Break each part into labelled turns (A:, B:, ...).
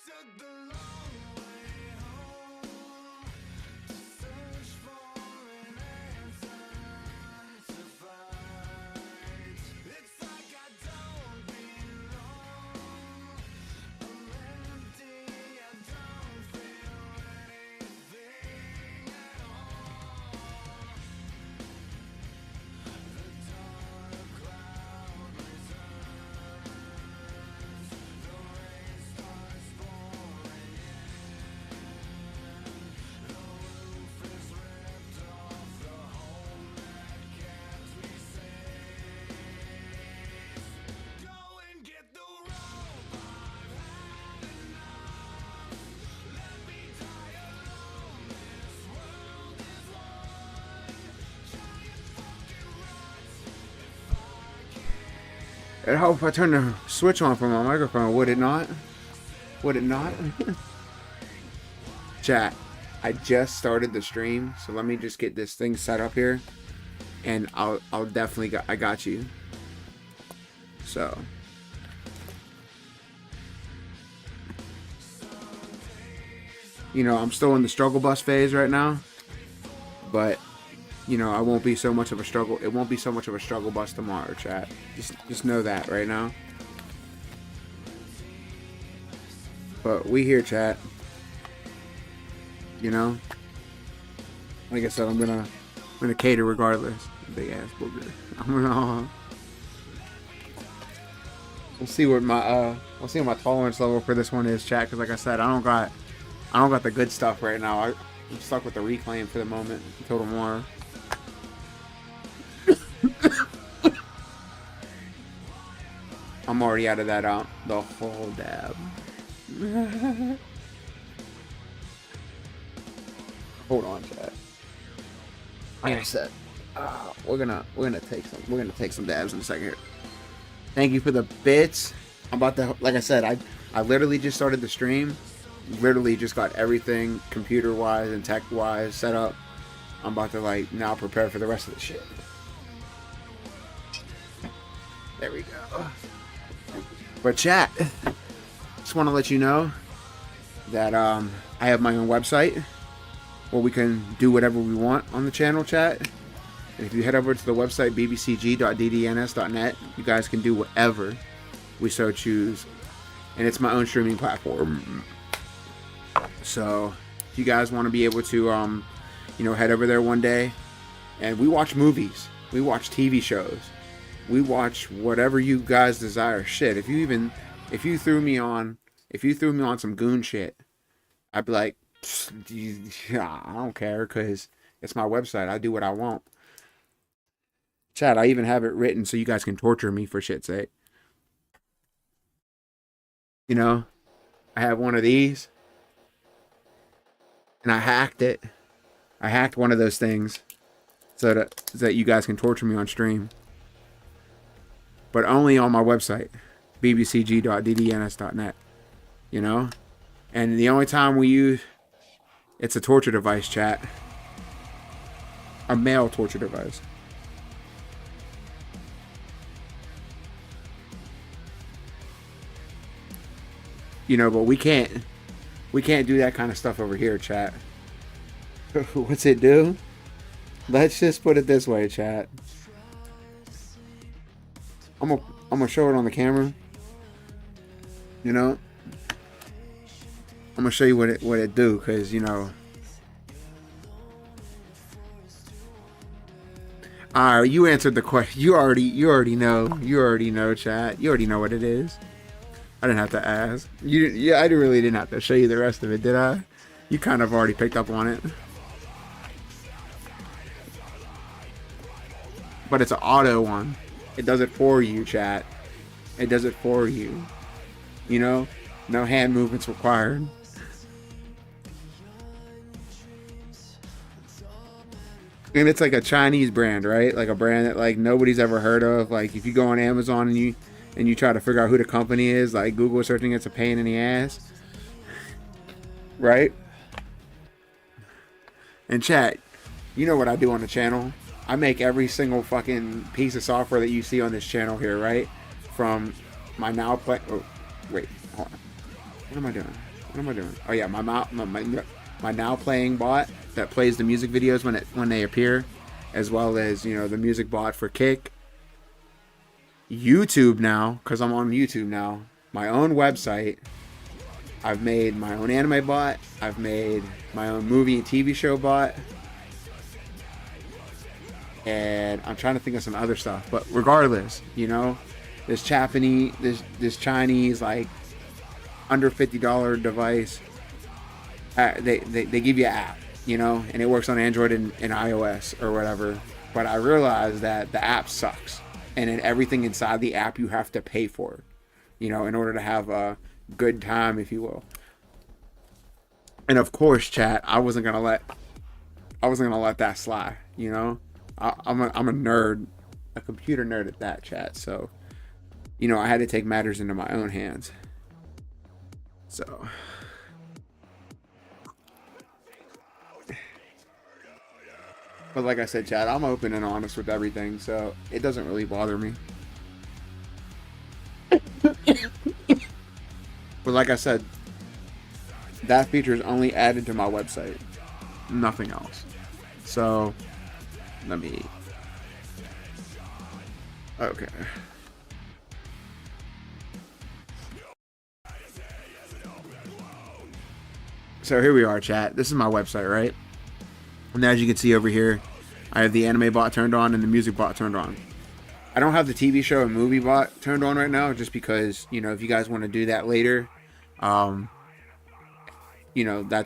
A: took the long way home to search for an answer to find. It's like I don't belong. I'm empty, I don't feel anything at all. The dark cloud returns. The rain starts pouring in. The roof is ripped off the home that kept me safe. Go and get the rope, I've had enough. Let me die alone, this world is one giant fucking rut. If I can.
B: I hope if I turn the switch on from my microphone, would it not? Would it not? Chat, I just started the stream, so let me just get this thing set up here, and I'll definitely I got you. So. You know, I'm still in the struggle bus phase right now, but you know, I won't be so much of a struggle. It won't be so much of a struggle bus tomorrow, chat. Just know that right now. But we here, chat. You know, like I said, I'm gonna cater regardless. Big ass booger. I'm gonna. We'll see what my tolerance level for this one is, chat. Because like I said, I don't got the good stuff right now. I'm stuck with the reclaim for the moment until tomorrow. I'm already out of that the whole dab. Hold on, chat. Like I said, we're gonna take some dabs in a second here. Thank you for the bits. I'm about to, like I said, I literally just started the stream. Literally just got everything computer wise and tech wise set up. I'm about to like now prepare for the rest of the shit. There we go. But chat, just want to let you know that I have my own website where we can do whatever we want on the channel, chat. And if you head over to the website bbcg.ddns.net, you guys can do whatever we so choose. And it's my own streaming platform. So if you guys want to be able to you know, head over there one day, and we watch movies, we watch TV shows, we watch whatever you guys desire. Shit, if you threw me on some goon shit, I'd be like, yeah, I don't care, because it's my website. I do what I want. Chat, I even have it written so you guys can torture me for shit's sake. You know, I have one of these, and I hacked it. I hacked one of those things so that you guys can torture me on stream. But only on my website, bbcg.ddns.net. You know? And the only time we use... It's a torture device, chat. A male torture device. You know, but we can't do that kind of stuff over here, chat. What's it do? Let's just put it this way, chat. I'm gonna show it on the camera. You know, I'm gonna show you what it do, cause you know. Alright, you answered the question. You already know, chat. You already know what it is. I didn't have to ask. I really didn't have to show you the rest of it, did I? You kind of already picked up on it. But it's an auto one. It does it for you, chat. It does it for you. You know? No hand movements required. And it's like a Chinese brand, right? Like a brand that like nobody's ever heard of. Like if you go on Amazon and you try to figure out who the company is, like Google searching, it's a pain in the ass. Right? And chat, you know what I do on the channel? I make every single fucking piece of software that you see on this channel here, right? From my now play... Oh, wait. Hold on. What am I doing? What am I doing? Oh yeah, my now playing bot that plays the music videos when they appear, as well as the music bot for Kick. YouTube now, because I'm on YouTube now. My own website. I've made my own anime bot. I've made my own movie and TV show bot. And I'm trying to think of some other stuff. But regardless, this Japanese, this Chinese, like, under $50 device, they give you an app, and it works on Android and iOS or whatever. But I realized that the app sucks. And then everything inside the app you have to pay for, in order to have a good time, if you will. And of course, chat, I wasn't gonna let that slide. I'm a nerd, a computer nerd at that, chat. So, I had to take matters into my own hands. So, but like I said, chat, I'm open and honest with everything, so it doesn't really bother me. But like I said, that feature is only added to my website, nothing else. So, let me... Okay. So here we are, chat. This is my website, right? And as you can see over here, I have the anime bot turned on and the music bot turned on. I don't have the TV show and movie bot turned on right now, just because, if you guys want to do that later, that's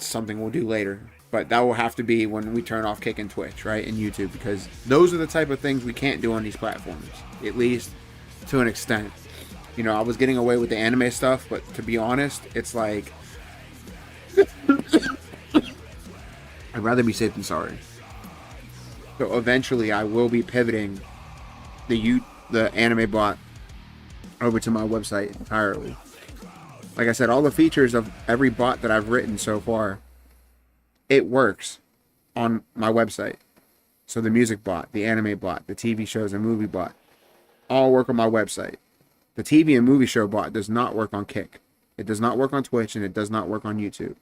B: something we'll do later. But that will have to be when we turn off Kick and Twitch, right, and YouTube, because those are the type of things we can't do on these platforms, at least to an extent. I was getting away with the anime stuff, but to be honest, it's like... I'd rather be safe than sorry. So eventually I will be pivoting the anime bot over to my website entirely. Like I said, all the features of every bot that I've written so far, it works on my website. So the music bot, the anime bot, the TV shows and movie bot, all work on my website. The TV and movie show bot does not work on Kick. It does not work on Twitch, and it does not work on YouTube.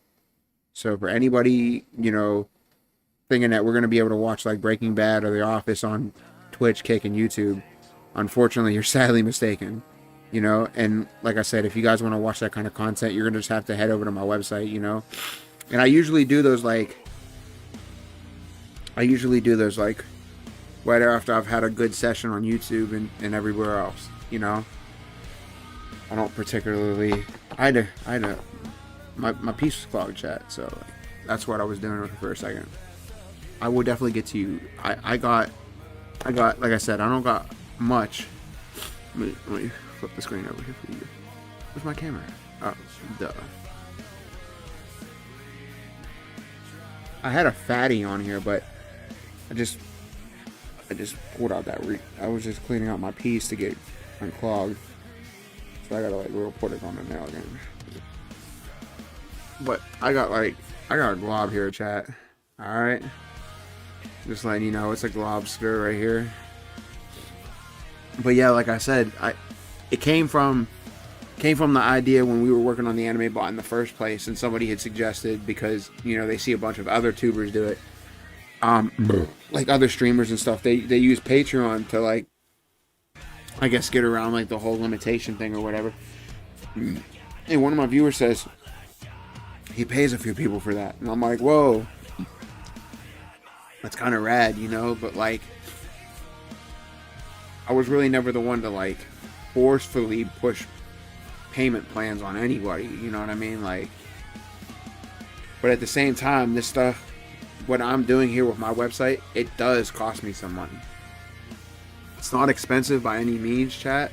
B: So for anybody, thinking that we're going to be able to watch like Breaking Bad or The Office on Twitch, Kick, and YouTube, unfortunately, you're sadly mistaken. And like I said, if you guys want to watch that kind of content, you're going to just have to head over to my website, And I usually do those like right after I've had a good session on YouTube and everywhere else, I don't particularly... My piece was clogged, chat, so that's what I was doing with it for a second. I will definitely get to you. I got, like I said, I don't got much. Let me flip the screen over here for you. Where's my camera? Oh, duh. I had a fatty on here, but I just pulled out that I was just cleaning out my piece to get unclogged. So I gotta like put it on the nail again. But I got a glob here, chat. Alright. Just letting you know, it's a globster right here. But yeah, like I said, it came from the idea when we were working on the anime bot in the first place, and somebody had suggested, because they see a bunch of other tubers do it, like other streamers and stuff. They use Patreon to like, I guess, get around like the whole limitation thing or whatever. And one of my viewers says he pays a few people for that, and I'm like, whoa, that's kind of rad, but like, I was really never the one to like forcefully push payment plans on anybody, you know what I mean? Like, but at the same time, this stuff, what I'm doing here with my website, it does cost me some money. It's not expensive by any means, chat.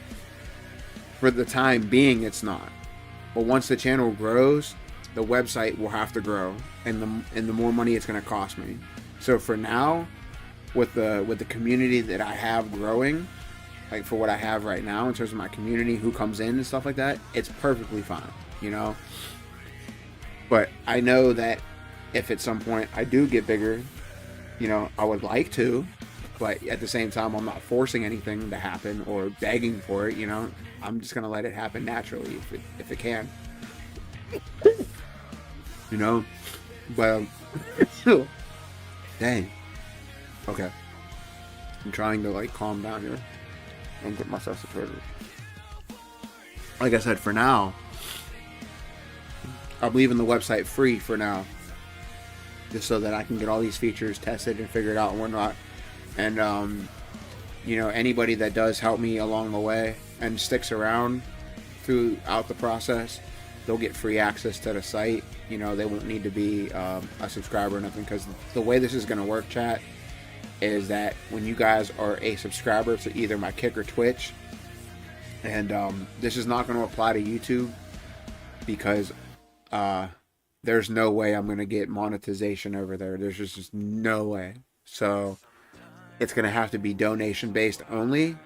B: For the time being, it's not. But once the channel grows, the website will have to grow, and the more money it's going to cost me. So for now, with the community that I have growing, like for what I have right now in terms of my community, who comes in and stuff like that, it's perfectly fine, But I know that if at some point I do get bigger, I would like to, but at the same time, I'm not forcing anything to happen or begging for it, I'm just gonna let it happen naturally if it can. you know. But dang, okay, I'm trying to like calm down here and get myself situated. Like I said, for now, I'm leaving the website free for now, just so that I can get all these features tested and figured out and whatnot. And you know, anybody that does help me along the way and sticks around throughout the process, they'll get free access to the site. You know, they won't need to be a subscriber or nothing, because the way this is going to work, chat, is that when you guys are a subscriber to either my Kick or Twitch, and this is not going to apply to YouTube, because there's no way I'm going to get monetization over there. There's just no way. So it's going to have to be donation based only.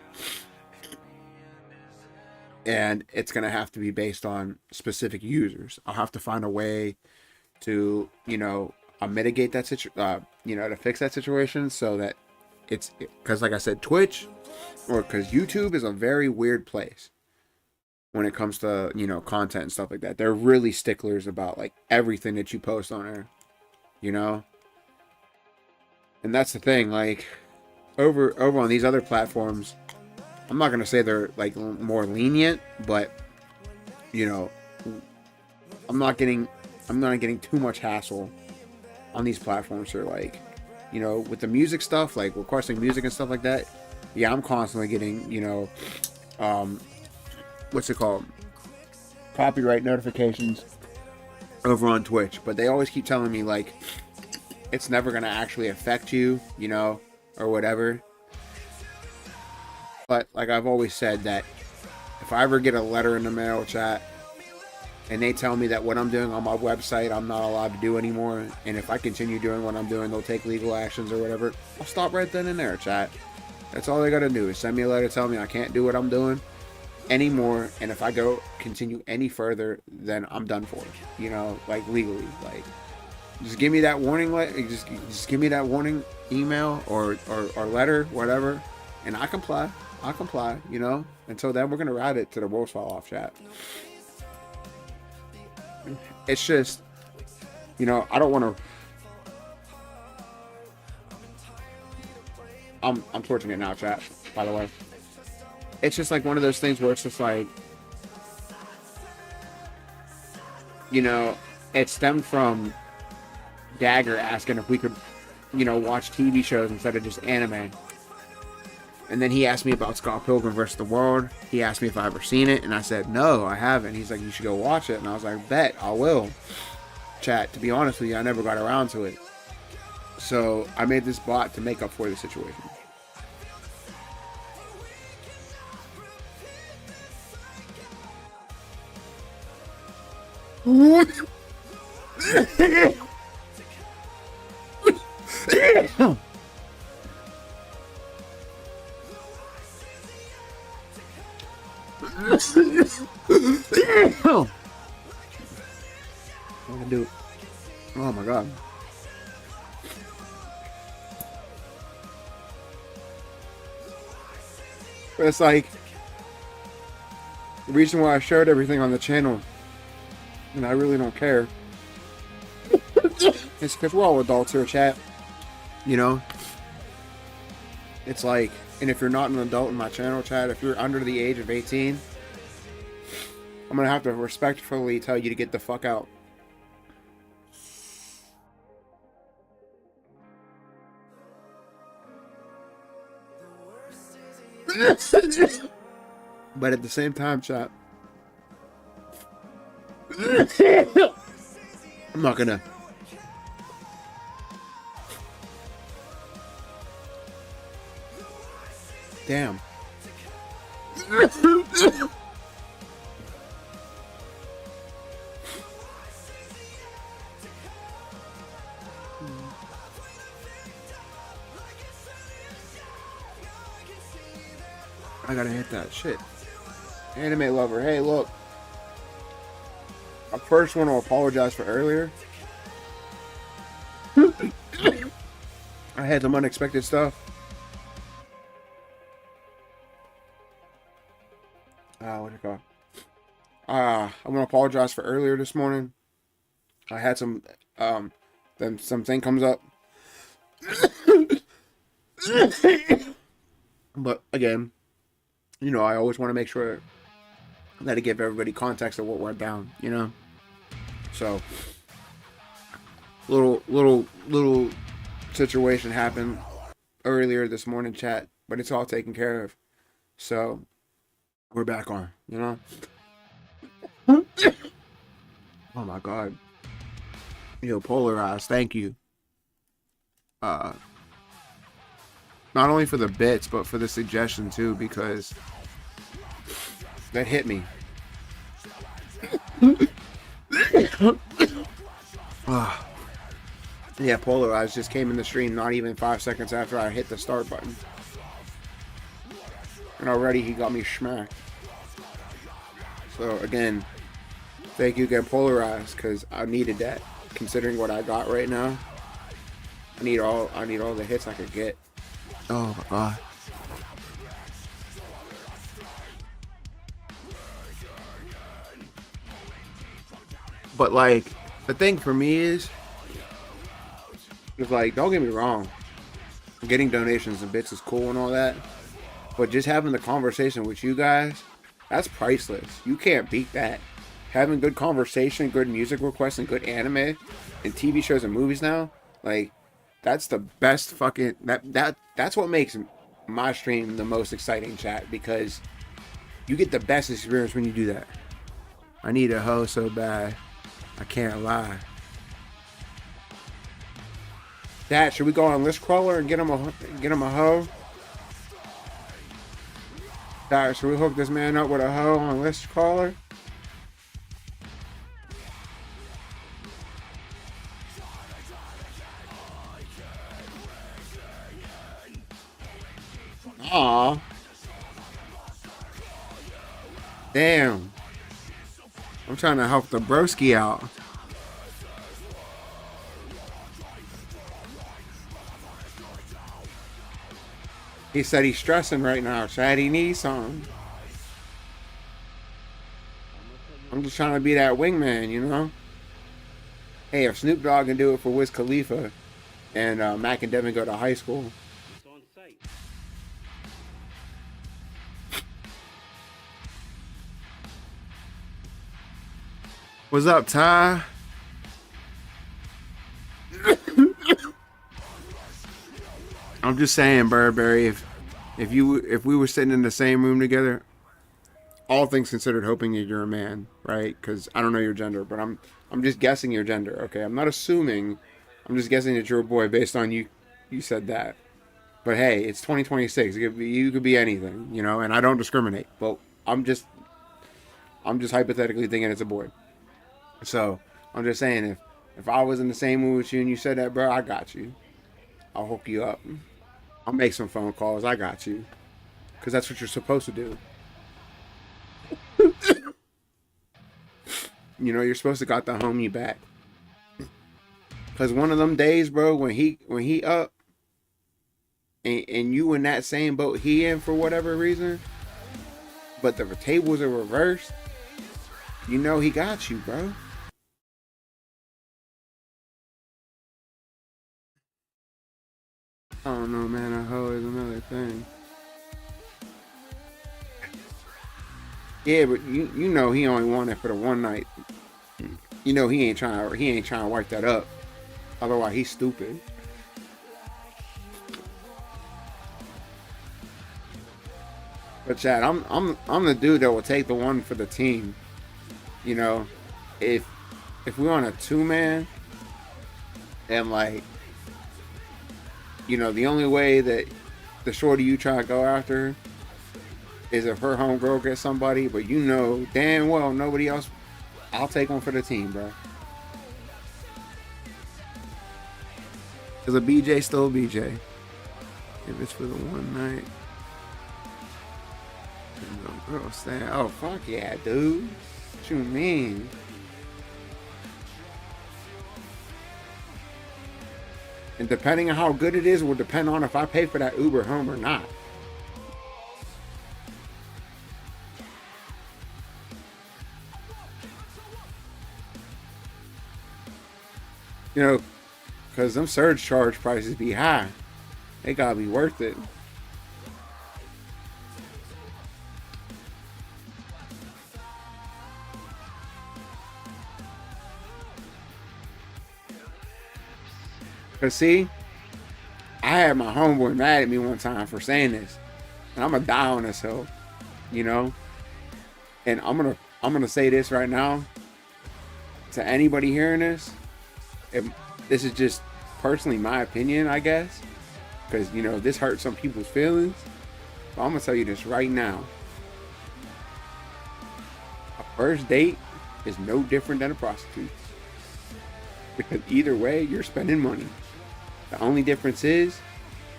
B: And it's going to have to be based on specific users. I'll have to find a way to, you know, mitigate that you know, to fix that situation, so that it's, because like I said, Twitch, or because YouTube is a very weird place when it comes to, you know, content and stuff like that. They're really sticklers about like everything that you post on there, you know? And that's the thing, like over on these other platforms, I'm not gonna say they're like more lenient, but you know, I'm not getting too much hassle on these platforms for, like, you know, with the music stuff, like requesting music and stuff like that. Yeah, I'm constantly getting, you know, what's it called? Copyright notifications over on Twitch, but they always keep telling me like it's never gonna actually affect you, you know, or whatever. But like I've always said, that if I ever get a letter in the mail, chat, and they tell me that what I'm doing on my website I'm not allowed to do anymore, and if I continue doing what I'm doing they'll take legal actions or whatever, I'll stop right then and there, chat. That's all they gotta do, is send me a letter telling me I can't do what I'm doing anymore, and if I continue any further, then I'm done for, you know, like legally. Like, just give me that warning, just give me that warning email or letter, whatever, and I'll comply, you know. Until then, we're gonna ride it to the wheels fall off, chat. It's just, you know, I don't want to. I'm torching it now, chat, by the way. It's just like one of those things where it's just like, you know, it stemmed from Dagger asking if we could, you know, watch TV shows instead of just anime. And then he asked me about Scott Pilgrim vs. the World. He asked me if I ever seen it, and I said, no, I haven't. He's like, you should go watch it. And I was like, bet, I will. Chat, to be honest with you, I never got around to it. So I made this bot to make up for the situation. What can I do? Oh my god. But it's like the reason why I shared everything on the channel, and I really don't care, it's because we're all adults here, chat. You know? It's like, and if you're not an adult in my channel, chat, if you're under the age of 18, I'm gonna have to respectfully tell you to get the fuck out. But at the same time, chat, I'm not gonna. Damn. I gotta hit that shit. Anime lover, hey, look. I first want to apologize for earlier. I had some unexpected stuff. What's it called? I want to apologize for earlier this morning. I had some then something comes up. But again, I always want to make sure that I give everybody context of what went down. So little situation happened earlier this morning, chat, but it's all taken care of. So we're back on. Oh my god. Polarized, thank you. Not only for the bits, but for the suggestion too, because that hit me. Yeah, Polarized just came in the stream not even 5 seconds after I hit the start button. And already he got me smacked. So again, thank you again, Polarized, because I needed that. Considering what I got right now, I need all the hits I could get. Oh my god. But like, the thing for me is like, don't get me wrong, getting donations and bits is cool and all that, but just having the conversation with you guys, that's priceless. You can't beat that. Having good conversation, good music requests, and good anime and TV shows and movies now, like, that's the best fucking that's what makes my stream the most exciting, chat, because you get the best experience when you do that. I need a hoe so bad, I can't lie. Dad, should we go on List Crawler and get him a hoe? Dad, should we hook this man up with a hoe on List Crawler? Aw. Damn. I'm trying to help the broski out. He said he's stressing right now, Chad. He needs something. I'm just trying to be that wingman, Hey, if Snoop Dogg can do it for Wiz Khalifa and Mac and Devin go to high school. What's up, Ty? I'm just saying, Burberry, if we were sitting in the same room together, all things considered, hoping that you're a man, right? Because I don't know your gender, but I'm just guessing your gender. Okay, I'm not assuming. I'm just guessing that you're a boy based on you said that. But hey, it's 2026. You could be anything, and I don't discriminate. But I'm just hypothetically thinking it's a boy. So I'm just saying, if I was in the same room with you and you said that, bro, I got you. I'll hook you up. I'll make some phone calls. I got you. Because that's what you're supposed to do. You're supposed to got the homie back. Because one of them days, bro, when he up and you in that same boat he in for whatever reason, but the tables are reversed, he got you, bro. I don't know, man. A hoe is another thing. Yeah, but he only wanted for the one night. He ain't trying to wipe that up. Otherwise, he's stupid. But Chad, I'm the dude that will take the one for the team. If we're on a 2-man, and like, the only way that the shorty you try to go after is if her homegirl gets somebody, but damn well nobody else, I'll take one for the team, bro. Because a BJ still a BJ. If it's for the one night. Girl, stand. Oh, fuck yeah, dude. What you mean? And depending on how good it is will depend on if I pay for that Uber home or not. You know, because them surge charge prices be high. They gotta be worth it. Cause see, I had my homeboy mad at me one time for saying this, and I'm gonna die on this hill, you know. And I'm gonna say this right now to anybody hearing this. If this is just personally my opinion, I guess, because you know this hurts some people's feelings. But I'm gonna tell you this right now: a first date is no different than a prostitute, because either way you're spending money. The only difference is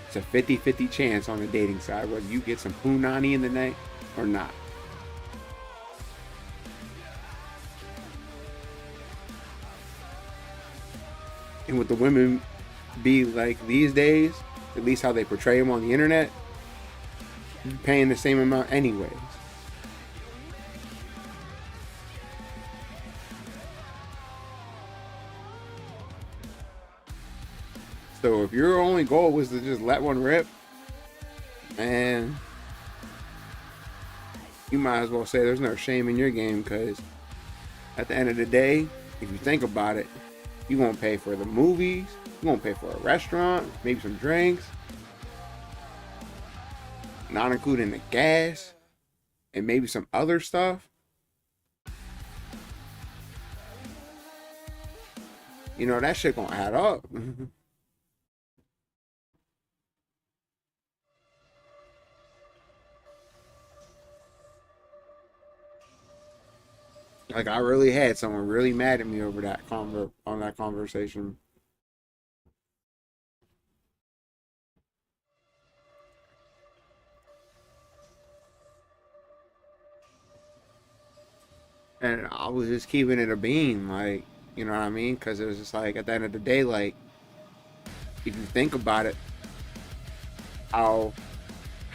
B: it's a 50-50 chance on the dating side whether you get some punani in the night or not. And with the women be like these days, at least how they portray them on the internet, you're paying the same amount anyways. So if your only goal was to just let one rip, man, you might as well say there's no shame in your game, because at the end of the day, if you think about it, you won't pay for the movies, you won't pay for a restaurant, maybe some drinks, not including the gas, and maybe some other stuff. You know, that shit gonna add up. Like, I really had someone really mad at me over that on that conversation. And I was just keeping it a bean, like, you know what I mean? Because it was just like, at the end of the day, like, if you think about it, how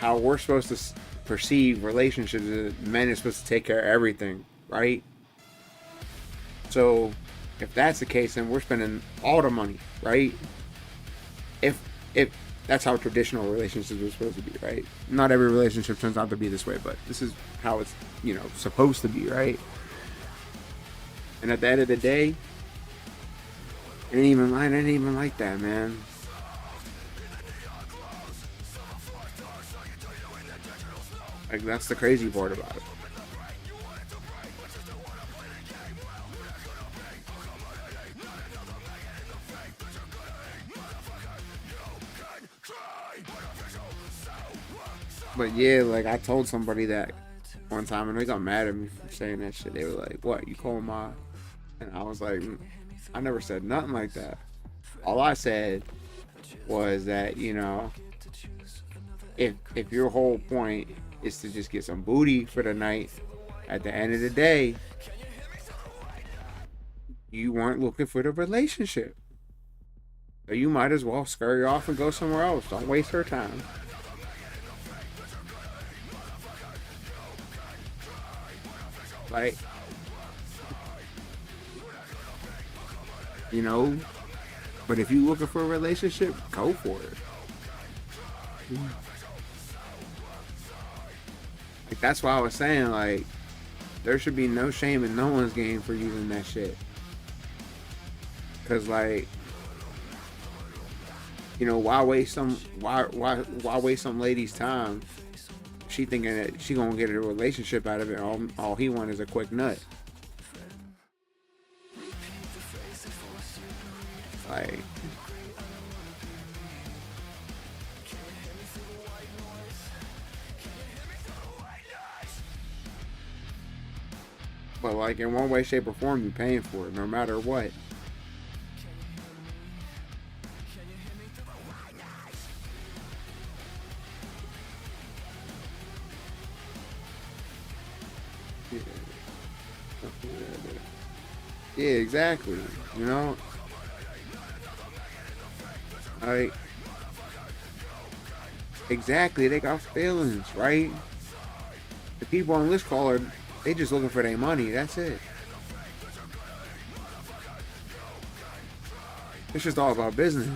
B: we're supposed to perceive relationships, men are supposed to take care of everything, right? So if that's the case, then we're spending all the money, right? If that's how traditional relationships are supposed to be, right? Not every relationship turns out to be this way, but this is how it's, you know, supposed to be, right? And at the end of the day, it ain't even like that, man. Like, that's the crazy part about it. But yeah, like, I told somebody that one time and they got mad at me for saying that shit. They were like, "What, you call my?" And I was like, "I never said nothing like that. All I said was that, you know, if your whole point is to just get some booty for the night, at the end of the day, you weren't looking for the relationship. So you might as well scurry off and go somewhere else. Don't waste her time." Like, you know, but if you looking for a relationship, go for it. Like, that's why I was saying, like, there should be no shame in no one's game for using that shit. Cause, like, you know, why waste some lady's time? She thinking that she gonna get a relationship out of it. All he want is a quick nut. Like, but like, in one way, shape, or form, you paying for it, no matter what. Yeah. Yeah, exactly. You know, like, exactly. They got feelings, right? The people on this call are, they just looking for their money. That's it. It's just all about business.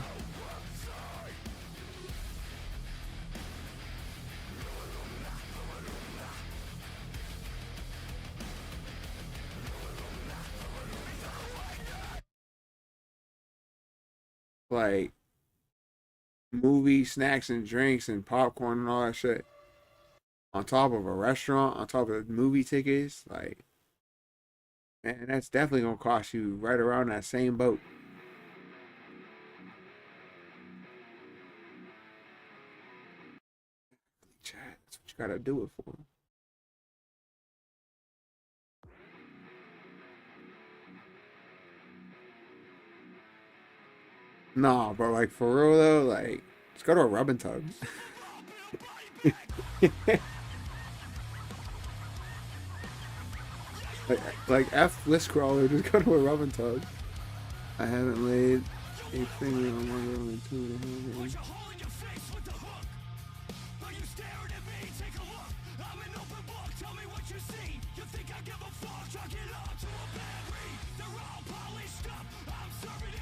B: Like movie snacks and drinks and popcorn and all that shit on top of a restaurant, on top of movie tickets, like man, that's definitely gonna cost you right around that same boat. Chat, that's what you gotta do it for. Nah, but like for real though, like just go to a rub and tug. like, like F list crawler, just go to a rub and tug. I haven't laid a finger on one girl in 2.5 years.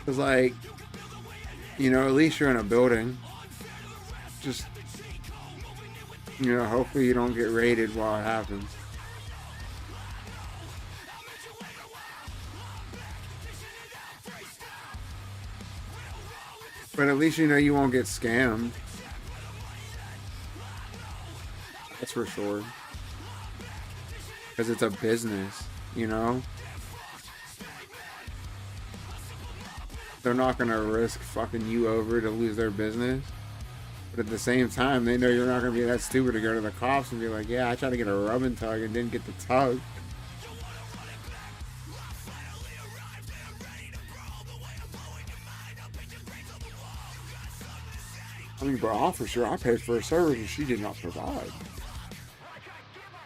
B: Cause like, you know, at least you're in a building. Just, you know, hopefully you don't get raided while it happens. But at least you know you won't get scammed. That's for sure. Because it's a business, you know? They're not going to risk fucking you over to lose their business. But at the same time, they know you're not going to be that stupid to go to the cops and be like, yeah, I tried to get a rub and tug and didn't get the tug. I mean, bro, for sure, I paid for a service and she did not provide.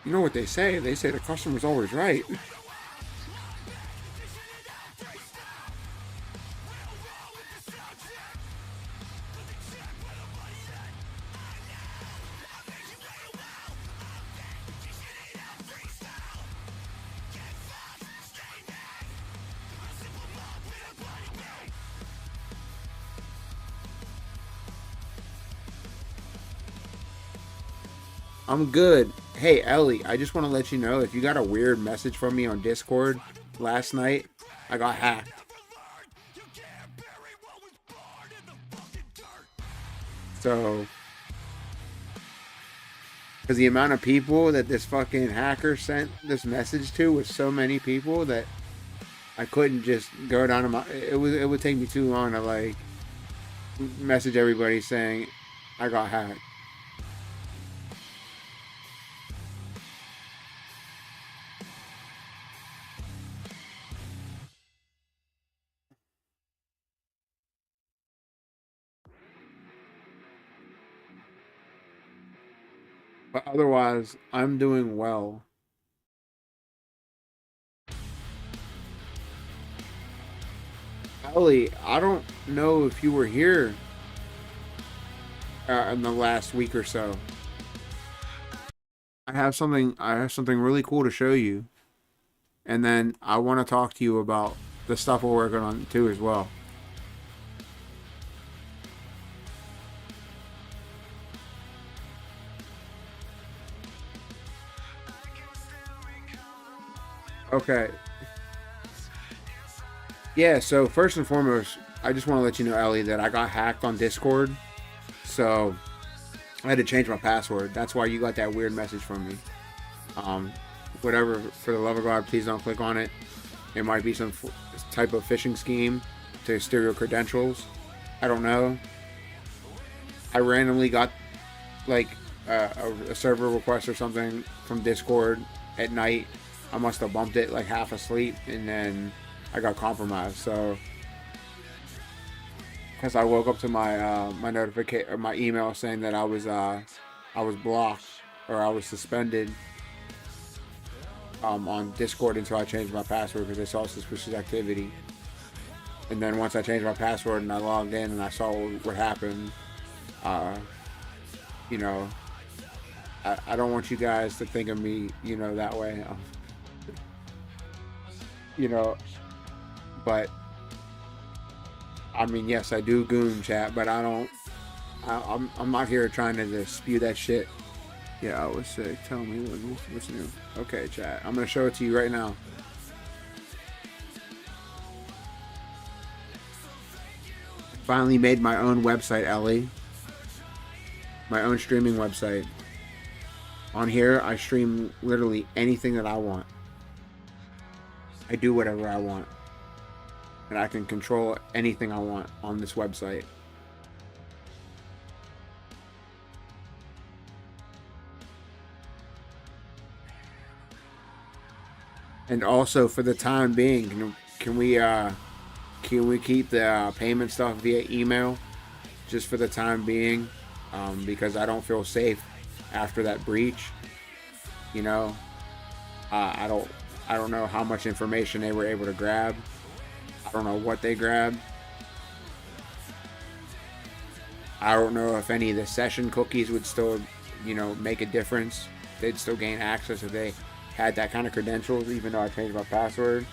B: You know what they say? They say the customer's always right. I'm good. Hey, Ellie, I just want to let you know if you got a weird message from me on Discord last night, I got hacked. So, because the amount of people that this fucking hacker sent this message to was so many people that I couldn't just go down to my. It would take me too long to like message everybody saying I got hacked. But otherwise, I'm doing well. Ellie, I don't know if you were here in the last week or so. I have something. I have something really cool to show you, and then I want to talk to you about the stuff we're working on too as well. Okay. Yeah. So first and foremost, I just want to let you know, Ellie, that I got hacked on Discord. So I had to change my password. That's why you got that weird message from me. Um, Whatever. For the love of God, please don't click on it. It might be some type of phishing scheme to steal your credentials. I don't know. I randomly got like a server request or something from Discord at night. I must have bumped it like half asleep, and then I got compromised. So, because I woke up to my my notification or my email saying that I was blocked or I was suspended on Discord until I changed my password because I saw suspicious activity. And then once I changed my password and I logged in and I saw what happened, uh, you know, I don't want you guys to think of me, you know, that way. You know, but I mean, yes, I do goon chat, but I don't. I'm not here trying to just spew that shit. Yeah, I was sick. Tell me what's new. Okay, chat. I'm gonna show it to you right now. Finally made my own website, Ellie. My own streaming website. On here, I stream literally anything that I want. I do whatever I want. And I can control anything I want on this website. And also, for the time being, can we keep the payment stuff via email, just for the time being, because I don't feel safe after that breach. You know, I don't know how much information they were able to grab. I don't know what they grabbed. I don't know if any of the session cookies would still, make a difference. They'd still gain access if they had that kind of credentials, even though I changed my password.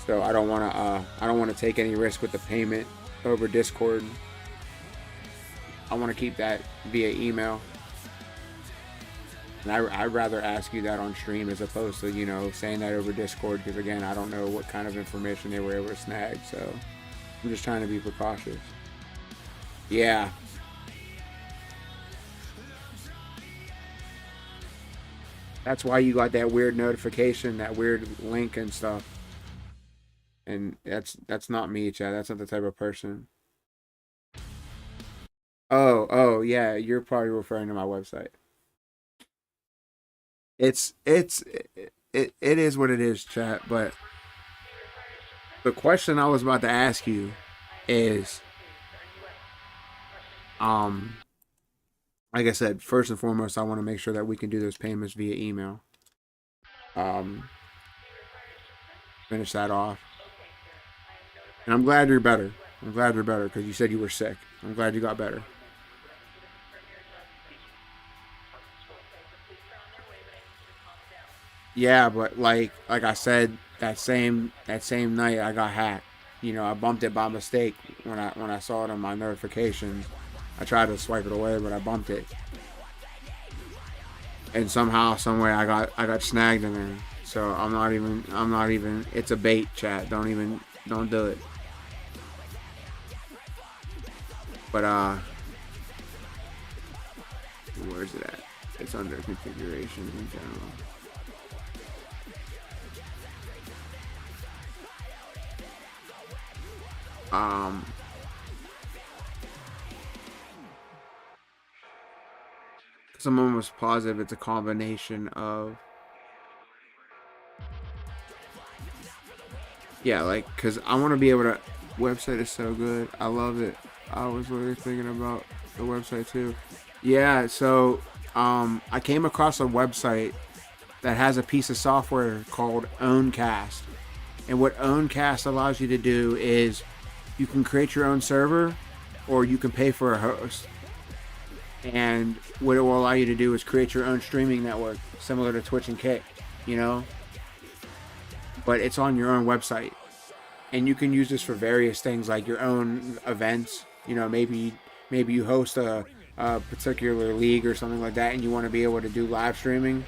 B: So I don't want to take any risk with the payment over Discord. I want to keep that via email. And I'd rather ask you that on stream as opposed to, saying that over Discord, because again, I don't know what kind of information they were able to snag. So I'm just trying to be precautious. Yeah. That's why you got that weird notification, that weird link and stuff. And that's not me, Chad. That's not the type of person. Oh, yeah. You're probably referring to my website. It is what it is, chat. But the question I was about to ask you is, like I said, first and foremost, I want to make sure that we can do those payments via email. Finish that off. And I'm glad you're better. I'm glad you're better because you said you were sick. I'm glad you got better. Yeah, but like I said, that same night I got hacked. I bumped it by mistake when I saw it on my notifications. I tried to swipe it away, but I bumped it, and somehow, someway, I got snagged in there. So I'm not even. It's a bait, chat. Don't do it. But where's it at? It's under configurations in general. Someone was positive it's a combination of, yeah, like, because I want to be able to. Website is so good. I love it. I was literally thinking about the website too. Yeah, so I came across a website that has a piece of software called Owncast. And what Owncast allows you to do is you can create your own server or you can pay for a host. And what it will allow you to do is create your own streaming network, similar to Twitch and Kick, But it's on your own website. And you can use this for various things, like your own events. Maybe you host a particular league or something like that, and you want to be able to do live streaming,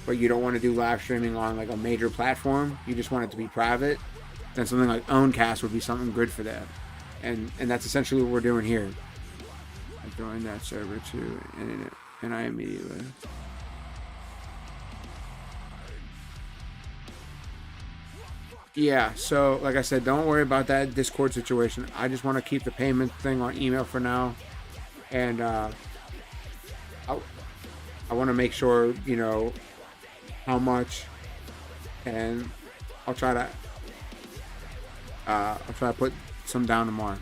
B: but you don't want to do live streaming on like a major platform. You just want it to be private. Then something like Owncast would be something good for that. And that's essentially what we're doing here. I joined that server too, and I immediately. Yeah, so like I said, don't worry about that Discord situation. I just want to keep the payment thing on email for now, and I want to make sure how much, and I'll try to put some down tomorrow.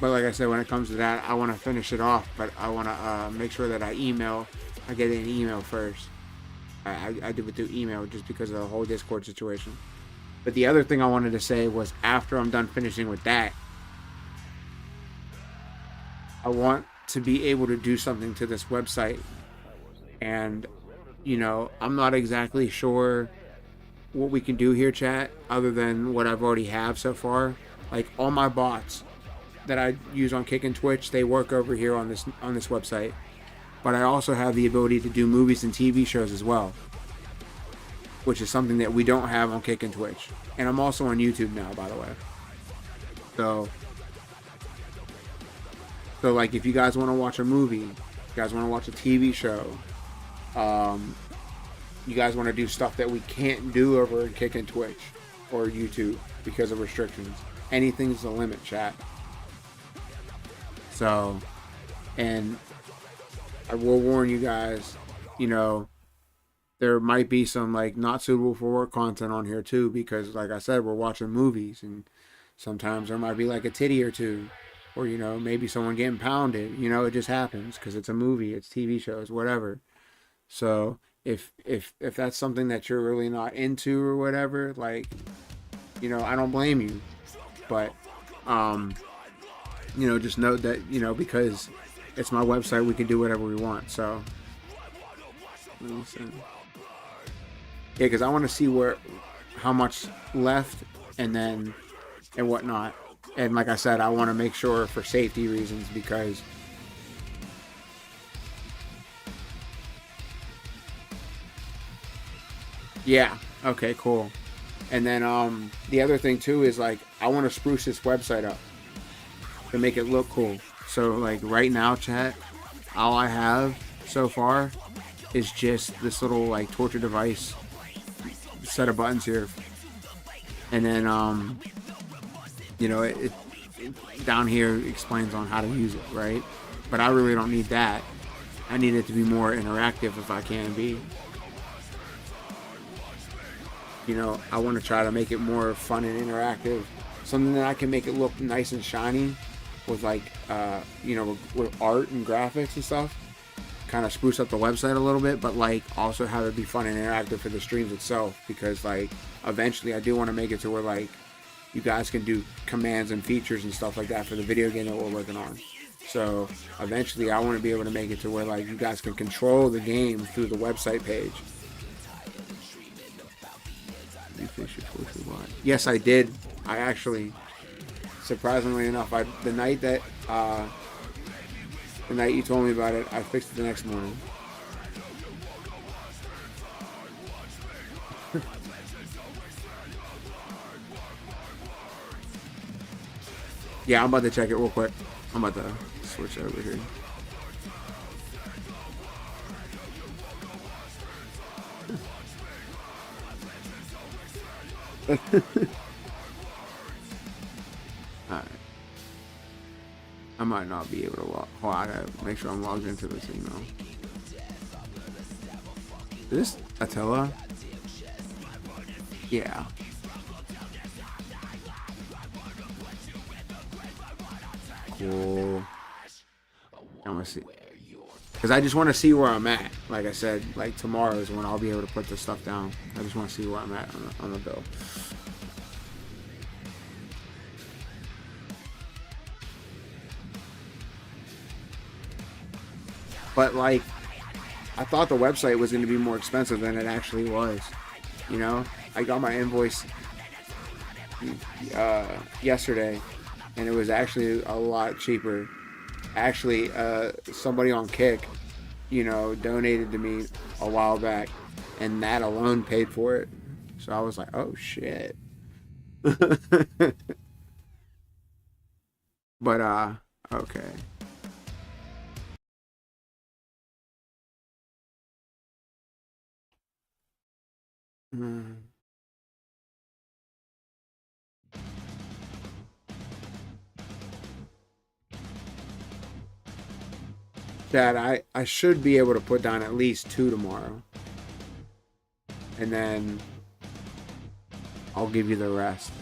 B: But like I said, when it comes to that, I want to finish it off, but I want to make sure that I get an email first. I do it through email just because of the whole Discord situation. But the other thing I wanted to say was, after I'm done finishing with that, I want to be able to do something to this website. And I'm not exactly sure what we can do here, chat, other than what I've already have so far. Like all my bots that I use on Kick and Twitch, they work over here on this website. But I also have the ability to do movies and TV shows as well, which is something that we don't have on Kick and Twitch. And I'm also on YouTube now, by the way. So like if you guys want to watch a movie, you guys want to watch a TV show, you guys want to do stuff that we can't do over in Kick and Twitch or YouTube because of restrictions. Anything's the limit, chat. So, and I will warn you guys, there might be some like not suitable for work content on here too, because like I said, we're watching movies and sometimes there might be like a titty or two, or maybe someone getting pounded. It just happens because it's a movie, it's TV shows, whatever. So if that's something that you're really not into or whatever, like, I don't blame you, but just note that because it's my website, we can do whatever we want. So listen. Yeah, because I want to see how much left and whatnot. And like I said, I want to make sure for safety reasons because yeah, okay, cool. And then the other thing too is like I want to spruce this website up to make it look cool. So like right now, chat, all I have so far is just this little like torture device set of buttons here, and then it down here explains on how to use it, right? But I really don't need that. I need it to be more interactive if I can be. I want to try to make it more fun and interactive, something that I can make it look nice and shiny with like with art and graphics and stuff, kind of spruce up the website a little bit, but like also have it be fun and interactive for the streams itself, because like eventually I do want to make it to where like you guys can do commands and features and stuff like that for the video game that we're working on. So eventually I want to be able to make it to where like you guys can control the game through the website page. Yes, I did. I actually, surprisingly enough, the night you told me about it, I fixed it the next morning. Yeah, I'm about to check it real quick. I'm about to switch over here. Alright. I might not be able to log. Oh, I gotta make sure I'm logged into this email. Is this Attila? Yeah. Cool. I'm gonna see. Because I just want to see where I'm at. Like I said, like tomorrow is when I'll be able to put this stuff down. I just want to see where I'm at on the bill. But like, I thought the website was going to be more expensive than it actually was. I got my invoice yesterday, and it was actually a lot cheaper. Actually, somebody on Kick, donated to me a while back, and that alone paid for it. So I was like, oh shit. But okay. Dad, I should be able to put down at least 2 tomorrow. And then I'll give you the rest.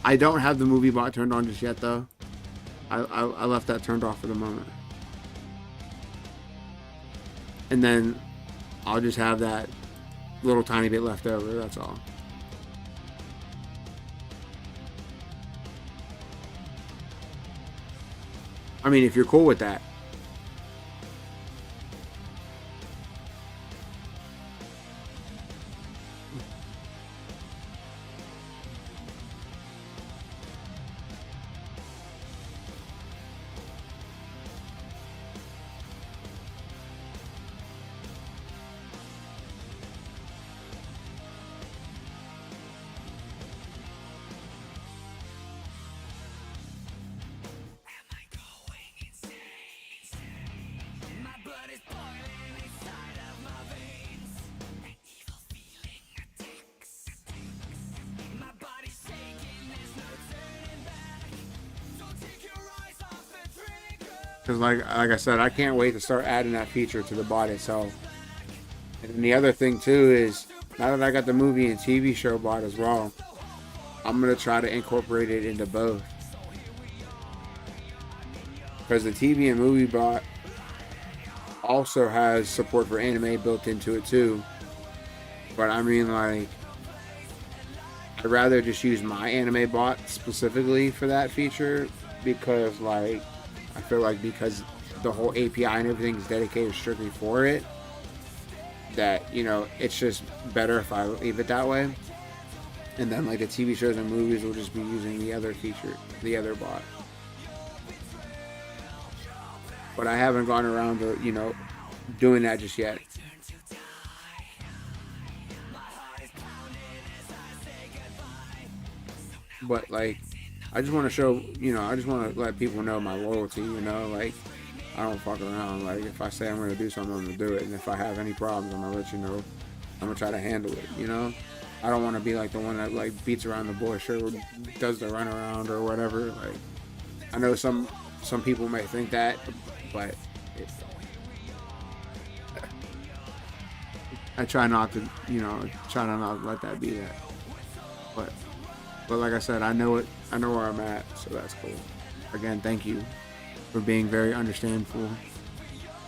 B: I don't have the movie bot turned on just yet, though. I left that turned off for the moment. and then I'll just have that little tiny bit left over. That's all. I mean, if you're cool with that. Because like I said, I can't wait to start adding that feature to the bot itself. And then the other thing too is, now that I got the movie and TV show bot as well, I'm going to try to incorporate it into both. Because the TV and movie bot also has support for anime built into it too. But I mean, like, I'd rather just use my anime bot specifically for that feature, because like, I feel like because the whole API and everything is dedicated strictly for it, that, you know, it's just better if I leave it that way. And then like the TV shows and movies will just be using the other feature, the other bot. But I haven't gone around to, you know, doing that just yet. But like, I just want to show, you know, I just want to let people know my loyalty, you know, like, I don't fuck around. Like, if I say I'm going to do something, I'm going to do it. And if I have any problems, I'm going to let you know. I'm going to try to handle it, you know? I don't want to be like the one that, like, beats around the bush or does the runaround or whatever. Like, I know some people may think that, but I try not to, you know, try to not let that be that. But like I said, I know it. I know where I'm at, so that's cool. Again, thank you for being very understanding of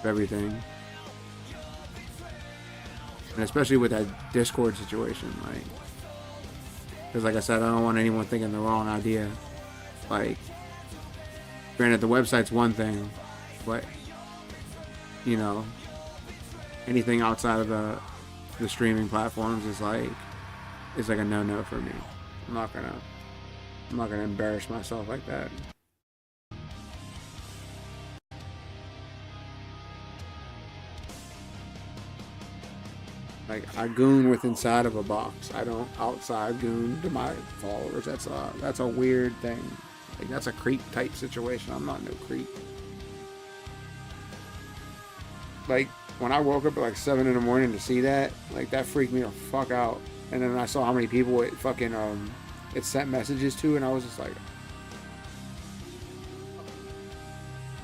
B: everything, and especially with that Discord situation. Like, because like I said, I don't want anyone thinking the wrong idea. Like, granted, the website's one thing, but you know, anything outside of the streaming platforms is like a no-no for me. I'm not gonna embarrass myself like that. Like, I goon with inside of a box. I don't outside goon to my followers. That's a weird thing. Like, that's a creep type situation. I'm not no creep. Like, when I woke up at like 7 in the morning to see that, like, that freaked me the fuck out. And then I saw how many people it fucking it sent messages to, and I was just like,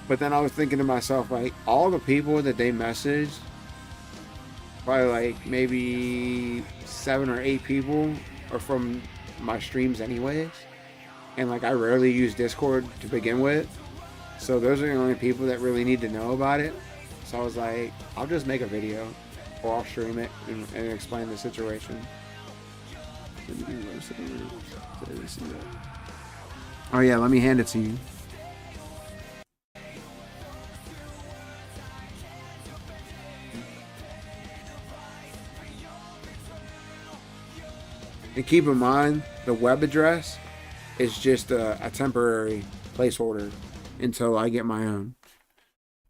B: but then I was thinking to myself, like, all the people that they messaged, probably like maybe 7 or 8 people are from my streams anyways, and like I rarely use Discord to begin with, so those are the only people that really need to know about it. So I was like, I'll just make a video, or I'll stream it and explain the situation. Oh yeah, let me hand it to you. And keep in mind, the web address is just a temporary placeholder until I get my own.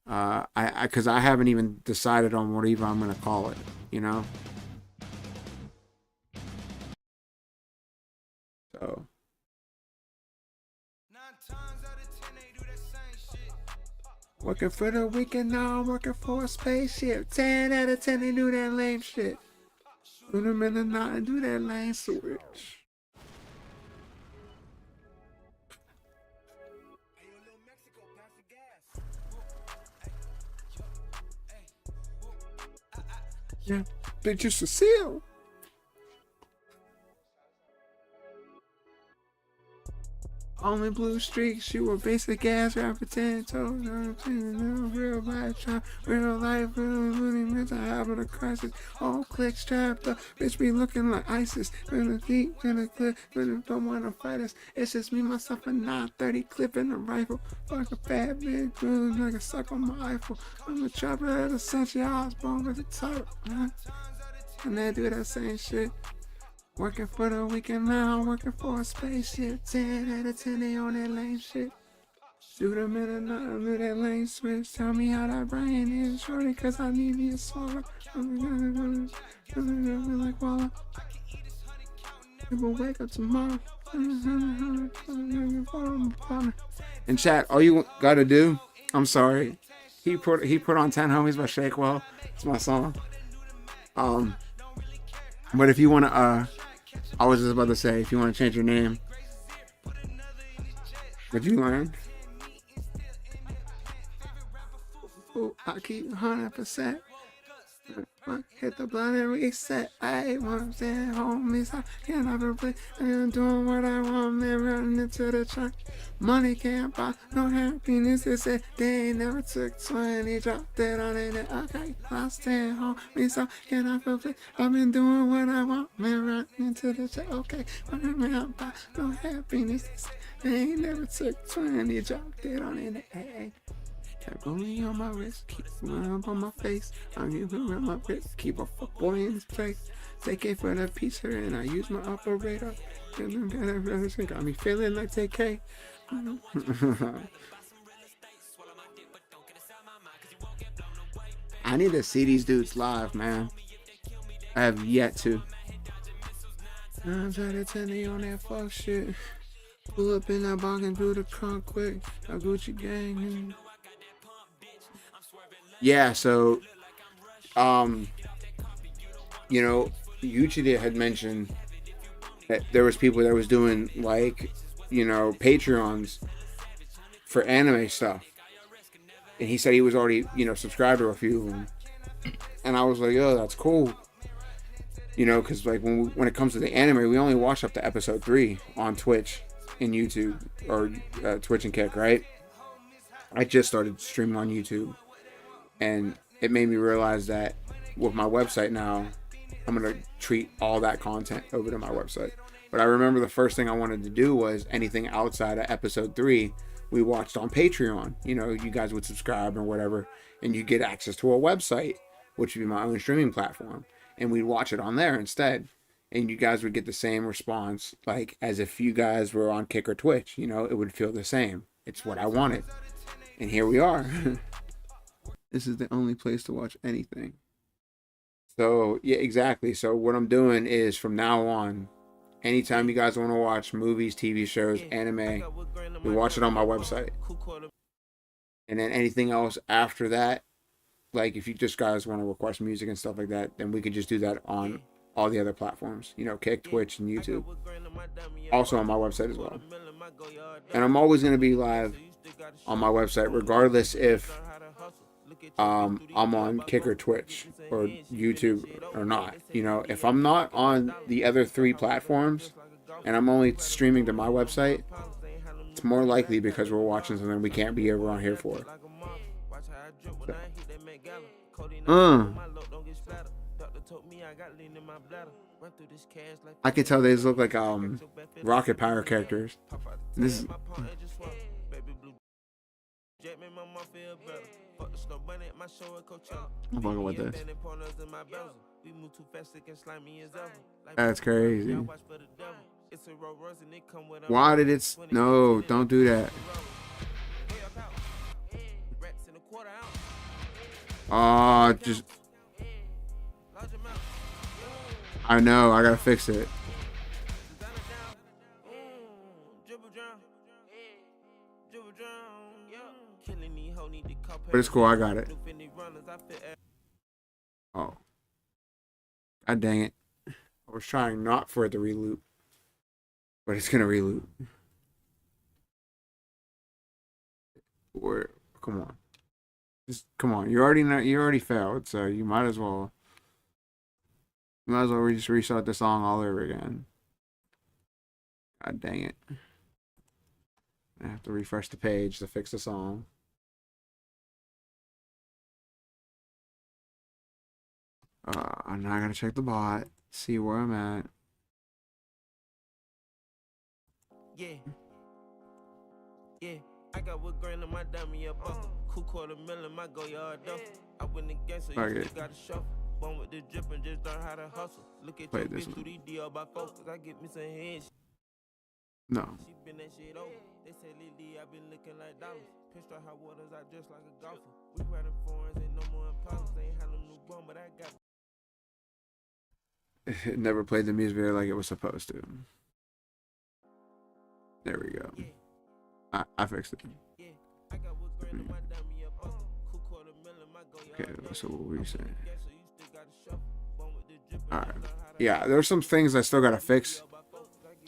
B: Because I haven't even decided on what even I'm gonna call it, you know. So. Working for the weekend, now I'm working for a spaceship. 10 out of 10, they do that lame shit. Put them in the night and do that lane switch. Yeah, bitch, you Cecile. Only blue streaks, you were basic ass rapper 10 toes, real life trap, real life, really meant to having a crisis. All clicks trapped up, bitch be looking like ISIS. In the deep, in the clip, don't wanna fight us. It's just me, myself, and 930 clip in a rifle. Fuck a fat bitch, groove like a suck on my Eiffel. I'm a chopper at a century, I was born with the top. And they do that same shit. Working for the weekend now, I'm working for a spaceship. 10 out of 10, they on that lame shit. Shoot them in a nut, do that lane switch. Tell me how that brain is, shorty, cause I need me a swallow. Like Walla. People wake up tomorrow. And chat, all you gotta do, I'm sorry. He put on 10 Homies by Shakewell. It's my song. But if you wanna I was just about to say, if you want to change your name, did you learn? Ooh, I keep 100%. Hit the blunt and reset. I want to say, homies, I can't ever play. I'm doing what I want, man, running into the track. Money can't buy no happiness. They said they ain't never took 20, dropped it on it. Okay, lost 10 homies, so can I feel it? I've been doing what I want, man, running into the track. Okay, money can't buy no happiness. They said they ain't never took 20, dropped it on it. Hey. Got rolling on my wrist, keep one up on my face. I'm using around my wrist, keep a fuckboy in his place. Take it for the pizza and I use my operator. Got me feeling like TK. I need to see these dudes live, man. I have yet to. I'm trying to tell you on that fuck shit. Pull up in that box and do the trunk quick. A Gucci gang. Yeah, so, you know, Uchida had mentioned that there was people that was doing, like, you know, Patreons for anime stuff. And he said he was already, you know, subscribed to a few of them. And I was like, oh, that's cool. You know, because, like, when it comes to the anime, we only watch up to episode 3 on Twitch and YouTube, or Twitch and Kick, right? I just started streaming on YouTube. And it made me realize that with my website now, I'm going to treat all that content over to my website. But I remember the first thing I wanted to do was anything outside of episode 3, we watched on Patreon. You know, you guys would subscribe or whatever, and you get access to a website, which would be my own streaming platform. And we'd watch it on there instead. And you guys would get the same response, like as if you guys were on Kick or Twitch. You know, it would feel the same. It's what I wanted. And here we are. This is the only place to watch anything. So, yeah, exactly. So what I'm doing is from now on, anytime you guys want to watch movies, TV shows, anime, we watch it on my website. And then anything else after that, like if you just guys want to request music and stuff like that, then we could just do that on all the other platforms. You know, Kick, Twitch, and YouTube. Also on my website as well. And I'm always going to be live on my website, regardless if I'm on Kick or Twitch or YouTube or not. You know, if I'm not on the other 3 platforms and I'm only streaming to my website, it's more likely because we're watching something we can't be over on here for. I can tell these look like Rocket Power characters. This is... I'm fucking with this. That's crazy. Why did it... No, don't do that. Just... I know, I gotta fix it. But it's cool, I got it. Oh. God dang it. I was trying not for it to reloop. But it's gonna reloop. Or come on. Just come on. You already failed, so you might as well just restart the song all over again. God dang it. I have to refresh the page to fix the song. I'm not gonna check the bot, see where I'm at.
C: Yeah. Yeah. I got what grand in my dummy up buckle. Cool $250,000 my go yard duffel. I went against so you still got to shuffle. Born with the drip and just learn how to hustle. Look at your bitch through these DL by focus. I get me some heads.
B: No.
C: She been that shit over. They say lately I been looking like dollars. Pinstripe hot waters, I just like a golfer. We riding foreigns, ain't no more problems. They ain't had no new bum, but I got.
B: It never played the music video like it was supposed to. There we go. I fixed it. Okay, so what were you saying? Alright. Yeah, there's some things I still gotta fix.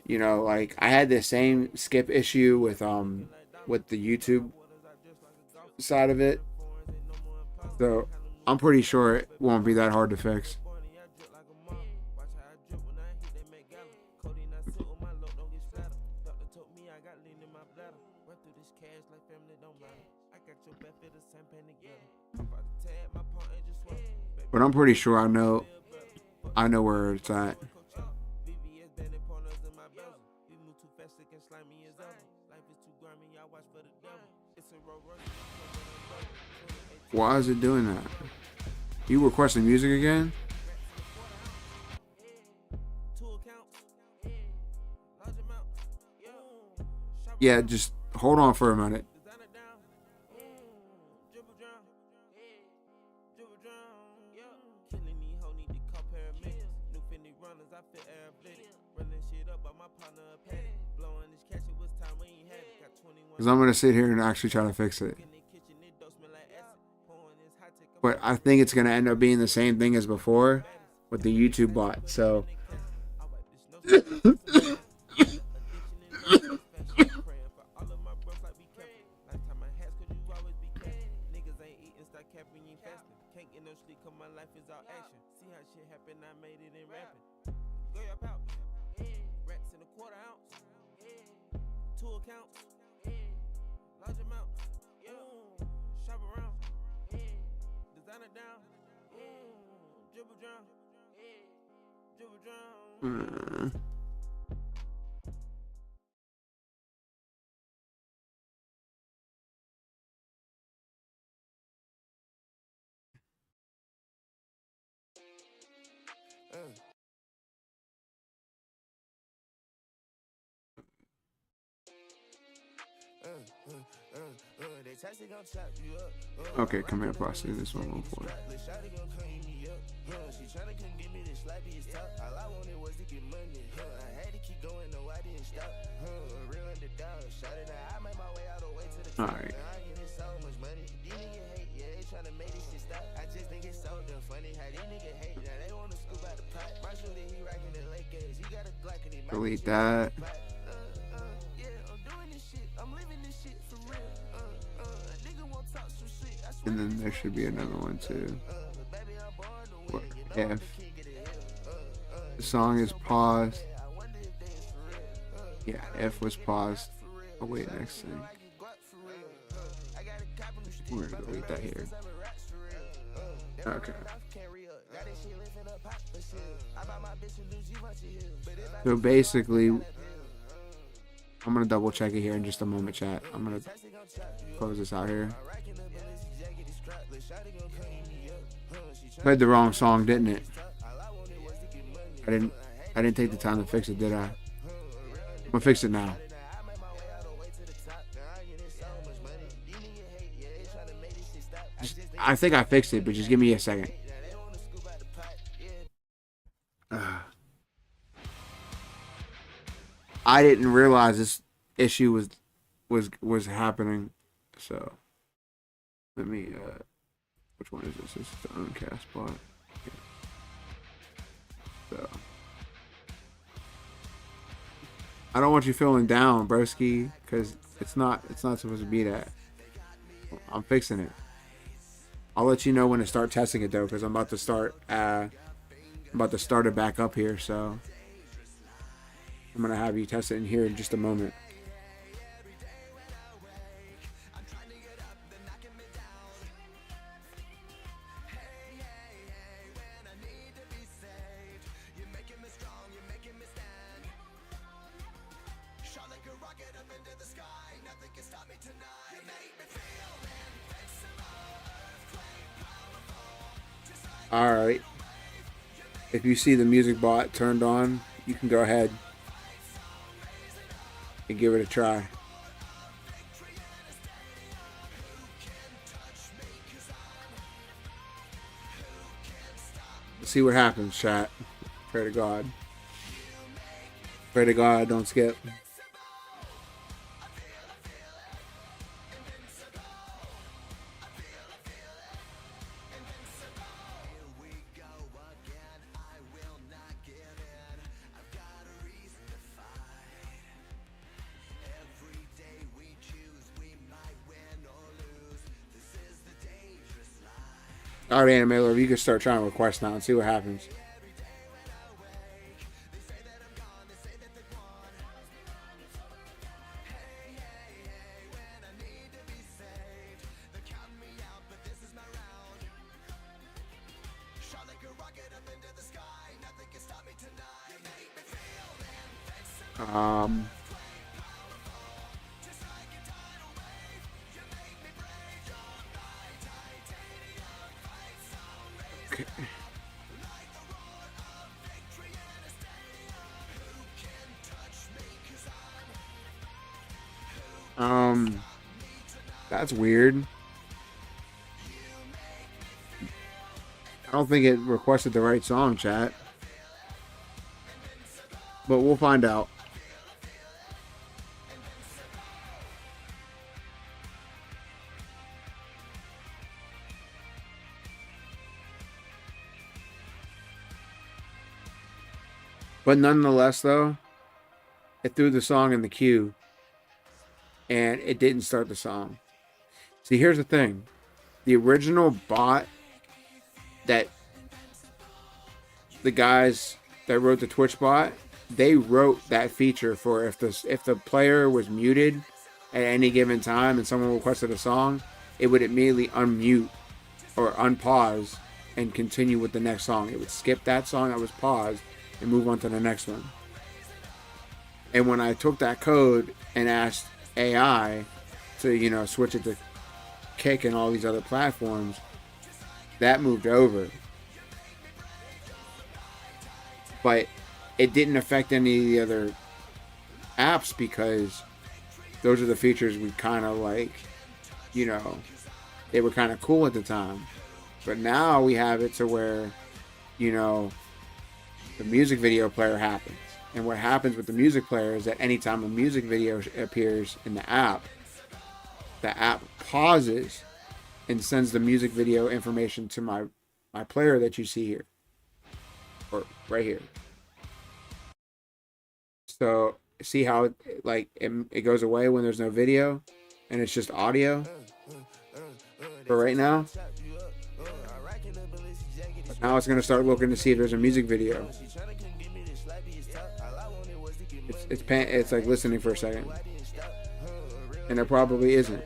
B: You know, like I had the same skip issue with the YouTube side of it. So I'm pretty sure it won't be that hard to fix. But I'm pretty sure I know where it's at. Why is it doing that? You requesting music again? Yeah, just hold on for a minute. Because I'm going to sit here and actually try to fix it. But I think it's going to end up being the same thing as before with the YouTube bot. So okay, come here, boss. Do this one more for you. She tryna come give me the slappiest top. All I wanted was to get money. I had to keep going, no, I didn't stop. A real underdog, shot it out. I made my way all the way to the top. Alright. I get so much money. These niggas hate, yeah, they tryna make this shit stop. I just think it's so damn funny how these niggas hate. Now they wanna scoop out the pot. My shooter, he rockin' the Lakers. He got a Glock and he might delete that. Yeah, I'm doing this shit. I'm living this shit for real. Nigga won't talk some shit. And then there should be another one too. What? F. The song is paused. Yeah, F was paused. Oh wait, next thing. We're gonna delete that here. Okay. So basically, I'm gonna double check it here in just a moment, chat. I'm gonna close this out here. Played the wrong song, didn't it? I didn't take the time to fix it, did I? I'm gonna fix it now. I think I fixed it, but just give me a second. I didn't realize this issue was happening, so let me which one is this? This is the uncast bot. Yeah. So I don't want you feeling down, broski, because it's not supposed to be that. I'm fixing it. I'll let you know when to start testing it though, because I'm about to start it back up here, so I'm gonna have you test it in here in just a moment. Alright. If you see the music bot turned on, you can go ahead and give it a try. Let's see what happens, chat. Pray to God. Pray to God, don't skip. Alright, Animator, you can start trying to request now and see what happens. Okay. That's weird. I don't think it requested the right song, chat. But we'll find out. But nonetheless, though, it threw the song in the queue. And it didn't start the song. See, here's the thing. The original bot that the guys that wrote the Twitch bot, they wrote that feature for if the player was muted at any given time and someone requested a song, it would immediately unmute or unpause and continue with the next song. It would skip that song that was paused and move on to the next one. And when I took that code and asked AI to, switch it to Kick and all these other platforms, that moved over. But it didn't affect any of the other apps because those are the features we kind of like, they were kind of cool at the time. But now we have it to where, the music video player happens. And what happens with the music player is that anytime a music video appears in the app pauses and sends the music video information to my player that you see here. Or right here. So see how it goes away when there's no video and it's just audio for right now? But now it's going to start looking to see if there's a music video. It's like listening for a second, and there probably isn't.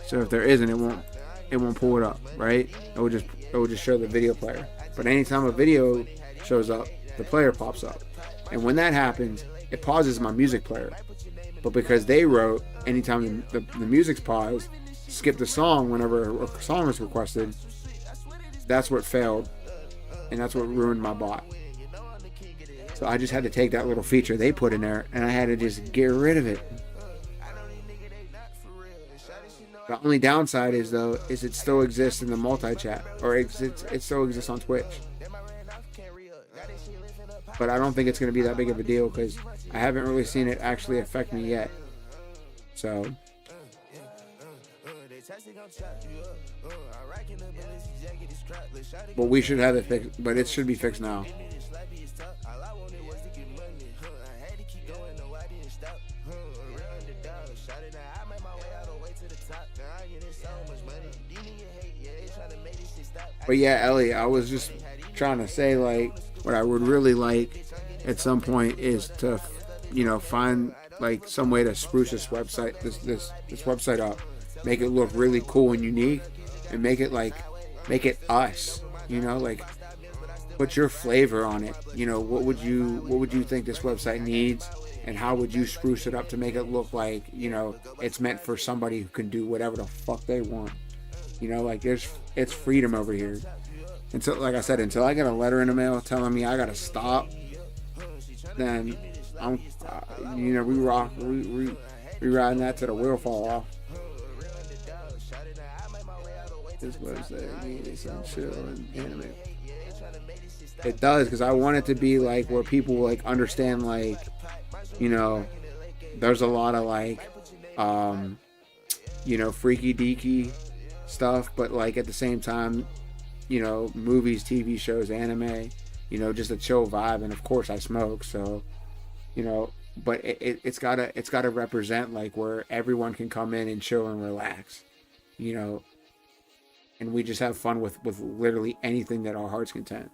B: So if there isn't, it won't pull it up, right? It will just show the video player. But anytime a video shows up, the player pops up, and when that happens, it pauses my music player. But because they wrote anytime the music's paused, skip the song whenever a song is requested, that's what failed, and that's what ruined my bot. So I just had to take that little feature they put in there, and I had to just get rid of it. The only downside is it still exists in the multi-chat, or it still exists on Twitch. But I don't think it's going to be that big of a deal because I haven't really seen it actually affect me yet. So. But we should have it fixed, but it should be fixed now. But yeah, Ellie, I was just trying to say, what I would really like at some point is to, find some way to spruce this website, this website up, make it look really cool and unique, and make it us, put your flavor on it. What would you think this website needs, and how would you spruce it up to make it look like, it's meant for somebody who can do whatever the fuck they want. It's freedom over here. until, like I said, until I get a letter in the mail telling me I gotta stop, then I'm, we riding that to the wheel fall off. This website needed some chill and anime. It does, because I want it to be like where people like understand, like, there's a lot of like, freaky deaky stuff, but like at the same time, movies, TV shows, anime, just a chill vibe. And of course I smoke, so, but it's gotta represent like where everyone can come in and chill and relax, and we just have fun with literally anything that our heart's content.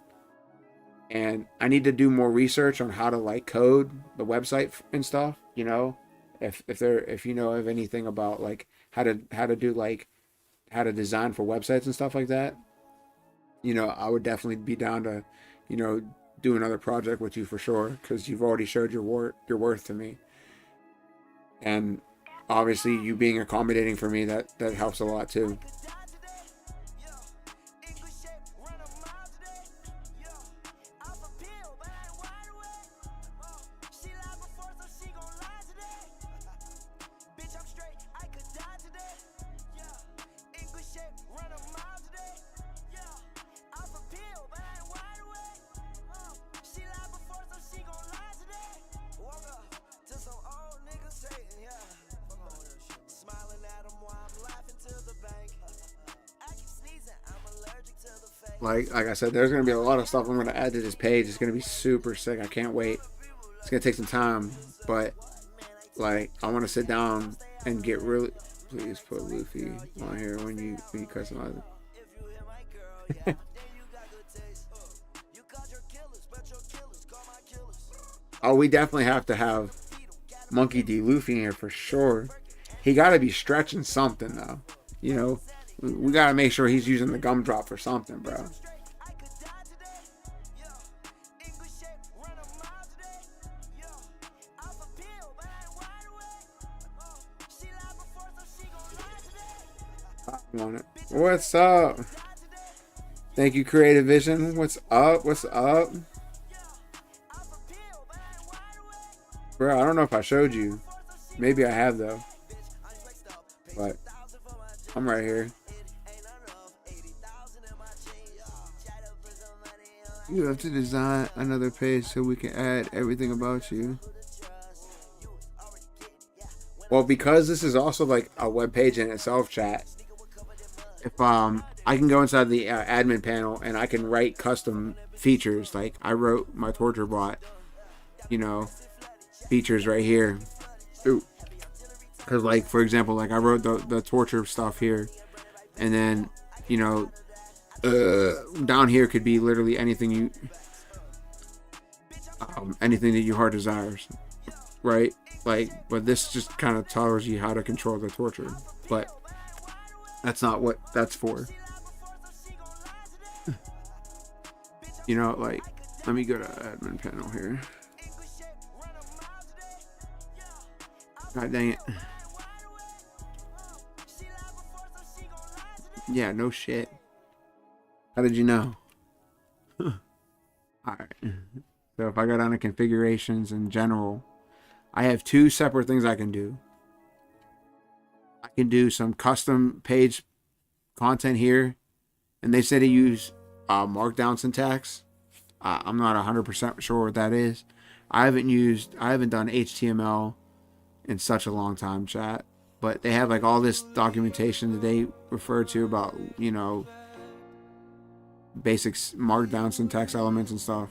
B: And I need to do more research on how to like code the website and stuff, if you know of anything about like how to do like how to design for websites and stuff like that, I would definitely be down to, do another project with you for sure, because you've already showed your worth to me. And obviously you being accommodating for me, that helps a lot too. Like I said, there's going to be a lot of stuff I'm going to add to this page. It's going to be super sick. I can't wait. It's going to take some time, but like I want to sit down and get really... Please put Luffy on here when you customize it. Oh, we definitely have to have Monkey D. Luffy in here for sure. He got to be stretching something though. We got to make sure he's using the gumdrop for something, bro. I want it. What's up? Thank you, Creative Vision. What's up? What's up? Bro, I don't know if I showed you. Maybe I have, though. But I'm right here. You have to design another page so we can add everything about you. Well, because this is also like a web page in itself, chat. If I can go inside the admin panel and I can write custom features. Like I wrote my torture bot, features right here. Ooh. Because like, for example, like I wrote the torture stuff here, and then, down here could be literally anything anything that your heart desires, right? Like, but this just kind of tells you how to control the torture, but that's not what that's for. Like, let me go to admin panel here. God dang it. Yeah, no shit. How did you know? Alright. So if I go down to configurations in general, I have two separate things I can do. I can do some custom page content here. And they say to use markdown syntax. I'm not 100% sure what that is. I haven't done HTML in such a long time, chat. But they have like all this documentation that they refer to about, basic markdown syntax elements and stuff.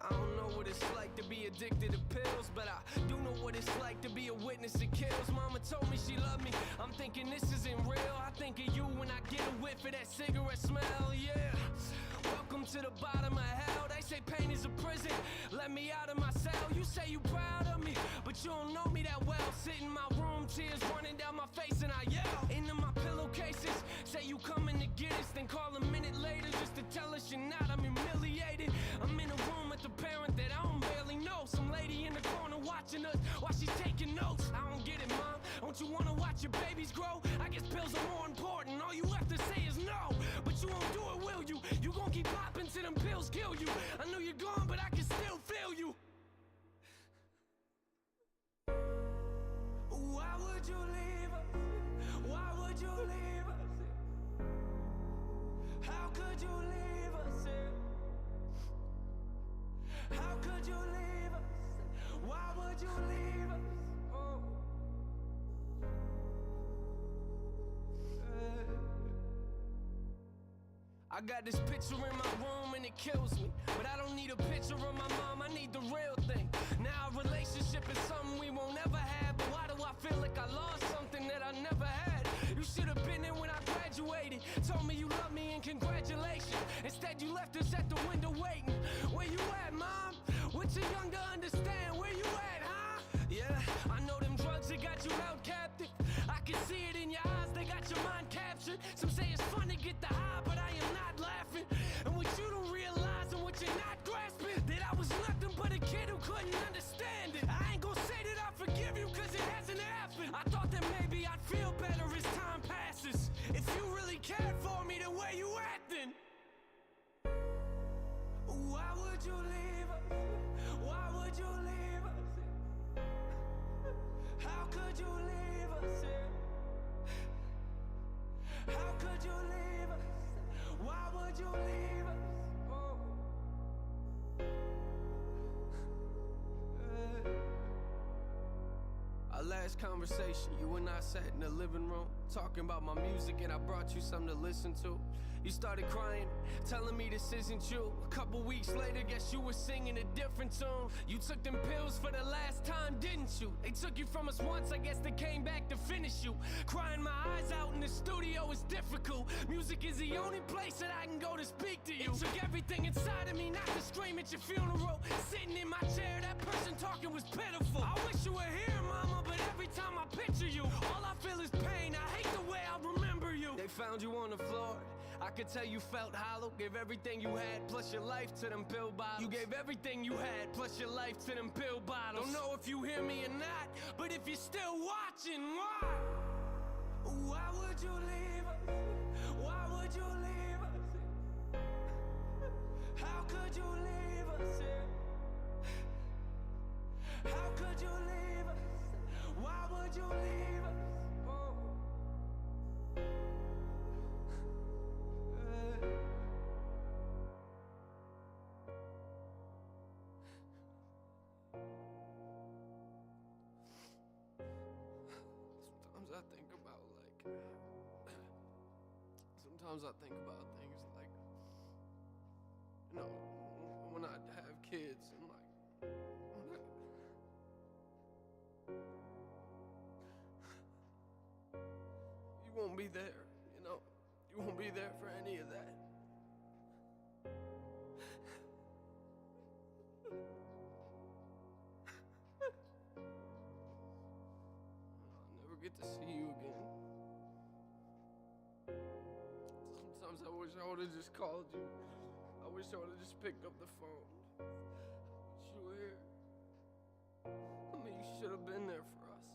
C: I don't know what it's like to be addicted to pills, but I do know what it's like to be a witness to kills. Mama told me she loved me. I'm thinking this isn't real. I think of you when I get a whiff of that cigarette smell. Yeah. Welcome to the bottom of hell. They say pain is a prison. Let me out of my cell. You say you proud of me, but you don't know me that well. Sit in my room, tears running down my face, and I yell into my pillowcases. Say you coming to get us.
D: text and call a minute later just to tell us you're not. I'm humiliated. I'm in a room with a parent that I don't barely know. Some lady in the corner watching us while she's taking notes. I don't get it, mom. Don't you wanna watch your babies grow? I guess pills are more important. All you have to say is no, but you won't do it, will you? You gon' keep popping till them pills kill you. I know you're gone, but I can still feel you. Why would you leave us? Why would you leave us? How could you leave us? How could you leave us? Why would you leave us? Oh. I got this picture in my room and it kills me. But I don't need a picture of my mom, I need the real thing. Now a relationship is something we won't ever have. But why do I feel like I lost something that I never had? You should have been there when I graduated. Told me you love me and congratulations. Instead you left us at the window waiting. Where you at, mom? We're too young to understand. Where you at, huh? Yeah, I know them drugs that got you held captive. I can see it in your eyes, they got your mind captured. Some say it's fun to get the high, but I am not laughing. And what you don't realize and what you're not grasping, that I was nothing but a kid who couldn't understand it. I ain't gonna say that I forgive you cause it hasn't happened. I thought that maybe I'd feel better as time passes. If you really cared for me, then where you at then? Why would you leave us? Why would you leave us? How could you leave us? How could you leave us? Why would you leave us? Oh. Our last conversation, you and I sat in the living room talking about my music, and I brought you something to listen to. You started crying, telling me this isn't you. A couple weeks later, guess you were singing a different tune. You took them pills for the last time, didn't you? They took you from us once, I guess they came back to finish you. Crying my eyes out in the studio is difficult. Music is the only place that I can go to speak to you. It took everything inside of me not to scream at your funeral. Sitting in my chair, that person talking was pitiful. I wish you were here, mama, but every time I picture you, all I feel is pain. I hate the way I remember you. They found you on the floor. I could tell you felt hollow. Gave everything you had, plus your life to them pill bottles. You gave everything you had, plus your life to them pill bottles. Don't know if you hear me or not, but if you're still watching, why? Why would you leave us? Why would you leave us? How could you leave us? How could you leave us? Why would you leave us? Oh. Sometimes I think about things like, you know, when I have kids and like, you won't be there, you know, you won't be there for any of that. I'll never get to see you again. Sometimes I wish I would've just called you. I wish I would've just picked up the phone. But you were here. I mean, you should have been there for us.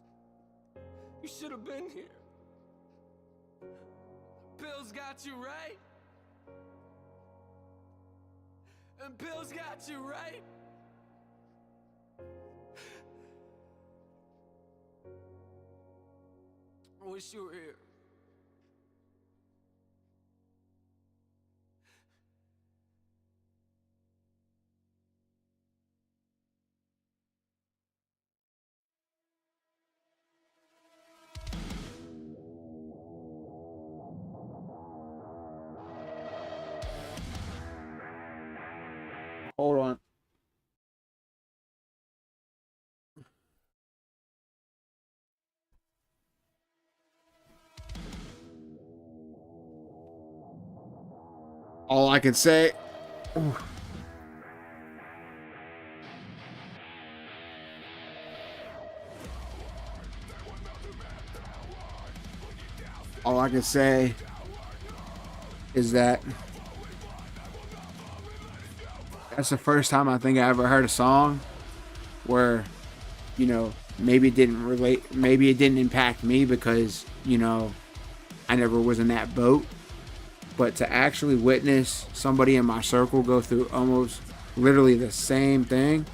D: You should have been here. Pills got you right. And pills got you right. I wish you were here.
B: Hold on. All I can say. Ooh. All I can say is that that's the first time I think I ever heard a song where, you know, maybe it didn't relate, maybe it didn't impact me because, you know, I never was in that boat. But to actually witness somebody in my circle go through almost literally the same thing,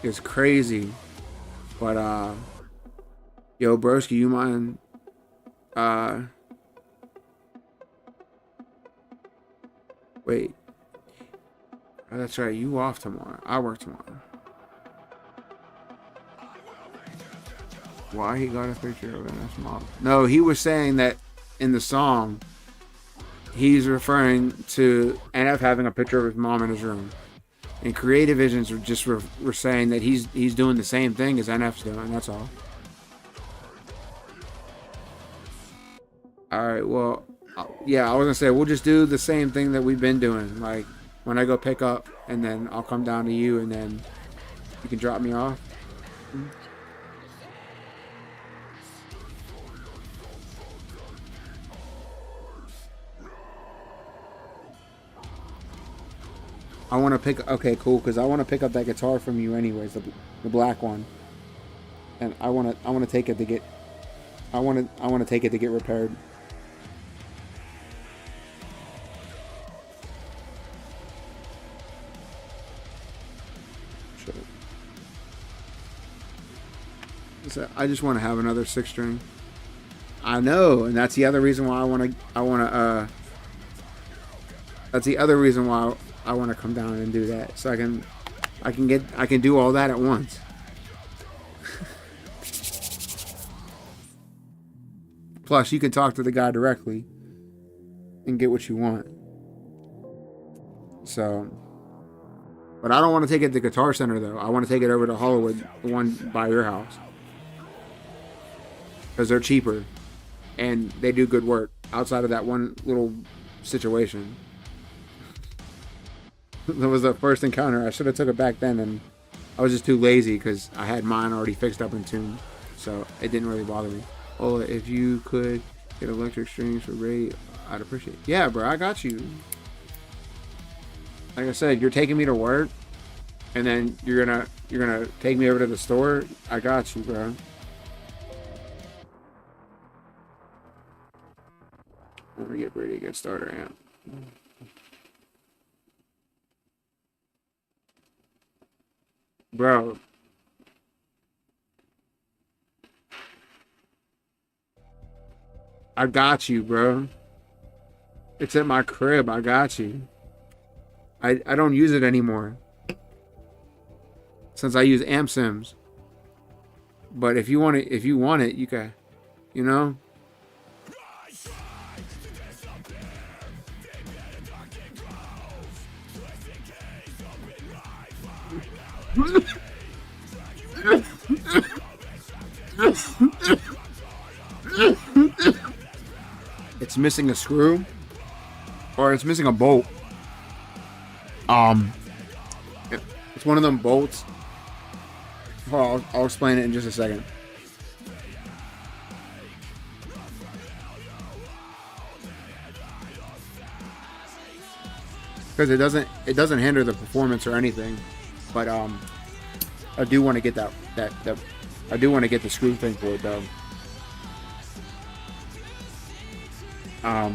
B: is crazy. But yo, broski, you mind wait. Oh, that's right, you off tomorrow. I work tomorrow. Why he got a picture of NF's mom? No, he was saying that in the song, he's referring to NF having a picture of his mom in his room. And Creative Visions were saying that he's doing the same thing as NF's doing. That's all. All right. Well, yeah, I was gonna say we'll just do the same thing that we've been doing. Like when I go pick up, and then I'll come down to you, and then you can drop me off. I want to pick. Okay, cool. Because I want to pick up that guitar from you, anyways, the black one. And I want to take it to get. I want to take it to get repaired. Shut up. So I just want to have another 6-string. I know, and that's the other reason why that's the other reason why I want to come down and do that, so I can do all that at once. Plus, you can talk to the guy directly and get what you want. So, but I don't want to take it to Guitar Center though. I want to take it over to Hollywood, the one by your house, because they're cheaper and they do good work outside of that one little situation. That was the first encounter. I should have took it back then, and I was just too lazy because I had mine already fixed up in tune, so it didn't really bother me. Oh, if you could get electric strings for Ray, I'd appreciate it. Yeah, bro, I got you. Like I said, you're taking me to work, and then you're gonna take me over to the store. I got you, bro. Let me get Brady a good starter amp. Bro. I got you, bro. It's at my crib. I got you. I don't use it anymore, since I use Amp Sims. But if you want it, you can, you know? It's missing a screw, or it's missing a bolt. It's one of them bolts. Well, I'll explain it in just a second. Because it doesn't hinder the performance or anything, but I do want to get that I do want to get the screw thing for it though. Right.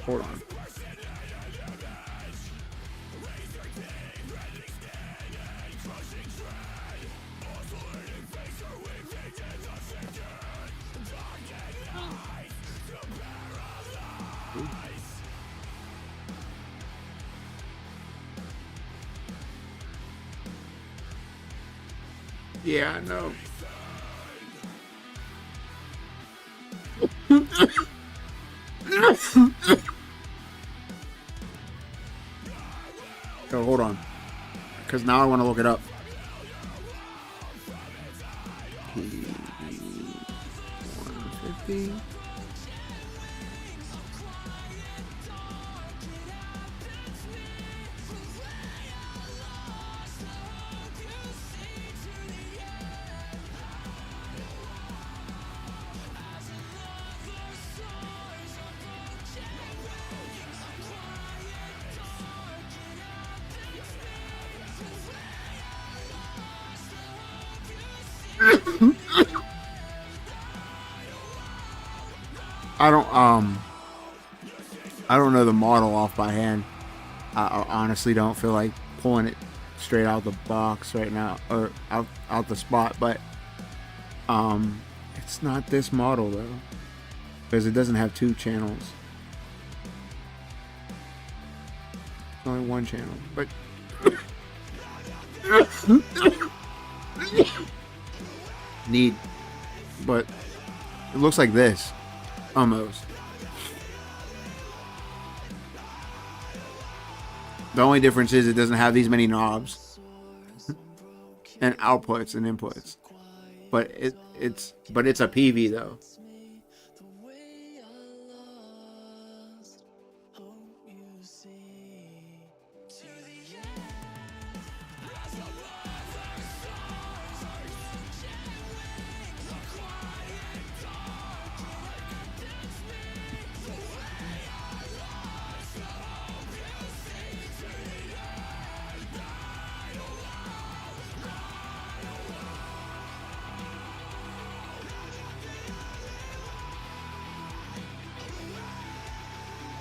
B: Hold on. Yeah, I know. So hold on, because now I want to look it up. I don't know the model off by hand. I honestly don't feel like pulling it straight out the box right now, or out the spot, but it's not this model though, because it doesn't have 2 channels. It's only 1 channel, but but it looks like this almost. The only difference is it doesn't have these many knobs and outputs and inputs, but it's a PV though.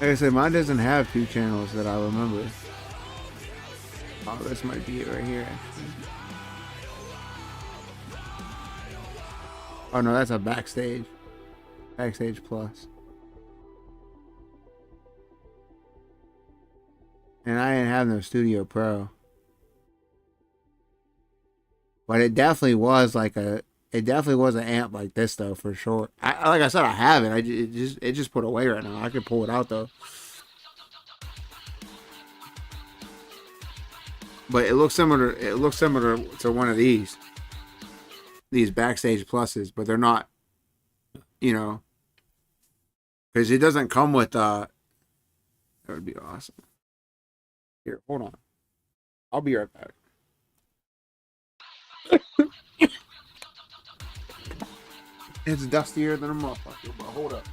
B: Like I said, mine doesn't have 2 channels that I remember. Oh, this might be it right here, actually. Oh no, that's a Backstage. Backstage Plus. And I didn't have no Studio Pro. But it definitely was like an amp like this though, for sure. Like I said, I have it. It just put away right now. I could pull it out though. But it looks similar. It looks similar to one of these Backstage Pluses, but they're not. You know, because it doesn't come with. That would be awesome. Here, hold on. I'll be right back. It's dustier than a motherfucker, but hold up.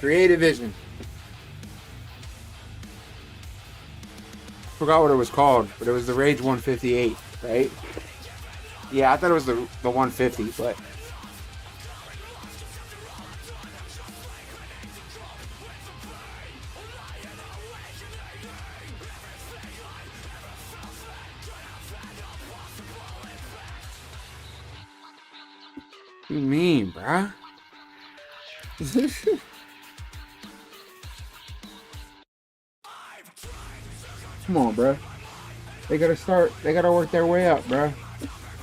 B: Creative Vision. Forgot what it was called, but it was the Rage 158, right? Yeah, I thought it was the 150, but what do you mean, bruh? Come on, bro. They gotta work their way up, bro.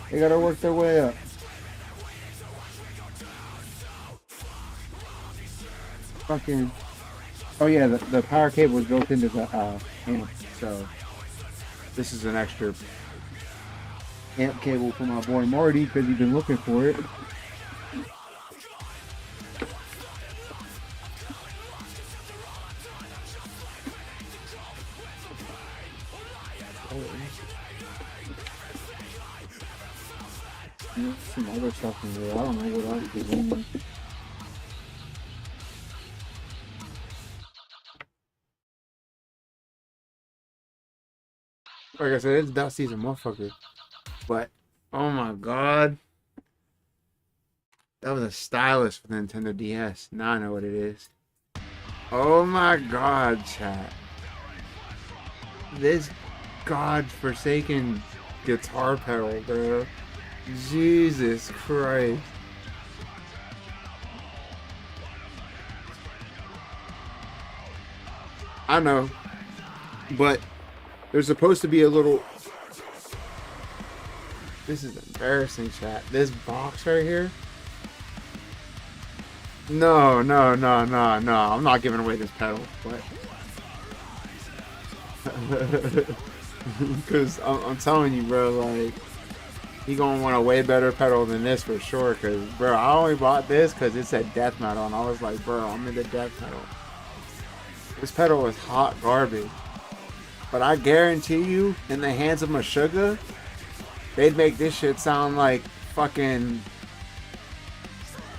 B: They gotta work their way up. Fucking. Oh yeah, the power cable is built into the amp, so this is an extra amp cable for my boy Marty because he's been looking for it. Some other stuff in there. I don't know what else is in there. Like I said, it's dusty as a motherfucker. But, oh my god. That was a stylus for the Nintendo DS. Now I know what it is. Oh my god, chat. This godforsaken guitar pedal, bro. Jesus Christ. I know, but there's supposed to be a little This is embarrassing, chat. This box right here. No. I'm not giving away this pedal, but because I'm telling you, bro, like he gonna want a way better pedal than this for sure. Cause, bro, I only bought this because it said death metal, and I was like, bro, I'm into death metal. This pedal is hot garbage. But I guarantee you, in the hands of Meshuggah, they'd make this shit sound like fucking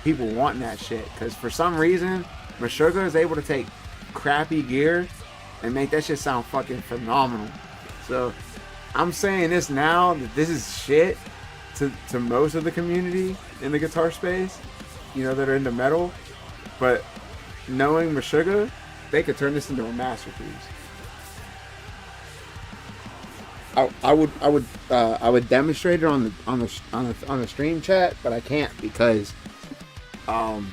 B: people wanting that shit. Because for some reason, Meshuggah is able to take crappy gear and make that shit sound fucking phenomenal. So I'm saying this now, that this is shit to most of the community in the guitar space, you know, that are into metal. But knowing Meshuggah, they could turn this into a masterpiece. I would demonstrate it on the stream chat, but I can't because how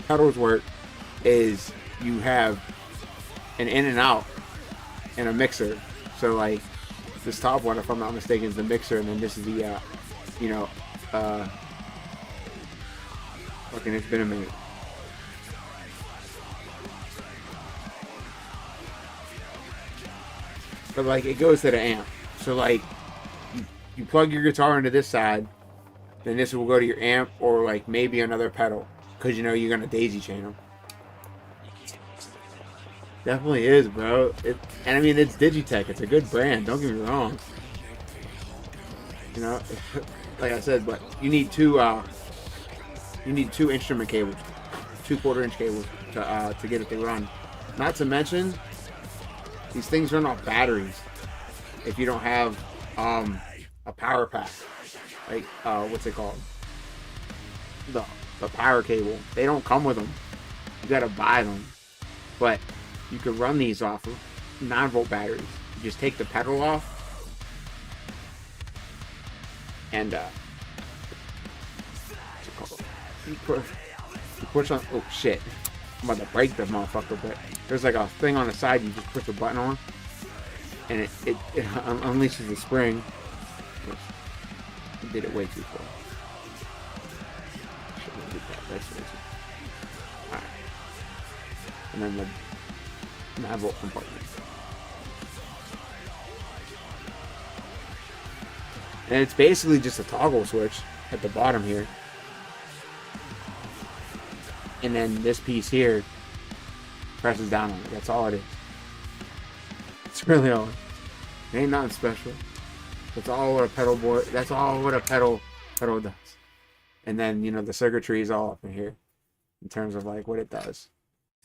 B: pedals work is you have an in and out and a mixer. So like this top one, if I'm not mistaken, is the mixer, and then this is the fucking, it's been a minute. But like it goes to the amp. So like you plug your guitar into this side, then this will go to your amp or like maybe another pedal, because you know you're gonna daisy chain them. Definitely is, bro. And I mean, it's Digitech. It's a good brand. Don't get me wrong. You know, like I said, but you need two instrument cables, 2/4 inch cables to get it to run. Not to mention, these things run off batteries. If you don't have a power pack, like what's it called? The power cable. They don't come with them. You gotta buy them. But you can run these off of 9-volt batteries. You just take the pedal off and you push on. Oh shit! I'm about to break the motherfucker, but there's like a thing on the side. You just push the button on, and it unleashes the spring. I did it way too far. Shouldn't have did that. That's crazy. All right, and then the 9-volt compartment. And it's basically just a toggle switch at the bottom here. And then this piece here presses down on it. That's all it is. It's really all. It ain't nothing special. That's all what a pedal board. That's all what a pedal does. And then, you know, the circuitry is all up in here in terms of like what it does.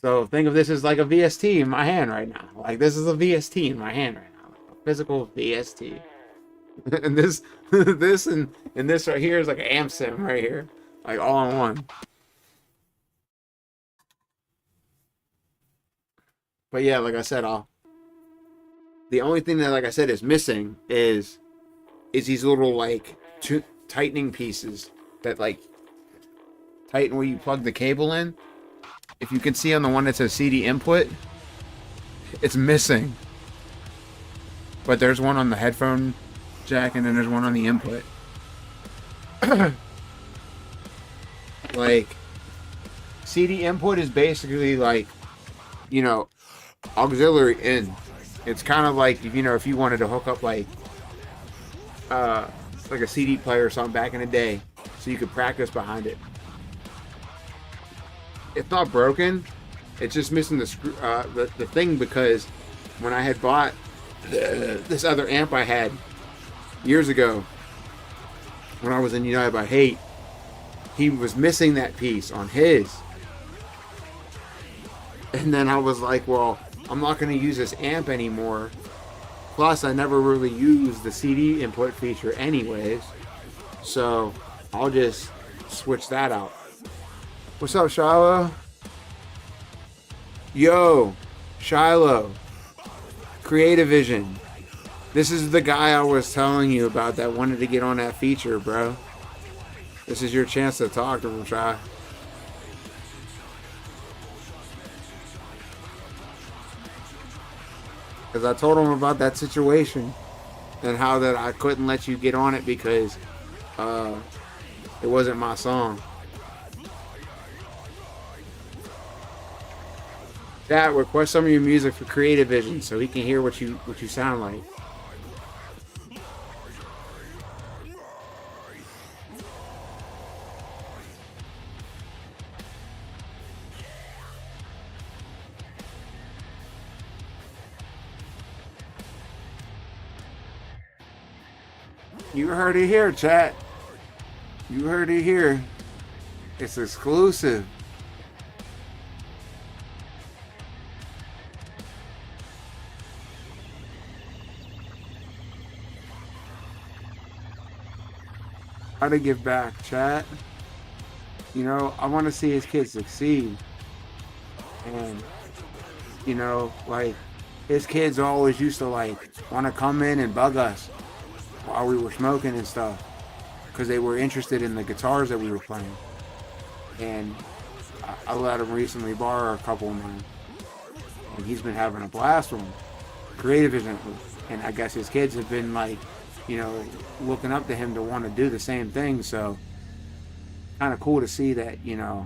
B: So think of this as like a VST in my hand right now. Like this is a VST in my hand right now. A physical VST. And this and this right here is like an amp sim right here. Like all in one. But yeah, like I said, the only thing that, like I said, is missing is these little like tightening pieces that like tighten where you plug the cable in. If you can see on the one that says CD input, it's missing. But there's one on the headphone jack, and then there's one on the input. Like, CD input is basically like, you know, auxiliary in. It's kind of like, you know, if you wanted to hook up like a CD player or something back in the day, so you could practice behind it. It's not broken. It's just missing the screw, the thing, because when I had bought this other amp I had years ago, when I was in United by Hate, he was missing that piece on his. And then I was like, well, I'm not going to use this amp anymore. Plus, I never really used the CD input feature anyways. So, I'll just switch that out. What's up, Shiloh? Yo, Shiloh. Creative Vision. This is the guy I was telling you about that wanted to get on that feature, bro. This is your chance to talk to him, Shy. Because I told him about that situation. and how that I couldn't let you get on it because it wasn't my song. Chat, request some of your music for Creative Vision so he can hear what you sound like. You heard it here, chat. You heard it here. It's exclusive. How to give back, chat. You know, I want to see his kids succeed. And, you know, like, his kids always used to, like, want to come in and bug us while we were smoking and stuff. Because they were interested in the guitars that we were playing. And I let him recently borrow a couple of mine. And he's been having a blast with them. Creative Vision. And I guess his kids have been, like, you know, looking up to him to want to do the same thing. So kind of cool to see that, you know,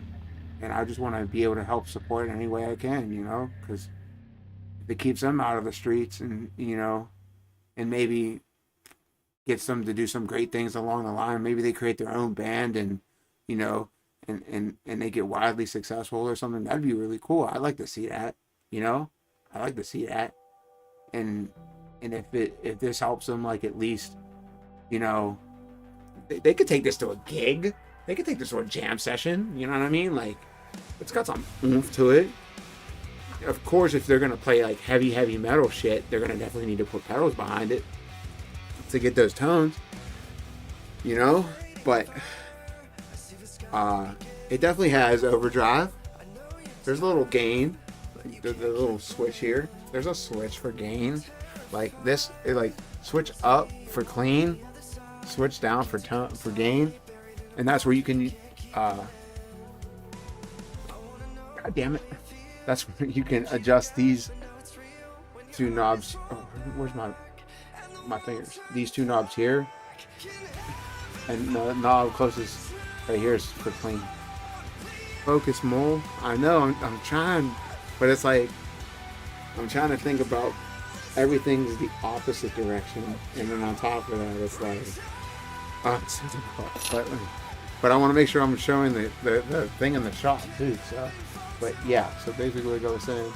B: and I just want to be able to help support in any way I can, you know, because if it keeps them out of the streets and, you know, and maybe gets them to do some great things along the line, maybe they create their own band and, you know, and they get wildly successful or something, that'd be really cool. I'd like to see that, you know, I'd like to see that. And if this helps them, like, at least, you know, they could take this to a gig. They could take this to a jam session. You know what I mean? Like, it's got some oomph to it. Of course, if they're going to play, like, heavy metal shit, they're going to definitely need to put pedals behind it to get those tones. You know? But it definitely has overdrive. There's a little gain. The little switch here. There's a switch for gain. Like this, like switch up for clean, switch down for tone for gain, and that's where you can. God damn it! That's where you can adjust these two knobs. Oh, where's my fingers? These two knobs here, and the knob closest right here is for clean. Focus more. I know I'm trying, but it's like I'm trying to think about. Everything's the opposite direction, and then on top of that, it's like, but I want to make sure I'm showing the thing in the shot too. So, but yeah, so basically, like I was saying,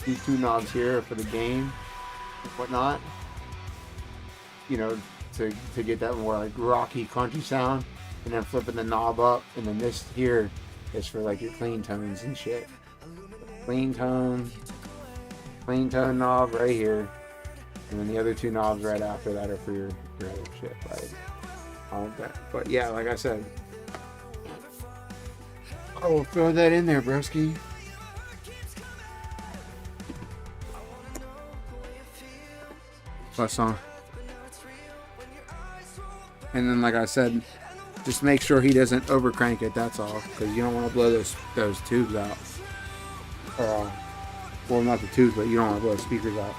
B: these two knobs here are for the gain, and whatnot. You know, to get that more like rocky, crunchy sound, and then flipping the knob up, and then this here is for like your clean tones and shit. Clean tone knob right here. And then the other two knobs right after that are for your other shit, like all of that. But yeah, like I said, I will throw that in there, broski. Plus song. And then, like I said, just make sure he doesn't overcrank it. That's all, because you don't want to blow those tubes out. Well, not the tubes, but you don't want to blow the speakers out.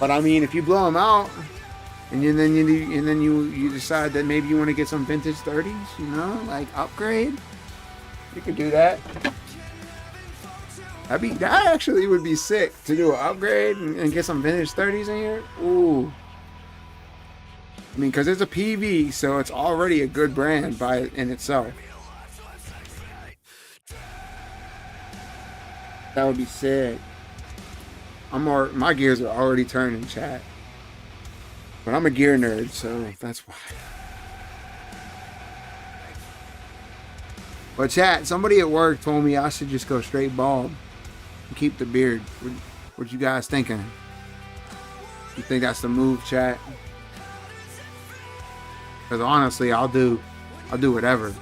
B: But I mean, if you blow them out, and then you decide that maybe you want to get some vintage 30s, you know, like upgrade, you could do that. That actually would be sick to do an upgrade and get some vintage 30s in here. Ooh. I mean, because it's a PV, so it's already a good brand in itself. That would be sick. My gears are already turning, chat. But I'm a gear nerd, so that's why. But chat, somebody at work told me I should just go straight bald and keep the beard. What you guys thinking? You think that's the move, chat? Because honestly, I'll do whatever.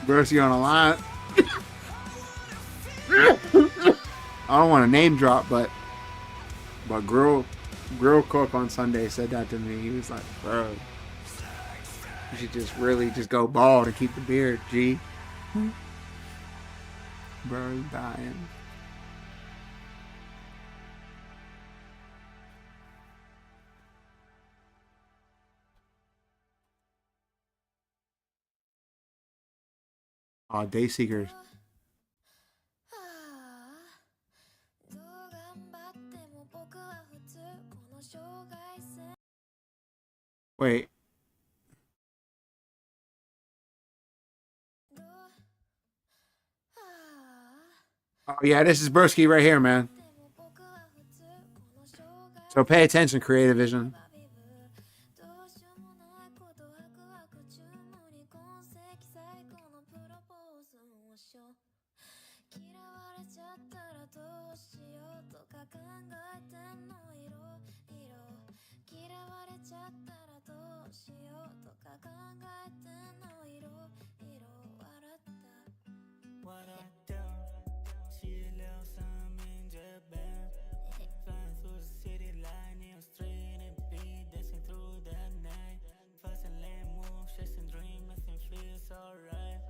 B: Broski on a line. I don't want to name drop, but Grill Cook on Sunday said that to me. He was like, bro, you should just really just go bald and keep the beard, G. Bro, he's dying. Oh, Day Seekers. Wait. Oh yeah, this is Broski right here, man. So pay attention, Creative Vision.
A: What I do? She lives some in Japan. Flying through the city, lying in the street and be dancing through the night. Fast and lane move, chasing dream, nothing feels alright.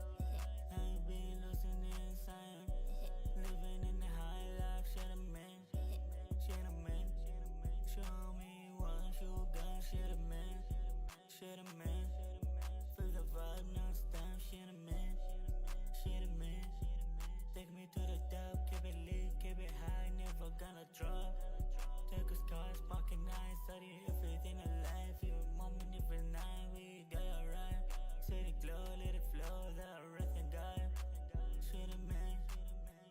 A: I ain't been losing inside. Living in the high life, shit a man. Shit a man. Show me one, shoot gun, shit a man. Shit a man. Feel the vibe non-stop, shit a man. Shit a man. Take me to the top, keep it lit, keep it high, never gonna drop. Take a scar, sparking eyes, study everything in life, every moment, every night, we got it right. Let it glow, let it flow, the rest and die. Shit a man,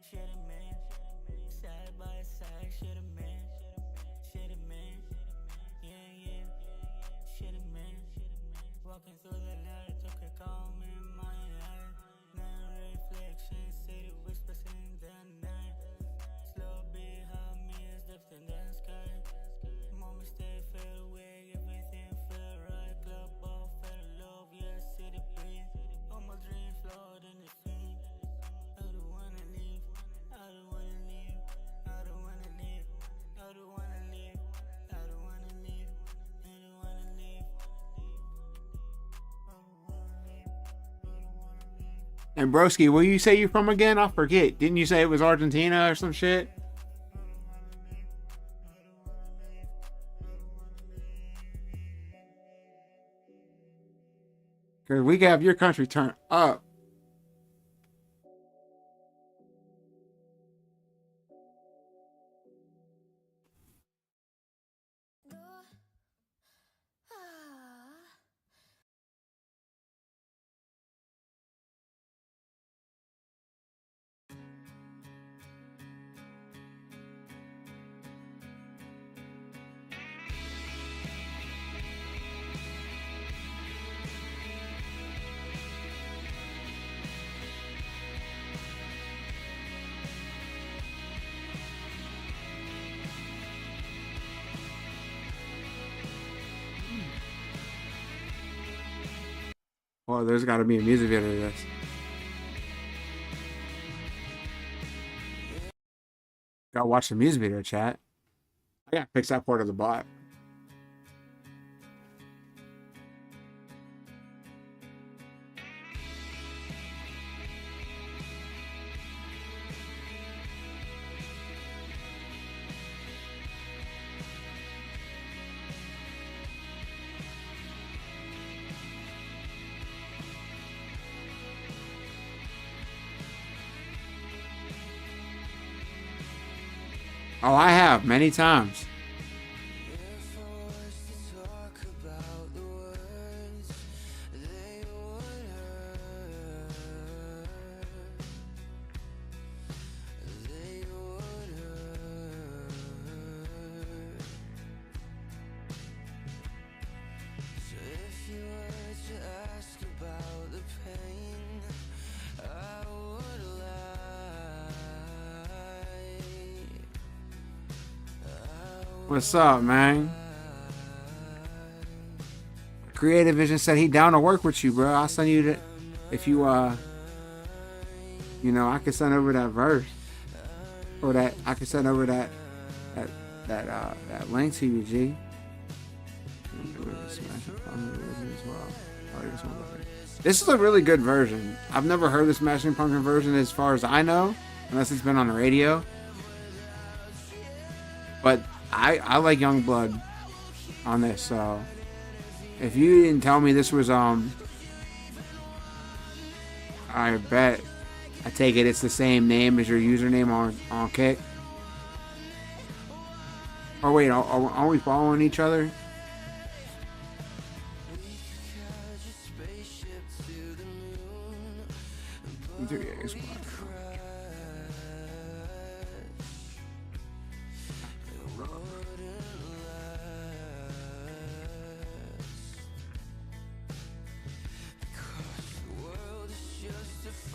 A: shit a man. Side by side, shit a man. Shit a man, yeah, yeah. Shit a man. Walking through the night, took a calm in my eye. Now reflection, city whispers in the night. Slow behind me is depth in the sky. Moments they fade away, everything feel right. Club ball, fell love, yeah, city breathe. All my dreams flawed in the scene. I don't wanna leave, I don't wanna leave, I don't wanna leave, I don't wanna leave, I don't wanna leave, I don't wanna leave.
B: And Broski, where you say you're from again? I forget. Didn't you say it was Argentina or some shit? Because we got your country turned up. Well, there's got to be a music video to this. Gotta watch the music video, chat. I gotta fix that part of the bot. Oh, I have many times.
A: If I was to talk about the words, they would hurt. They would hurt. So if you were to ask about the pain, I would lie.
B: What's up, man? Creative Vision said he down to work with you, bro. I'll send you the, if you you know, I could send over that verse, or that I could send over that link to you, G. This is a really good version. I've never heard the Smashing Pumpkin version as far as I know, unless it's been on the radio. But I like Youngblood on this, so if you didn't tell me this was I bet I take it's the same name as your username on Kick. Or wait, are we following each other?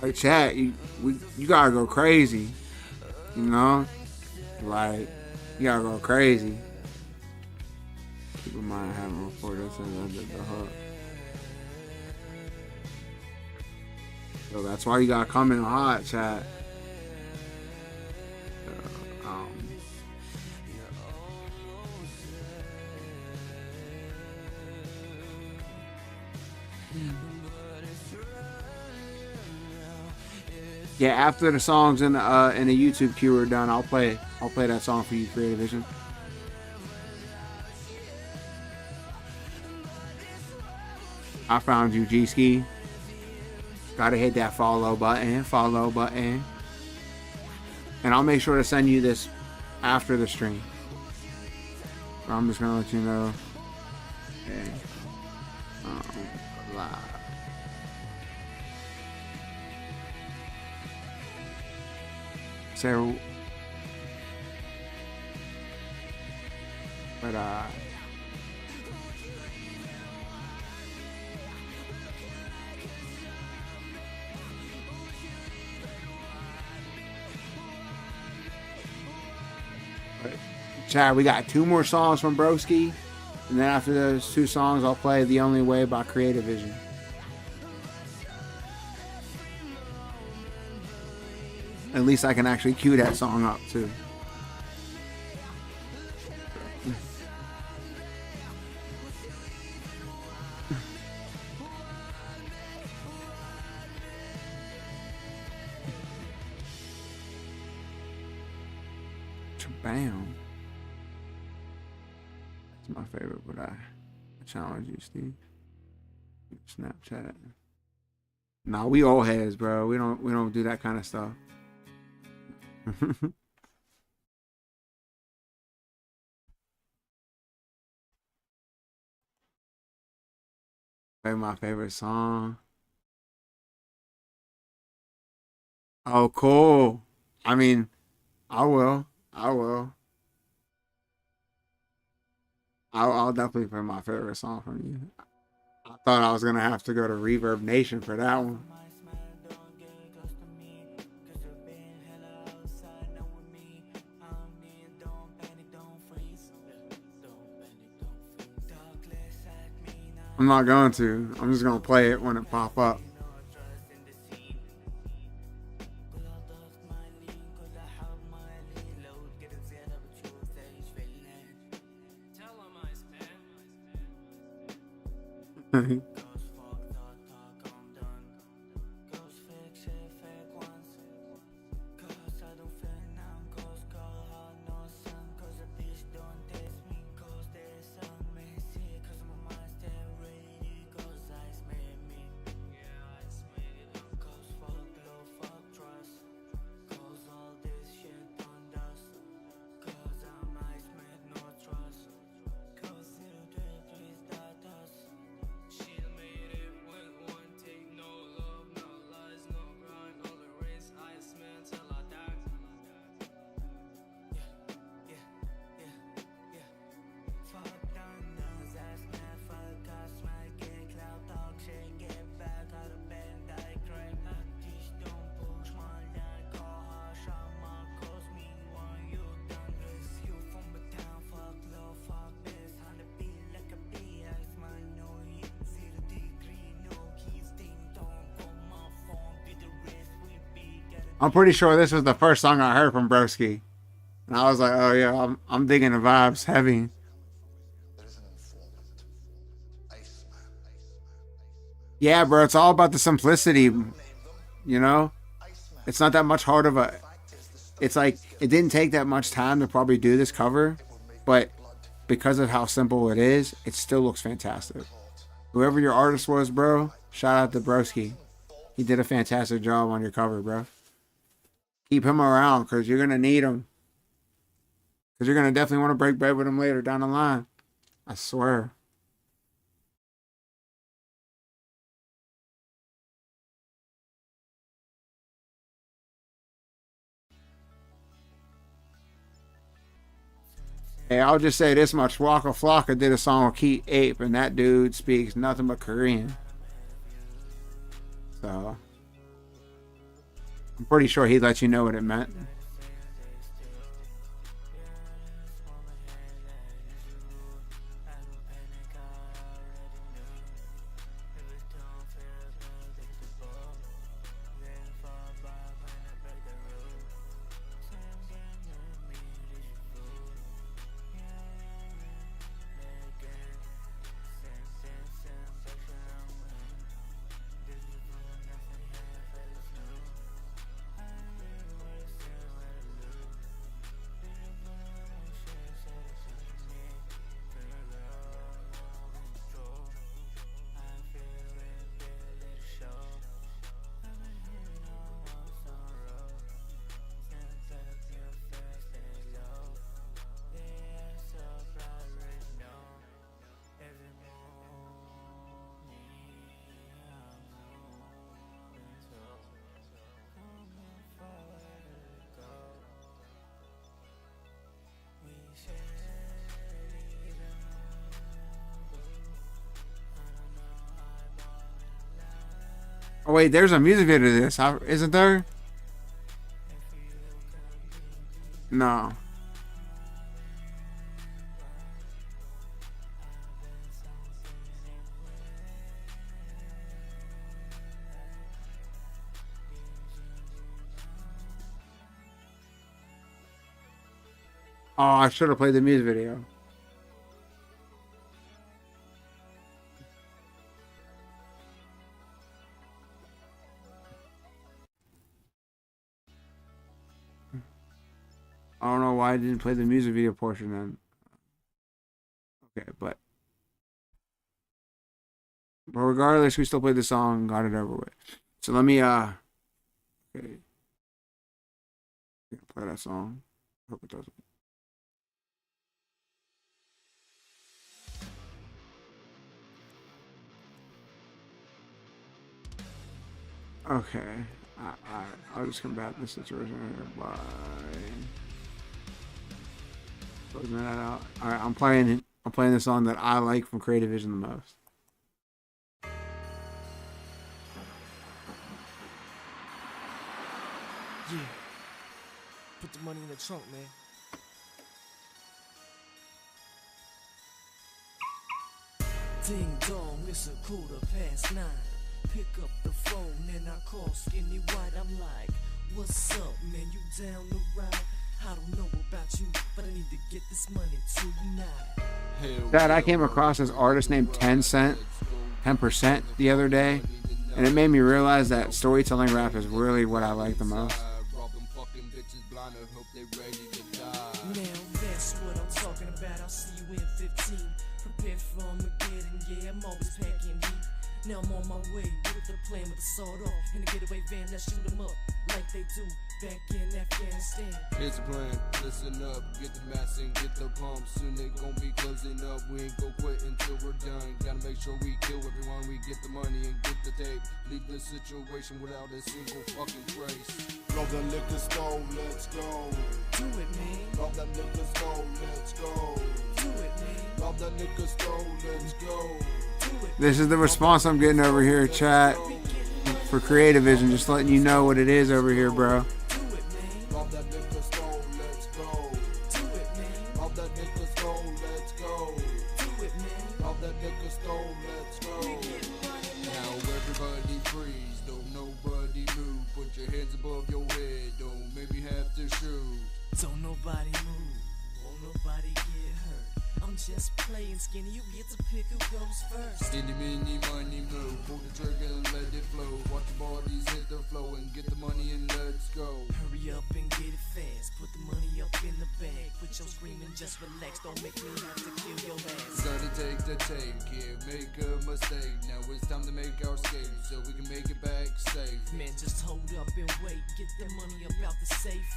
B: Like, chat, you gotta go crazy, you know? Like, you gotta go crazy. Keep in mind, I haven't recorded this and the hook. So that's why you gotta come in hot, chat. Yeah, after the songs in the YouTube queue are done, I'll play that song for you, Creative Vision. I found you, G-Ski. Gotta hit that follow button. And I'll make sure to send you this after the stream. I'm just gonna let you know. Okay. Live. So, but Chad, we got 2 more songs from Broski, and then after those 2 songs, I'll play "The Only Way" by Creative Vision. At least I can actually cue that song up too. Bam. That's my favorite, but I challenge you, Steve. Snapchat. Nah, we old heads, bro. We don't do that kind of stuff. Play my favorite song. Oh, cool. I mean, I will. I'll definitely play my favorite song from you. I thought I was gonna have to go to Reverb Nation for that one. I'm not going to. I'm just gonna play it when it pop up. I'm pretty sure this was the first song I heard from Broski. And I was like, oh yeah, I'm digging the vibes heavy. Yeah, bro, it's all about the simplicity, you know? It's not that much hard of a... It's like, it didn't take that much time to probably do this cover, but because of how simple it is, it still looks fantastic. Whoever your artist was, bro, shout out to Broski. He did a fantastic job on your cover, bro. Keep him around, because you're going to need him. Because you're going to definitely want to break bread with him later down the line. I swear. Hey, I'll just say this much. Waka Flocka did a song with Keith Ape, and that dude speaks nothing but Korean. So, I'm pretty sure he'd let you know what it meant. Oh wait, there's a music video to this, isn't there? No. Oh, I should have played the music video. I don't know why I didn't play the music video portion then. Okay, but regardless, we still played the song and got it over with. So let me okay. Play that song. Hope it doesn't. Okay. I'll just combat this situation here by closing that out. Alright, I'm playing the song that I like from Creative Vision the most.
D: Yeah. Put the money in the trunk, man. Ding dong, it's a 9:15. Pick up the phone and I call Skinny White. I'm like, what's up, man? You down the ride? I don't know about you, but I need to get this money tonight.
B: Dad, I came across this artist named 10% the other day, and it made me realize that storytelling rap is really what I like the most.
D: Now that's what I'm talking about. I'll see you in 15. Prepare for Armageddon, yeah, I'm always packing heat. Now I'm on my way with the plan with the sword off in the getaway van. Let's shoot them up like they do back in Afghanistan.
C: Here's the plan, listen up, get the mass and get the pump. Soon they gon' be closing up, we ain't gon' quit until we're done. Gotta make sure we kill everyone, we get the money and get the tape. Leave the situation without a single fucking trace.
E: Rob the liquor store, let's go.
D: Do it, man.
E: Rob the liquor store, let's go.
D: Do it, man.
E: Rob the liquor store, let's go.
B: This is the response I'm getting over here, chat, for Creative Vision. Just letting you know what it is over here, bro.
E: Rob the liquor store, let's go.
D: Do it, man.
E: Rob the liquor store, let's go.
D: Do it, man.
E: Rob the liquor store, let's go.
C: Now everybody freeze, don't nobody move. Put your hands above your head.
D: playing skinny, you get to pick who goes first.
E: Any, mini, money, move. Pull the trigger and let it flow. Watch the bodies hit the flow and get the money and let's go.
D: Hurry up and get it fast. Put the money up in the bag. Quit your screaming, just relax. Don't make me have to kill your ass.
E: Gotta take the take, yeah, make a mistake. Now it's time to make our escape so we can make it back safe.
D: Man, just hold up and wait. Get the money up out the safe.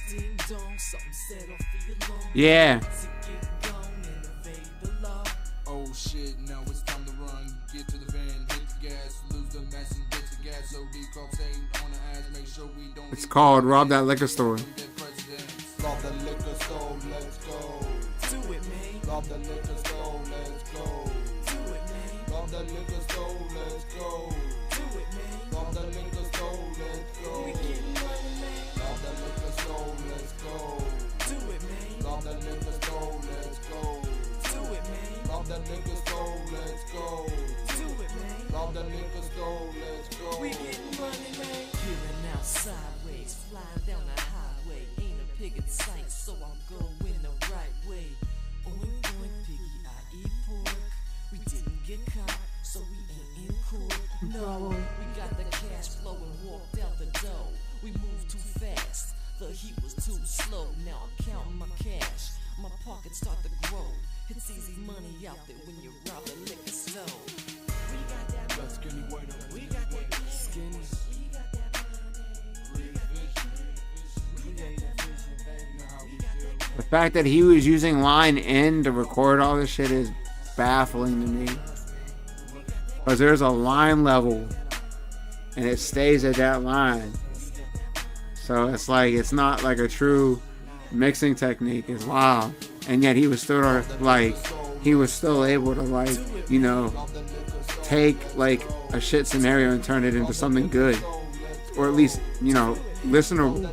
D: Ding dong, something set off for your long.
B: Yeah.
D: To get gone and evade the law.
E: Oh shit, now it's time to run. Get to the van, hit the gas, lose the mess and get the gas. So these cops ain't on the ass, make sure we don't.
B: It's called Rob That Liquor Store.
E: Rob the liquor store, let's go.
D: Do it, man.
E: Rob the liquor store, let's go.
D: Do it, man.
E: Rob the liquor store, let's go.
D: Do it, man.
E: Rob the liquor store, let's go.
D: We getting money, man.
E: Rob the liquor store, let's go.
D: Do it, man.
E: Rob the liquor store, let's go.
D: Do it, man.
E: Rob the liquor store, let's go.
D: Do it, man.
E: Rob the liquor store, let's go.
D: We getting money, man. Peering out sideways, flying down the highway. Ain't a pig in sight, so I'll go in the right way. Oink, oink, piggy, I eat pork. We didn't get caught, so we ain't in court. No, we got the cash flow and walked out the door. We moved too fast, the heat was too slow. Now I'm counting my cash, my pockets start to grow. It's easy money out there when you rob a liquor store. We got that money.
E: Skinny white on.
D: We got that
E: Skinny.
D: We got that money.
B: The fact that he was using line in to record all this shit is baffling to me. Because there's a line level and it stays at that line. So it's like, it's not like a true mixing technique. It's wild. And yet he was still like, he was still able to like, you know, take like a shit scenario and turn it into something good. Or at least, you know, listenable.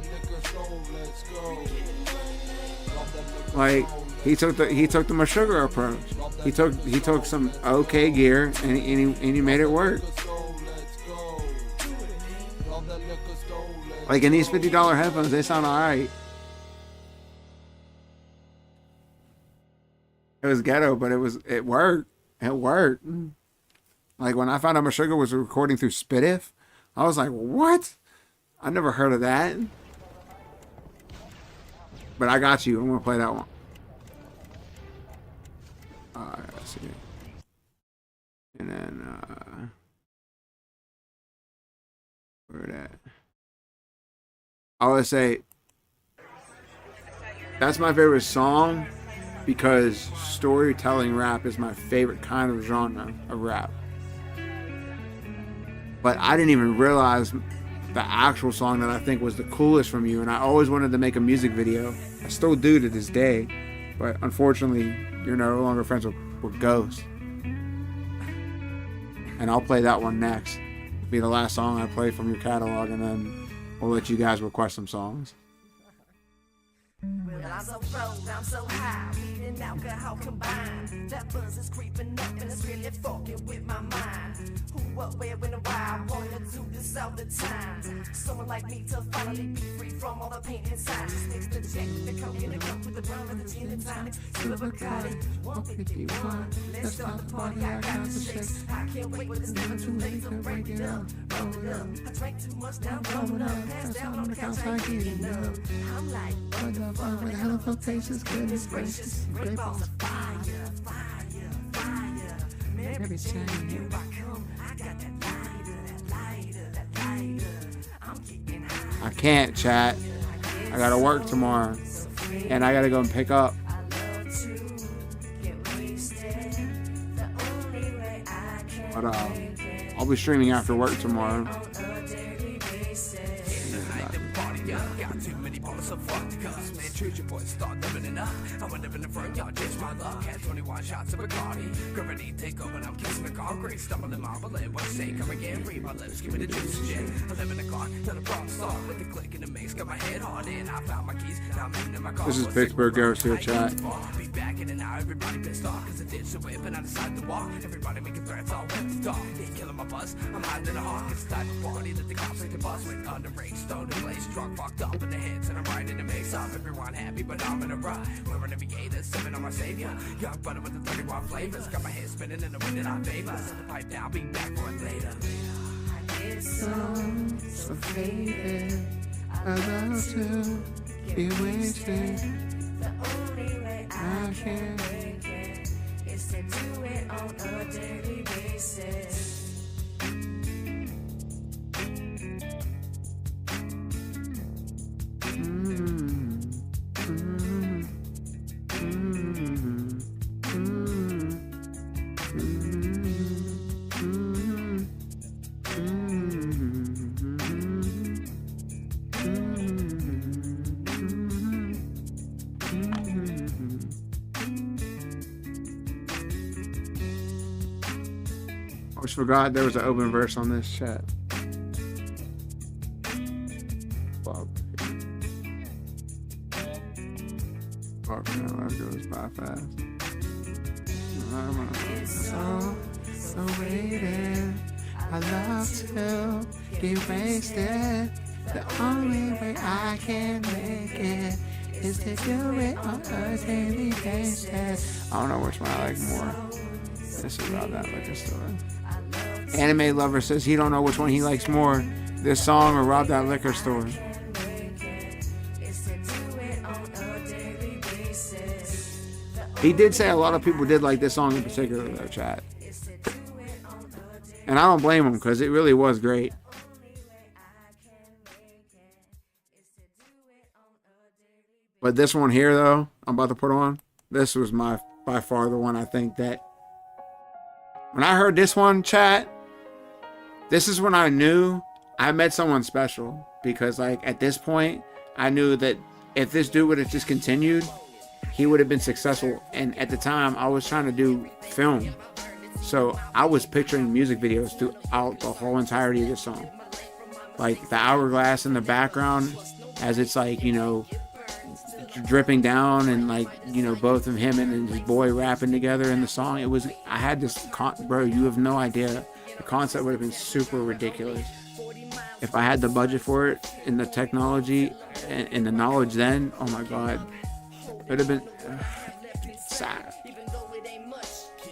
B: Like he took the Meshuggah approach. He took some okay gear and he made it work. Like in these $50 headphones, they sound alright. It was ghetto, but it worked. It worked. Like when I found out Meshuggah was recording through Spitif, I was like, what? I never heard of that. But I got you. I'm gonna play that one. Alright, let's see. And then where it at? I would say that's my favorite song because storytelling rap is my favorite kind of genre of rap. But I didn't even realize the actual song that I think was the coolest from you, and I always wanted to make a music video. I still do to this day, but unfortunately you're no longer friends with Ghost. And I'll play that one next. It'll be the last song I play from your catalog, and then we'll let you guys request some songs.
F: Well, I'm so froze, I'm so high, weed and alcohol combined. That buzz is creeping up and it's really fucking with my mind. Who, what, where, when, and why? I wanna do this all the time. Someone like me to finally be free from all the pain inside. Just mix the jack with the coke and the cup with the rum and the gin and tonic. Still a Bacardi, 151. Let's start the party, I got the shakes. I can't wait, but it's never too late, so break it up, roll it up. I drank too much, now I'm blowing up. Passed out on the couch, I ain't getting up. I'm like, what the fuck, with hell of flotations, goodness gracious. Great balls of fire, fire, fire. Every time you I come, I got that lighter. I'm getting high.
B: I can't, chat. I gotta work tomorrow. And I gotta go and pick up.
F: I love to get wasted. The only way I can
B: But
F: make it
B: I'll be streaming after work tomorrow.
F: on a daily basis.
G: Got too many bottles of fuck cuss, man. Choose your boys, start living it up. I went up in the front yard, chase my luck. Had 21 shots of Bacardi. Gravity take over, I'm kissing the concrete. Stumbling marbling, what say? Come again, read my lips, give me the juice and shit. 11 o'clock, till the problem start. With the click in the mix, got my head hard in. I found my keys, now I'm in my car.
B: This is Pittsburgh Ghost here, chat.
G: Be back in an hour, everybody pissed off. Cause I ditched the whip and I decided to walk. Everybody making threats, all with the dog. Ain't killing my buzz, I'm hiding in a hawk. It's the type of party that the cops like the bus. Went under rage, stoned and blaze, drunk, fucked up in the heads. And I'm riding the mix. Some everyone happy, but I'm in a ride. Wearing a VA, sipping on my savior. Young butter with the 31 flavors. Got my head spinning in the wind that I favor. Set the pipe down, be back for it later.
B: So faded, I love to be wasted.
F: The only way I can make it is to do it on a daily basis.
B: I almost forgot there was an open verse on this chat. Fuck. Fuck, man, life goes by fast. So waiting. I love to get wasted. The only way I can make it is to do it on a daily basis. I don't know which one I like more. This is about that liquor store. Anime Lover says he don't know which one he likes more, this song or Rob That Liquor Store. He did say a lot of people did like this song in particular, though, chat. And I don't blame him, because it really was great. But this one here, though, I'm about to put on, this was by far the one I think that, when I heard this one, chat, this is when I knew I met someone special. Because, like, at this point, I knew that if this dude would have just continued, he would have been successful. And at the time, I was trying to do film. So I was picturing music videos throughout the whole entirety of this song. Like, the hourglass in the background as it's, like, you know, dripping down, and, like, you know, both of him and his boy rapping together in the song. It was, I had this, bro, you have no idea. The concept would have been super ridiculous. If I had the budget for it, and the technology, and the knowledge then, oh my God. It would have been sad.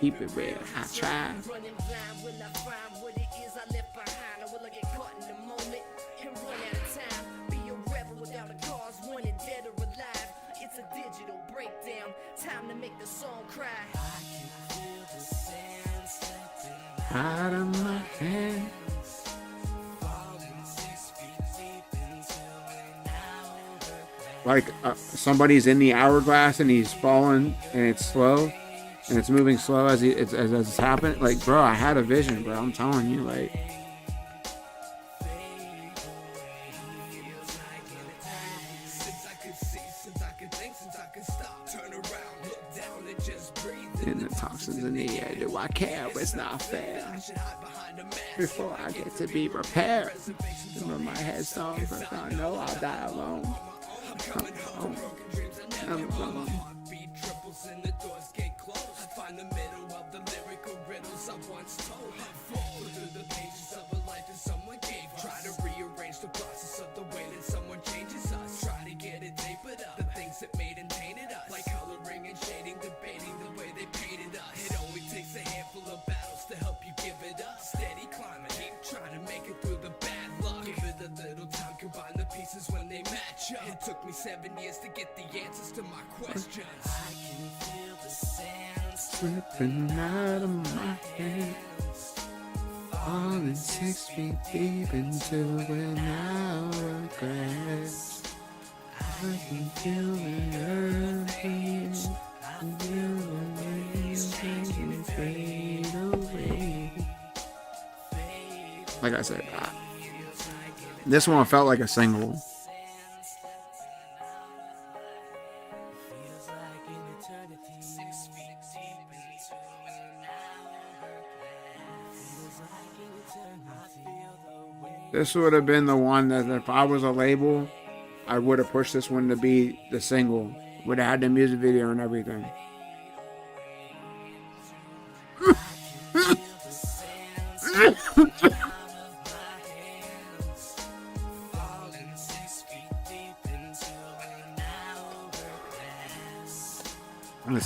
B: Keep it real, I try.
F: Time to make the song cry.
B: Out of my hands. Like somebody's in the hourglass and he's falling, and it's slow, and it's moving slow as it's happening. Like, bro, I had a vision, bro. I'm telling you, like. In the toxins in the air, do I care? It's not fair. Before I get to be prepared, remember my headstone, but I know I'll die alone. I'm alone. Find the middle of the lyrical riddles I once told. Fall through the pages of a life that someone gave. Try to rearrange the process of the way that someone changes us. Try to get it tapered up. The things that made and tainted us. Like coloring and shading, debating the way they painted us. It only takes a handful of battles to help you give it up. Steady climbing, keep trying to make it through the bad luck. Give it a little time, combine the pieces when they match up. It took me 7 years to get the answers to my questions. I can feel the sand slipping out of my hands, falling 6 feet deep into an hourglass. I can feel the earth beat, and feel the waves taking fade away. Like I said, this one felt like a single. This would have been the one that if I was a label, I would have pushed this one to be the single. Would have had the music video and everything.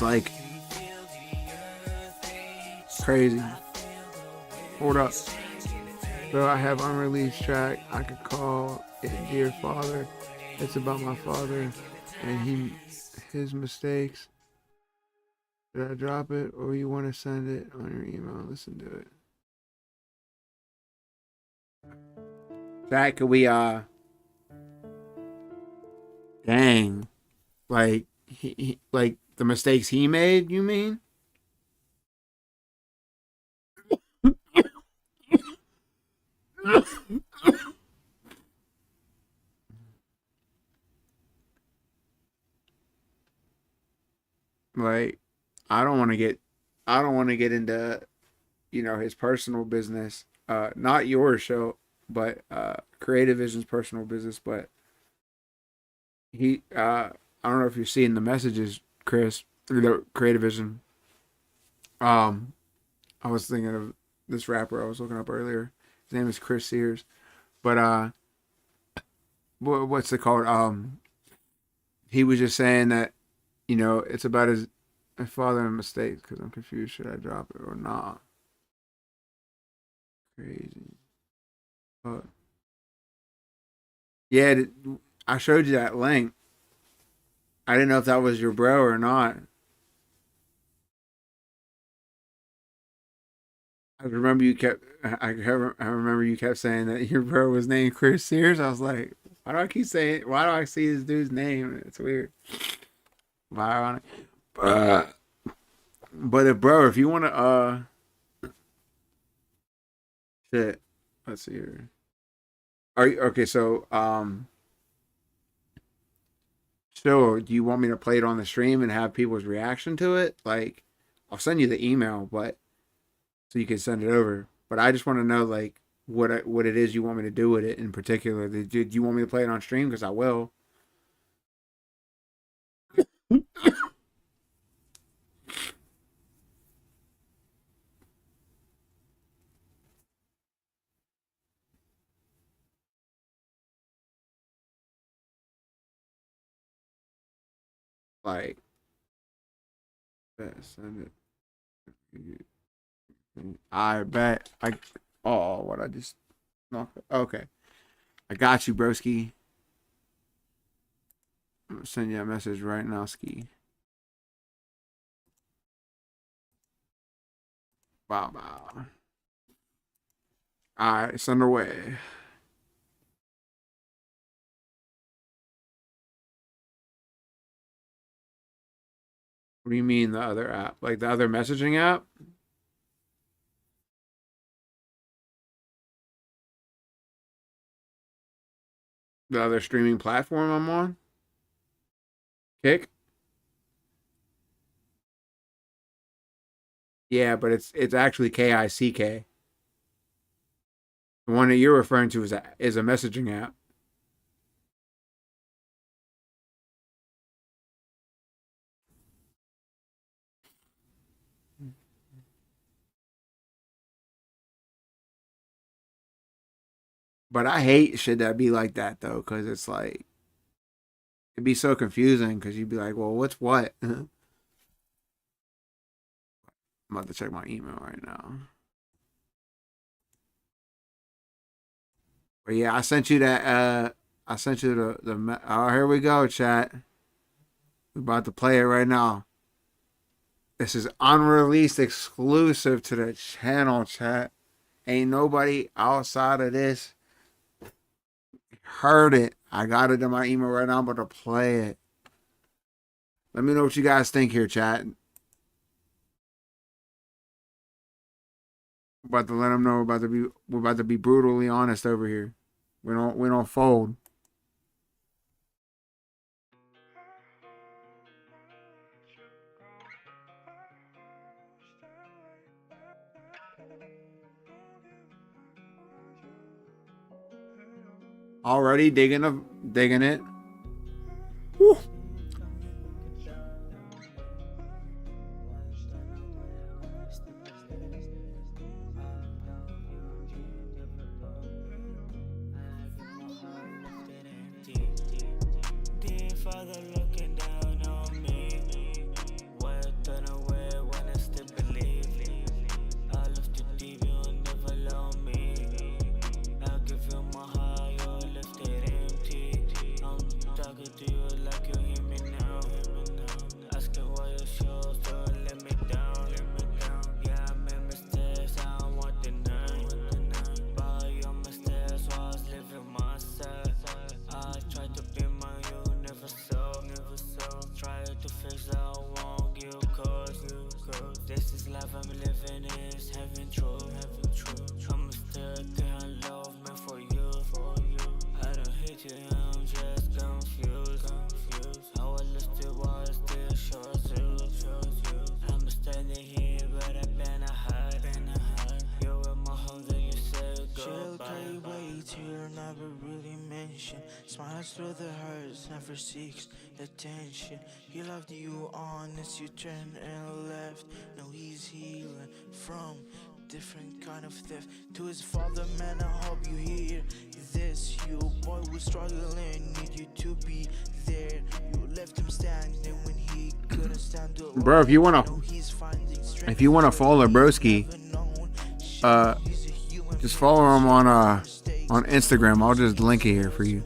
B: is like crazy. Hold up. So I have unreleased track. I could call it Dear Father. It's about my father and his mistakes. Should I drop it or you want to send it on your email? Listen to it. Jack, could we dang. Like he like the mistakes he made, you mean? Like I don't want to get into, you know, his personal business. Not your show, but Creative Vision's personal business, but he I don't know if you're seeing the messages, Chris, the Creative Vision. I was thinking of this rapper I was looking up earlier. His name is Chris Sears. But what's it called? He was just saying that, you know, it's about his father and mistakes, because I'm confused. Should I drop it or not? Crazy. Yeah, I showed you that link. I didn't know if that was your bro or not. I remember you kept saying that your bro was named Chris Sears. I was like, why do I see this dude's name? It's weird. Why ironic? But if you want to shit, let's see here. Are you okay? So do you want me to play it on the stream and have people's reaction to it? Like, I'll send you the email, but so you can send it over. But I just want to know, like, what it is you want me to do with it in particular. Do you want me to play it on stream? Because I will. Like, send it. I bet. What I just knocked. Okay, I got you, broski. I'm gonna send you a message right now, Ski. Wow. All right, it's underway. What do you mean the other app? Like the other messaging app? The other streaming platform I'm on? Kick? Yeah, but it's actually KICK. The one that you're referring to is a messaging app. But I hate shit that be like that though, because it's like it'd be so confusing because you'd be like, well, what's what? I'm about to check my email right now. But yeah, I sent you that. I sent you the. Oh, here we go, chat. We're about to play it right now. This is unreleased, exclusive to the channel, chat. Ain't nobody outside of this heard it. I got it in my email right now. I'm about to play it. Let me know what you guys think here, chat. About to let them know we're about to be brutally honest over here. We don't fold. Already digging it. Woo.
A: Dear Father looking down on me. Where life I'm living is heaven true. I'm still getting love meant for you. I don't hate you, I'm just confused. How I lost it was still shows you. I'm standing here, but I've been a hide. You're in my home, then you said
H: She'll
A: goodbye.
H: carry weight you'll never really mention. Smiles through the hurts, never seeks attention. He loved you honest, you turned and left. No, he's healing from different kind of theft. To his father, man, I hope you hear this. You boy was struggling, need you to be there. You left him standing when he couldn't stand alone.
B: Bro, if you wanna follow Broski, just follow him on Instagram. I'll just link it here for you.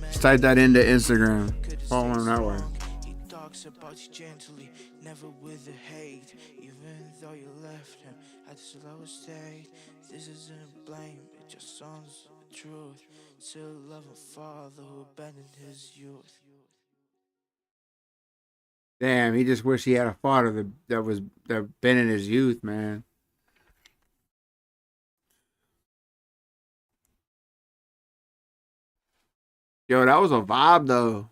B: Just type that into Instagram. Follow him that way.
H: He talks about you gently, never with the hate. Even though you left him at the slow state. This isn't blame, it just sounds the truth. Still love a father who abandoned his youth.
B: Damn, he just wished he had a father that been in his youth, man. Yo, that was a vibe though.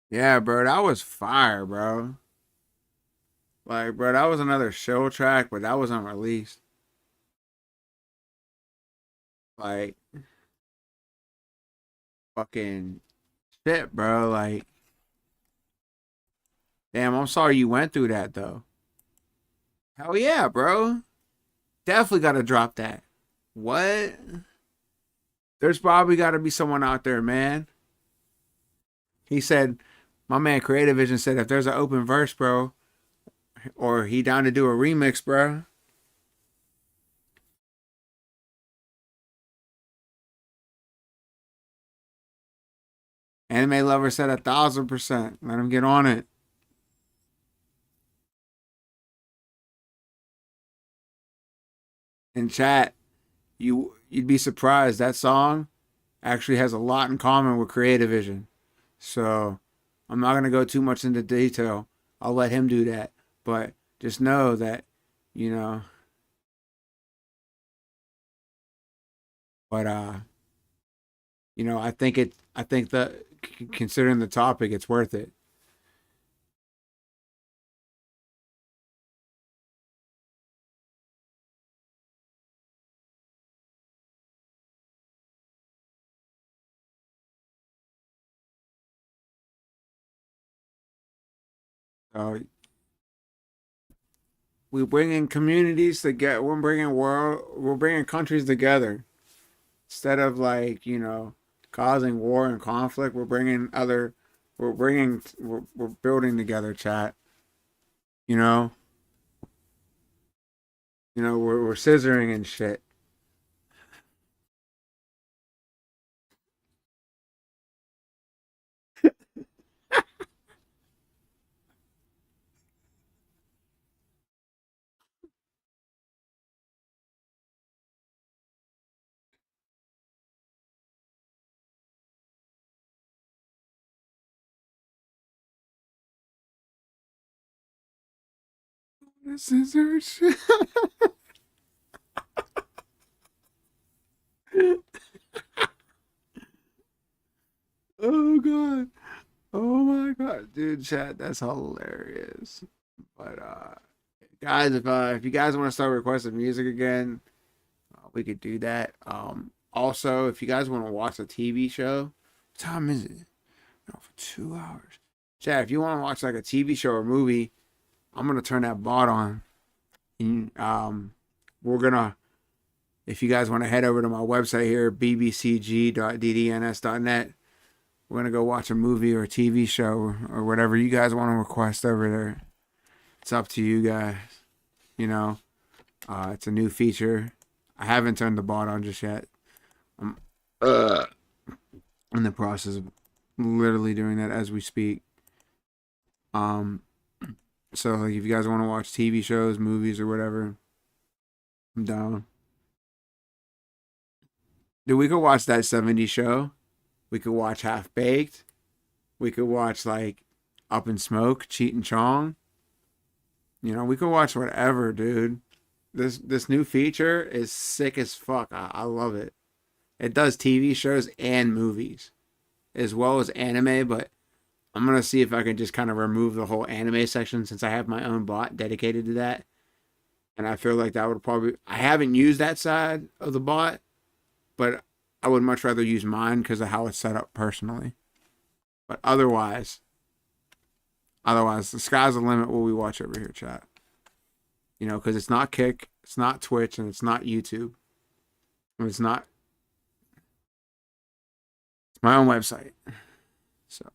B: Yeah, bro, that was fire, bro. Like, bro, that was another show track, but that was unreleased. Like, fucking shit, bro. Like, damn, I'm sorry you went through that, though. Hell yeah, bro. Definitely got to drop that. What? There's probably got to be someone out there, man. He said, my man Creative Vision said, if there's an open verse, bro, or he down to do a remix, bro. Anime Lover said 1,000%. Let him get on it. In chat, you'd be surprised. That song actually has a lot in common with Creative Vision. So I'm not going to go too much into detail. I'll let him do that. But just know that, you know. But you know, I think that considering the topic, it's worth it. We're bringing communities together. We're bringing countries together. Instead of, like, you know, causing war and conflict, we're building together, chat. You know, we're scissoring and shit. Scissor shit. Oh god. Oh my god, dude, chat, that's hilarious. But guys, if you guys want to start requesting music again, we could do that. Also, if you guys want to watch a TV show, what time is it? No, for 2 hours. Chat, if you want to watch like a TV show or movie, I'm gonna turn that bot on. And, if you guys want to head over to my website here, bbcg.ddns.net, we're gonna go watch a movie or a TV show or whatever you guys want to request over there. It's up to you guys. You know, it's a new feature. I haven't turned the bot on just yet. I'm in the process of literally doing that as we speak. And So like, if you guys want to watch TV shows, movies, or whatever, I'm down. Dude, we could watch that '70s show. We could watch Half Baked. We could watch like Up in Smoke, Cheat and Chong. You know, we could watch whatever, dude. This new feature is sick as fuck. I love it. It does TV shows and movies, as well as anime, but I'm gonna see if I can just kind of remove the whole anime section since I have my own bot dedicated to that. And I feel like that would probably, I haven't used that side of the bot, but I would much rather use mine because of how it's set up personally. But otherwise, the sky's the limit what we watch over here, chat. You know, because it's not Kick, it's not Twitch, and it's not YouTube. And it's not. It's my own website. So.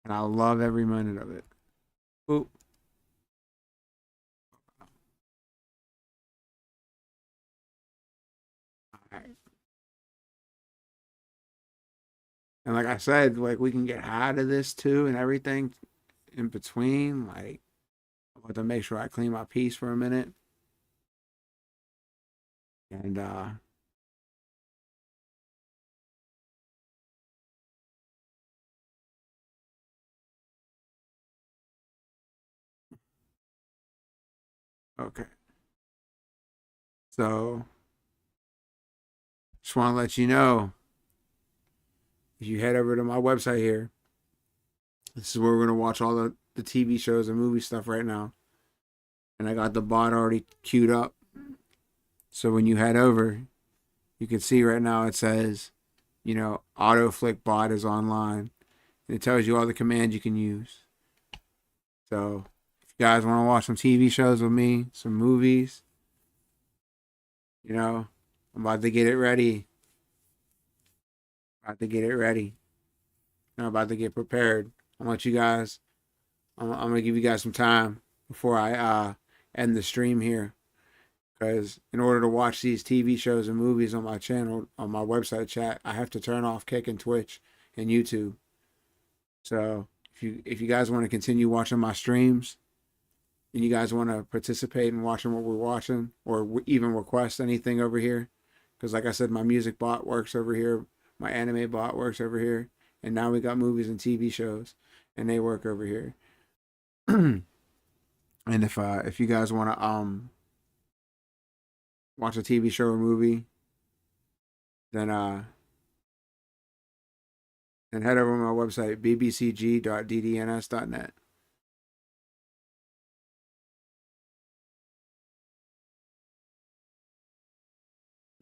B: And I love every minute of it. Oop. Alright. And like I said, like we can get out of this too and everything in between. Like I want to make sure I clean my piece for a minute. And okay. So just want to let you know, if you head over to my website here, this is where we're going to watch all the TV shows and movie stuff right now. And I got the bot already queued up. So when you head over, you can see right now it says, you know, AutoFlick bot is online. And it tells you all the commands you can use. So if you guys want to watch some TV shows with me, some movies, you know, I'm about to get it ready. I'm about to get prepared. I want you guys, I'm going to give you guys some time before I end the stream here. Because in order to watch these TV shows and movies on my channel, on my website chat, I have to turn off Kick and Twitch and YouTube. So if you guys want to continue watching my streams, and you guys want to participate in watching what we're watching, or even request anything over here, because like I said, my music bot works over here, my anime bot works over here, and now we got movies and TV shows, and they work over here. And if you guys want to watch a TV show or movie, then head over to my website, bbcg.ddns.net.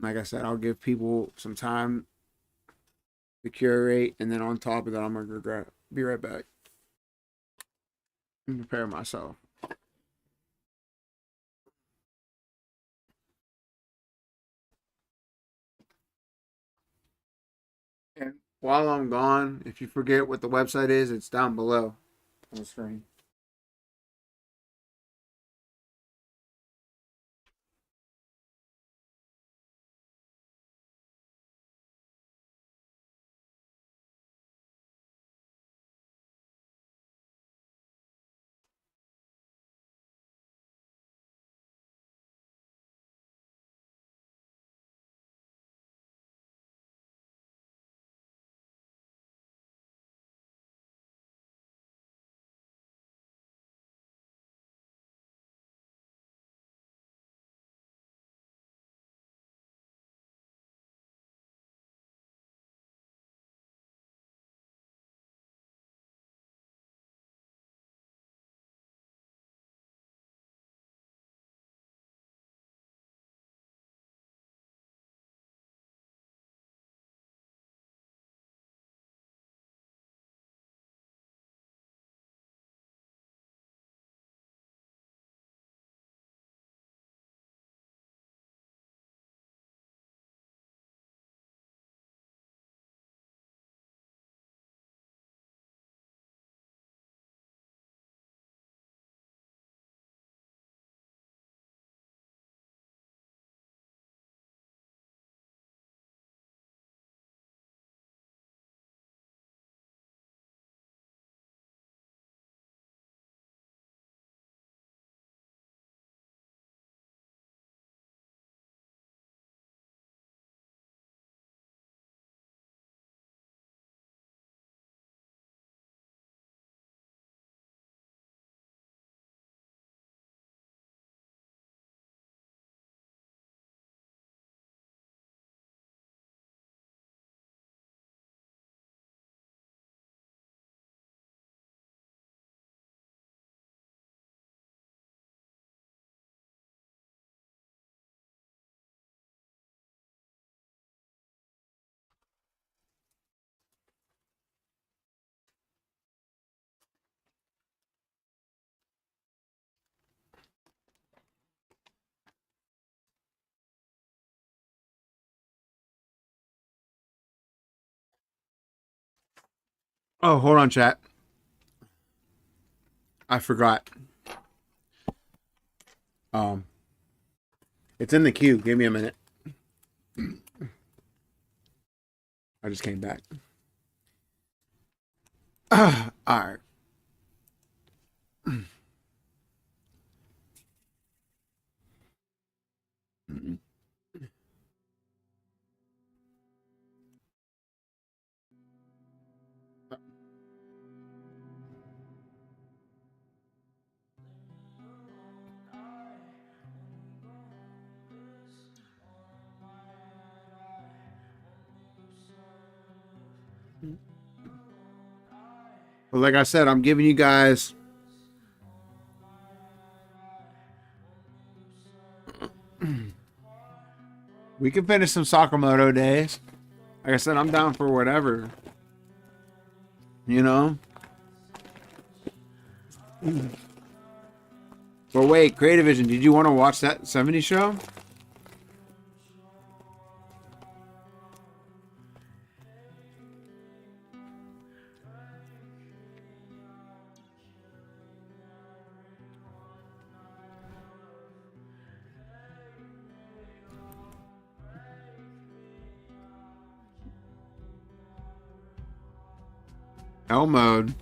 B: Like I said, I'll give people some time to curate, and then on top of that, I'm gonna be right back and prepare myself. And while I'm gone, if you forget what the website is, it's down below on the screen. Oh, hold on, chat. I forgot. It's in the queue. Give me a minute. I just came back. All right. But like I said, I'm giving you guys we can finish some Sakamoto days. Like I said, I'm down for whatever. You know? But wait, Creative Vision, did you want to watch that 70s show? Hell mode.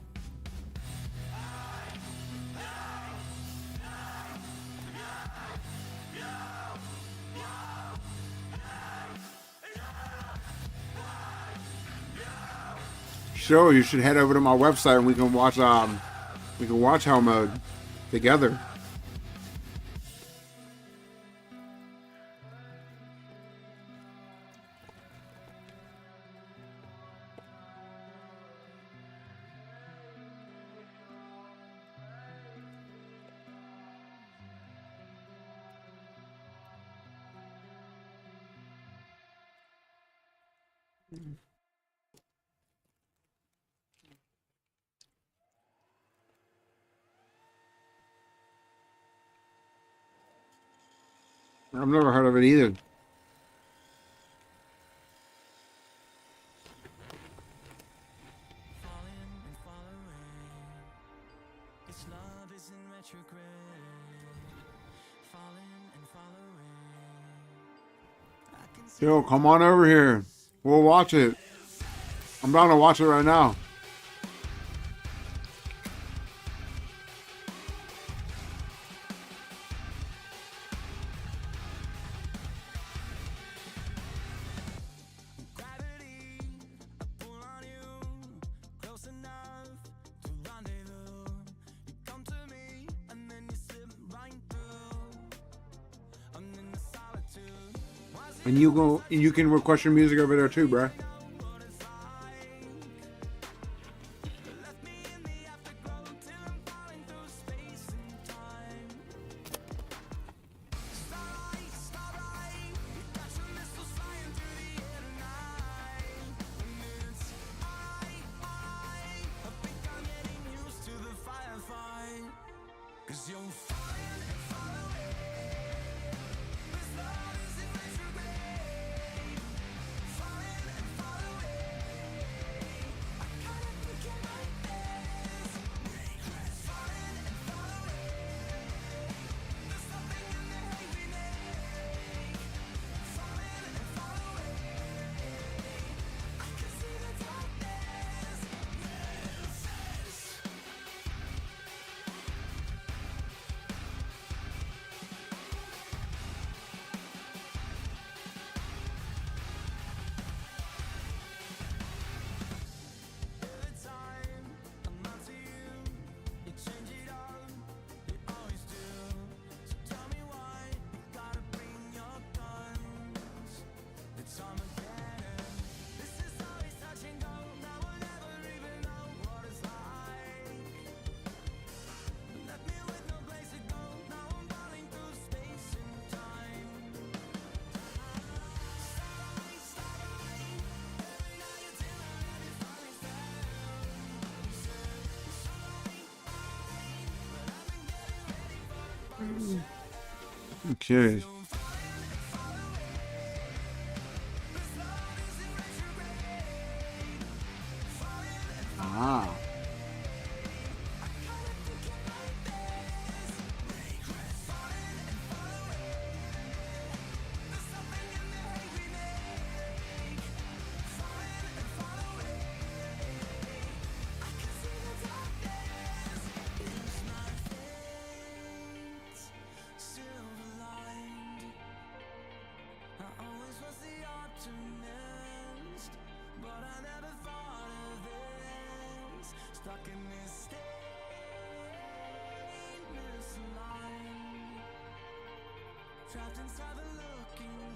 B: Sure, you should head over to my website and we can watch Hell Mode together. I've never heard of it either. Yo, come on over here. We'll watch it. I'm down to watch it right now. And you can request your music over there too, bruh. Okay. Ah.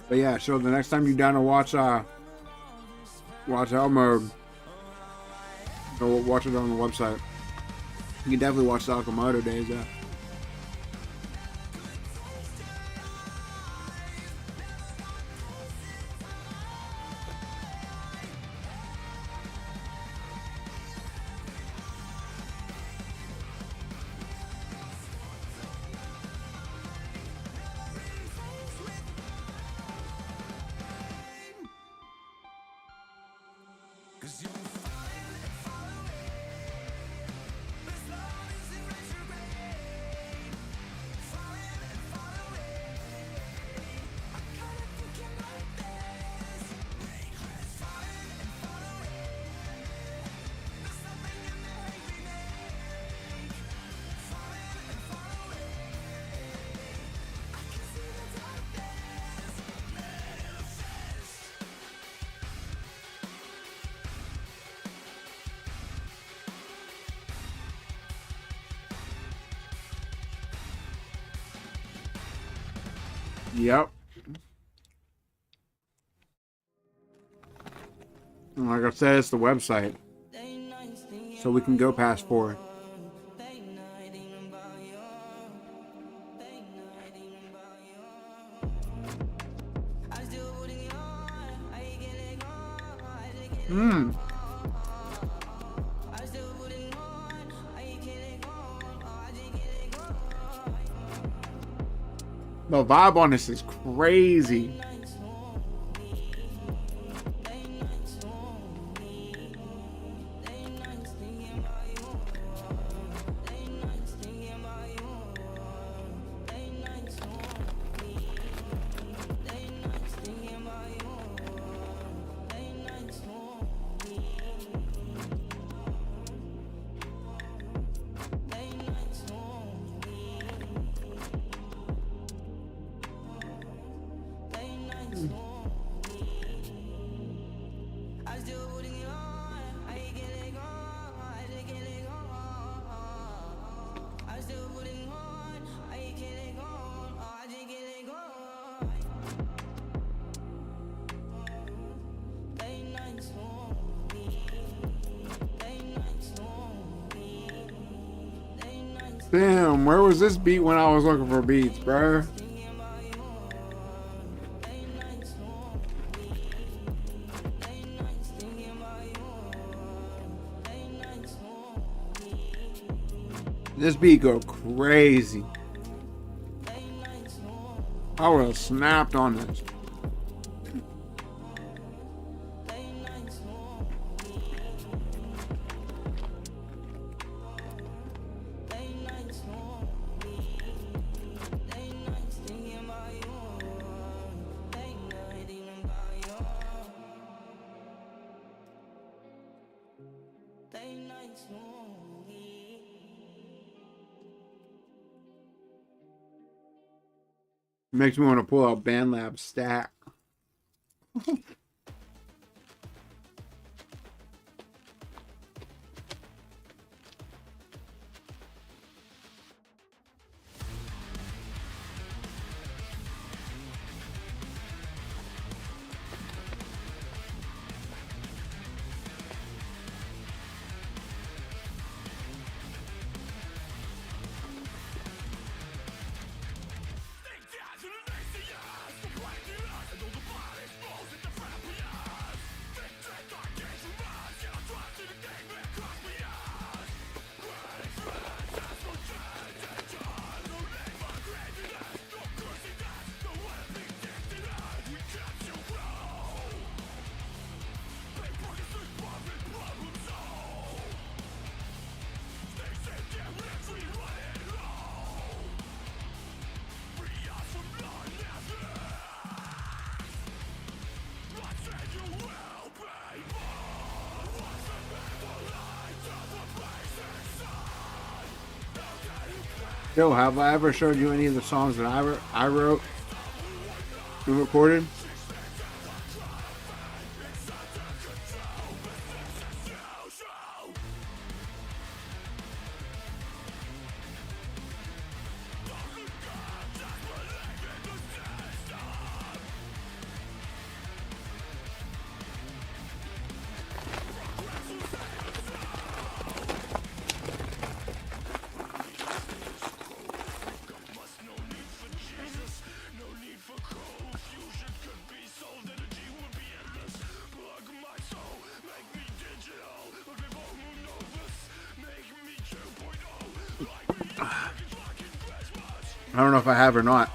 B: But yeah, so the next time you're down to watch Out Mode, go watch it on the website. You can definitely watch the Okamoto days, yeah. Yep. And like I said, it's the website. So we can go past 4. The vibe on this is crazy. Damn, where was this beat when I was looking for beats, bro? This beat go crazy. I would have snapped on this. Makes me want to pull out BandLab Stack. Yo, have I ever showed you any of the songs that I wrote and recorded? I don't know if I have or not.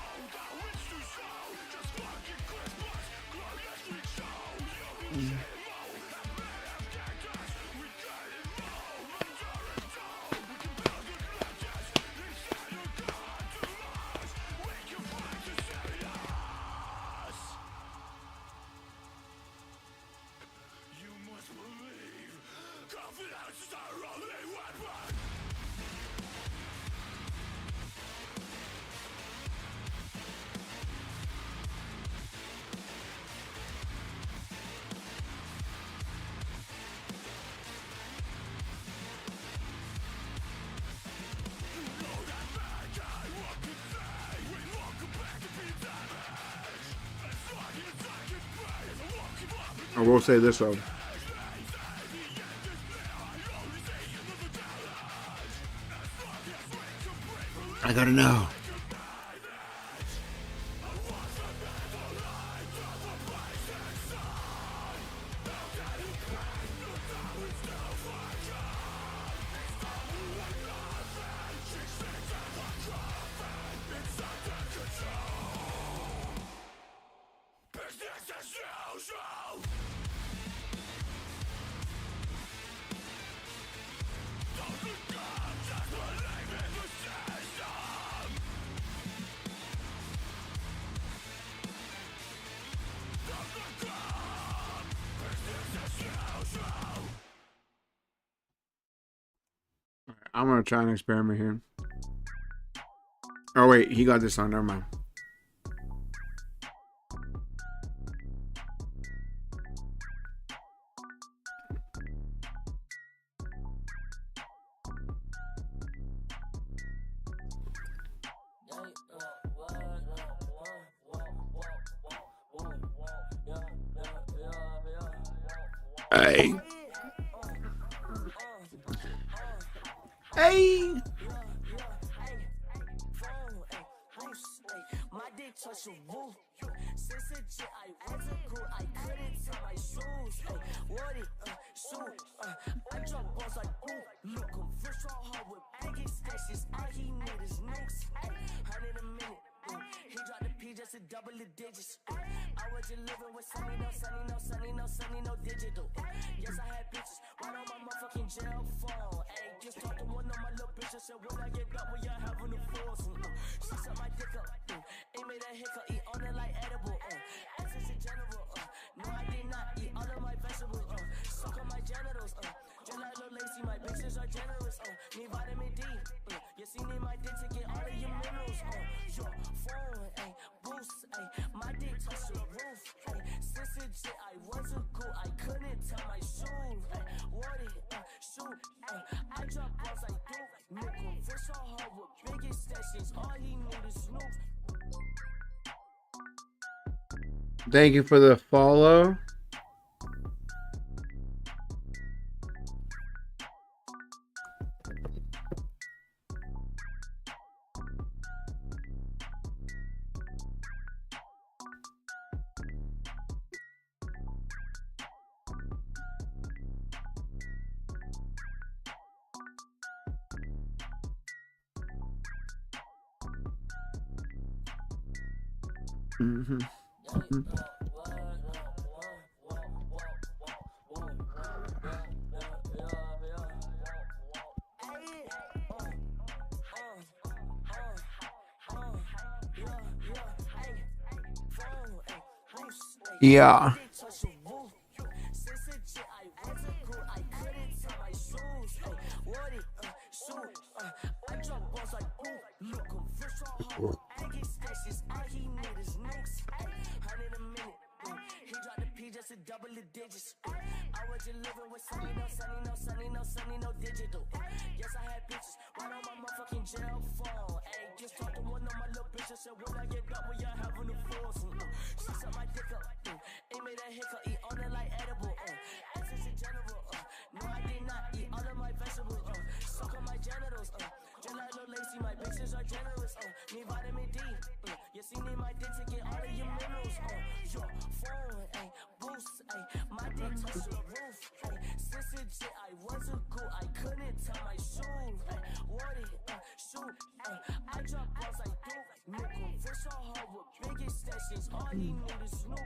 B: I will say this though. I gotta know. I'm gonna try an experiment here. Oh wait, he got this on. Never mind. Hey. Hey.
F: My dick touch the roof. Since a jet, I was a girl, I couldn't tie my shoes. What it, shoot, I drop balls like ooh. Look, I'm fresh all hard with baggy stashes. All he need is nukes. 100 a minute. He dropped the P just to double the digits. I was just living with Sunny, no digital. Yes, I had pictures right on my motherfucking jail phone. Ayy, just talked to one of my little bitches. Said when I get up, we are having a force. She sucked my dick up. It made a hiccup, eat on it like edible. Access in general. No, I did not eat all of my vegetables. Suck on my genitals. Just like Lil Lacy, my bitches are generous. Need vitamin D. You see, need my dick to get all of your minerals. Your phone, ayy, boost, ayy. My dick touch the roof, ayy. Since a jet, I was a cool. I couldn't tie my shoes, ayy. What it, shoot, ayy. I drop balls like Duke. Nickel, fresh all hard with biggest stashes. All he need is Snoop.
B: Thank you for the follow. Mm-hmm. Yeah.
F: Double the digits. I was just living with Sunny, no digital. Yes, I had pictures right on my motherfucking jail phone. Ayy, just talked to one of my little bitches. Said when I get up, we are having a force. She sucked my dick up. It made a hiccup, eat on it like edible. Access in general. No, I did not eat all of my vegetables. Suck on my genitals. Just like Lil Lacy, my bitches are generous. Need vitamin D. You see, need my dick to get all of your minerals. Your phone, ayy, boost, ayy. My dick touch the roof, ayy. Since a jet, I was a cool. I couldn't tie my shoes, ayy. What it, shoot, I drop balls like Duke. saw her with big extensions. All he knew to Snoop.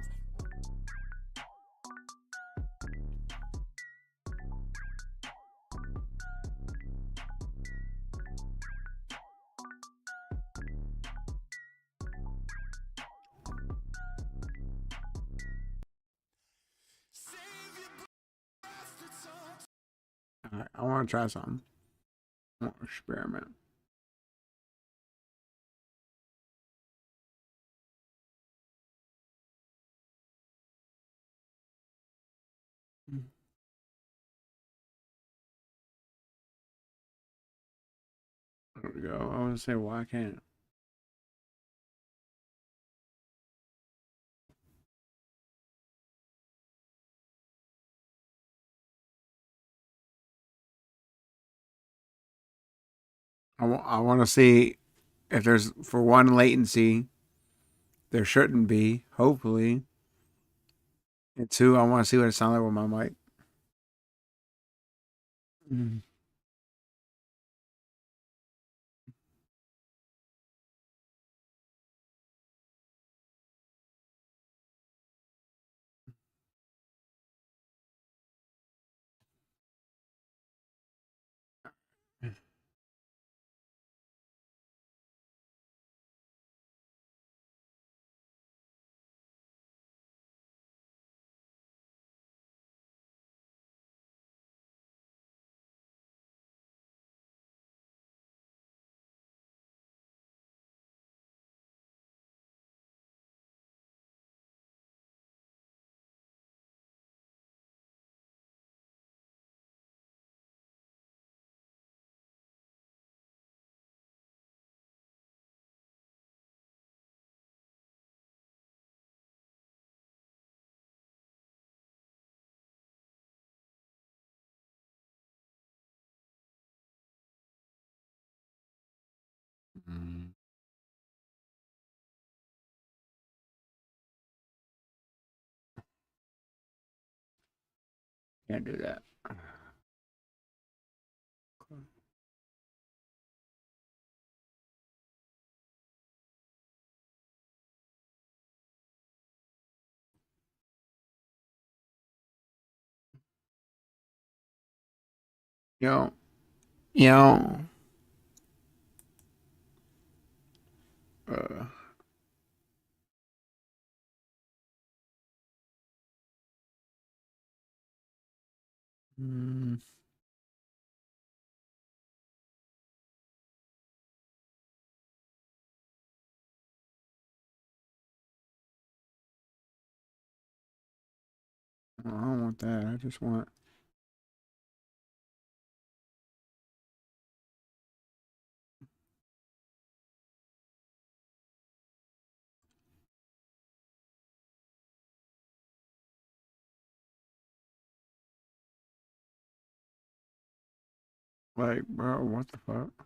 B: Alright, I want to try something. I want to experiment. There we go. I want to say, why can't it? I want to see if there's, for one, latency. There shouldn't be, hopefully. And two, I want to see what it sounds like with my mic. Mm. Mm. Can't do that. Yo, yo. Uh, mm, I don't want that. I just want. Like, bro, what the fuck?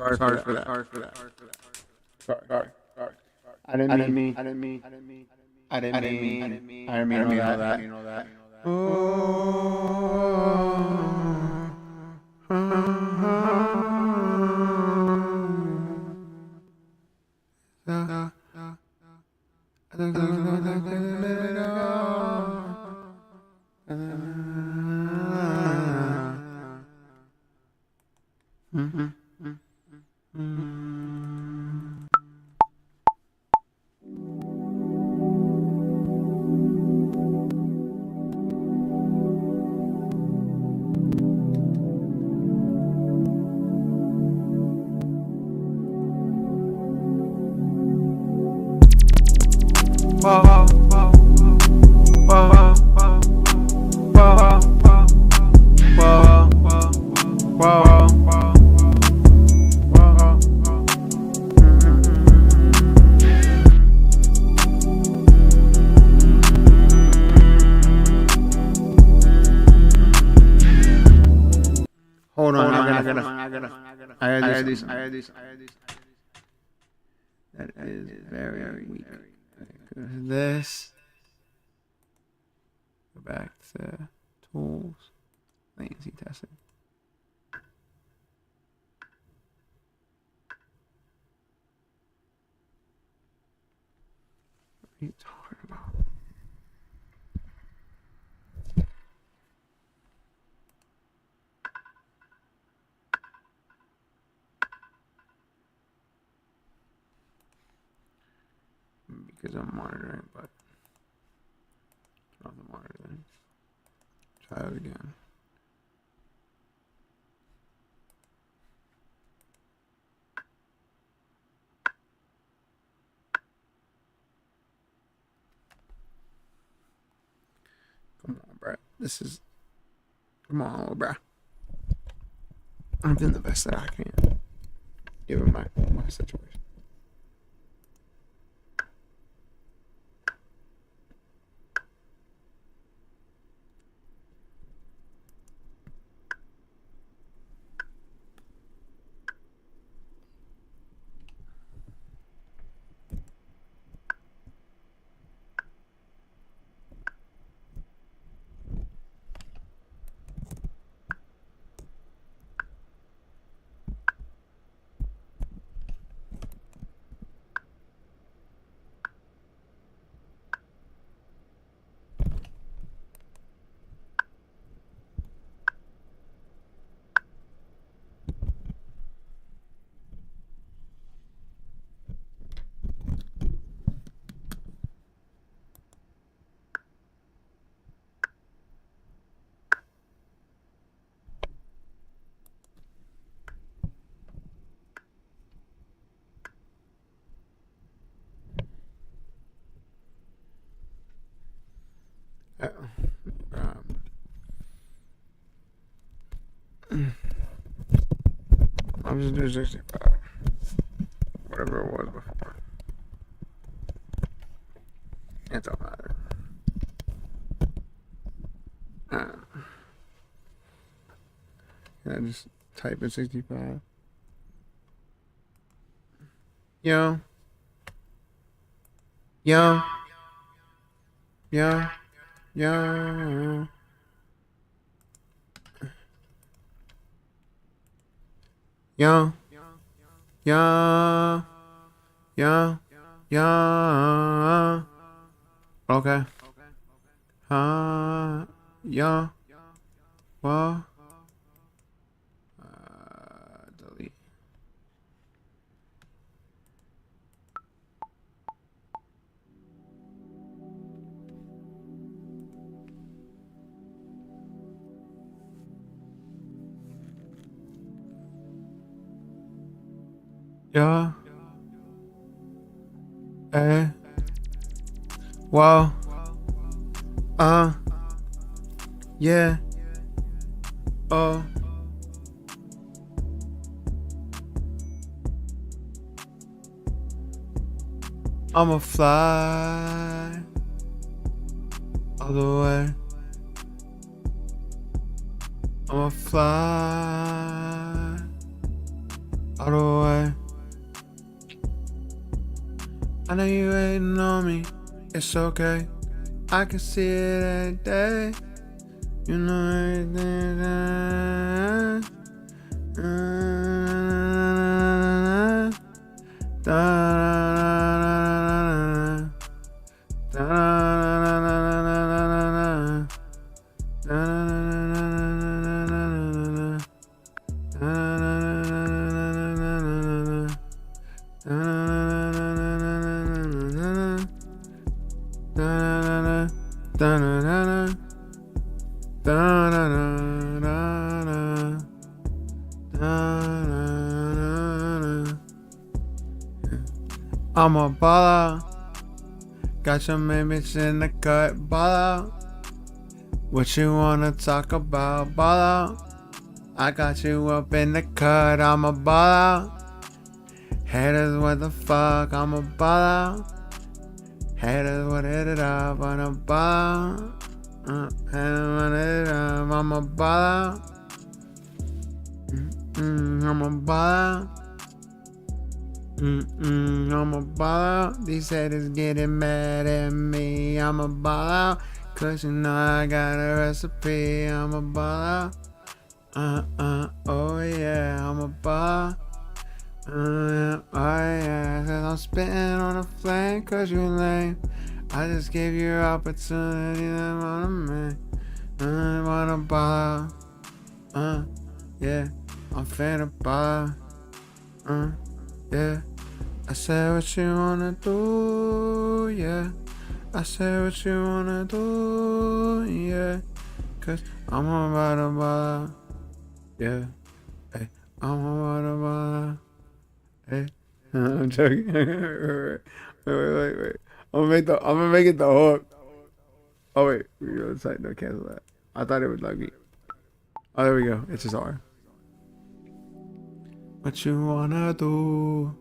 B: Sorry for that. Sorry. I didn't mean all that. Hold on, I gotta do something. That is very weak. This. Go back to tools. Latency testing. What are you talking about? Because I'm monitoring, but turn off the monitoring. Try it again. Come on, bruh. Come on, bruh. I'm doing the best that I can, given my situation. I'm just doing 65. Whatever it was before. It don't matter. Can I just type in 65? Yo. Yo. Yo. Yo. Yo. Yo. Yo. Yo. Okay. Yo. Well. Delete. Yeah. Wow. Yeah. Oh. I'ma fly all the way. I'ma fly all the way. I know you hating on me, it's okay. I can see it every day. You know everything. I'm a baller. Got your main bitch in the cut, baller. What you wanna talk about, baller? I got you up in the cut, I'm a baller. Haters, what the fuck, I'm a baller. Haters, what hit it up, I'm a baller. Haters, what hit it up, I'm a baller. I'm a baller. I'm a baller. These haters getting mad at me. I'm a baller. Cause you know I got a recipe. I'm a baller. Oh yeah, I'm a baller. Oh yeah, cause I'm spitting on a flame. Cause you lame. I just gave you opportunity that wanna make. I wanna baller. Yeah, I'm finna baller. Yeah. I said what you wanna do, yeah. I said what you wanna do, yeah. Cause I'm about to baller, yeah. Hey, I'm about to baller, hey. I'm joking. Wait. I'm gonna make it the hook. Oh wait, we go to no cancel that. I thought it would like me. Oh, there we go. It's just R. What you wanna do?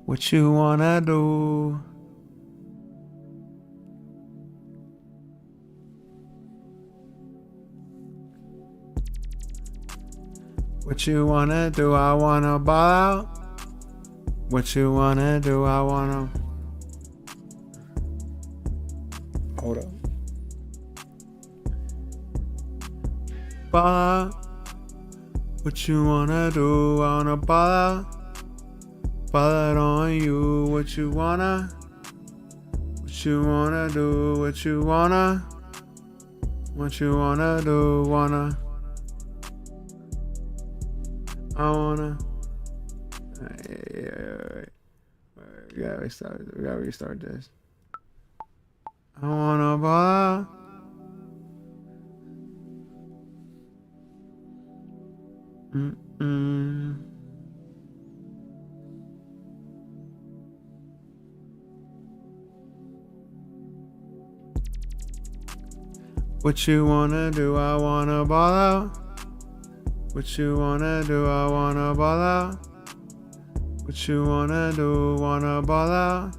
B: What you wanna do? What you wanna do? I wanna ball out. What you wanna do? I wanna. Hold up. Ball out. What you wanna do? I wanna ball out. Ball out on you. What you wanna? What you wanna do? What you wanna? What you wanna do? Wanna? I wanna. Yeah. We gotta restart this. I wanna ball out. What you wanna do? I wanna ball out. What you wanna do? I wanna ball out. What you wanna do? Wanna ball out.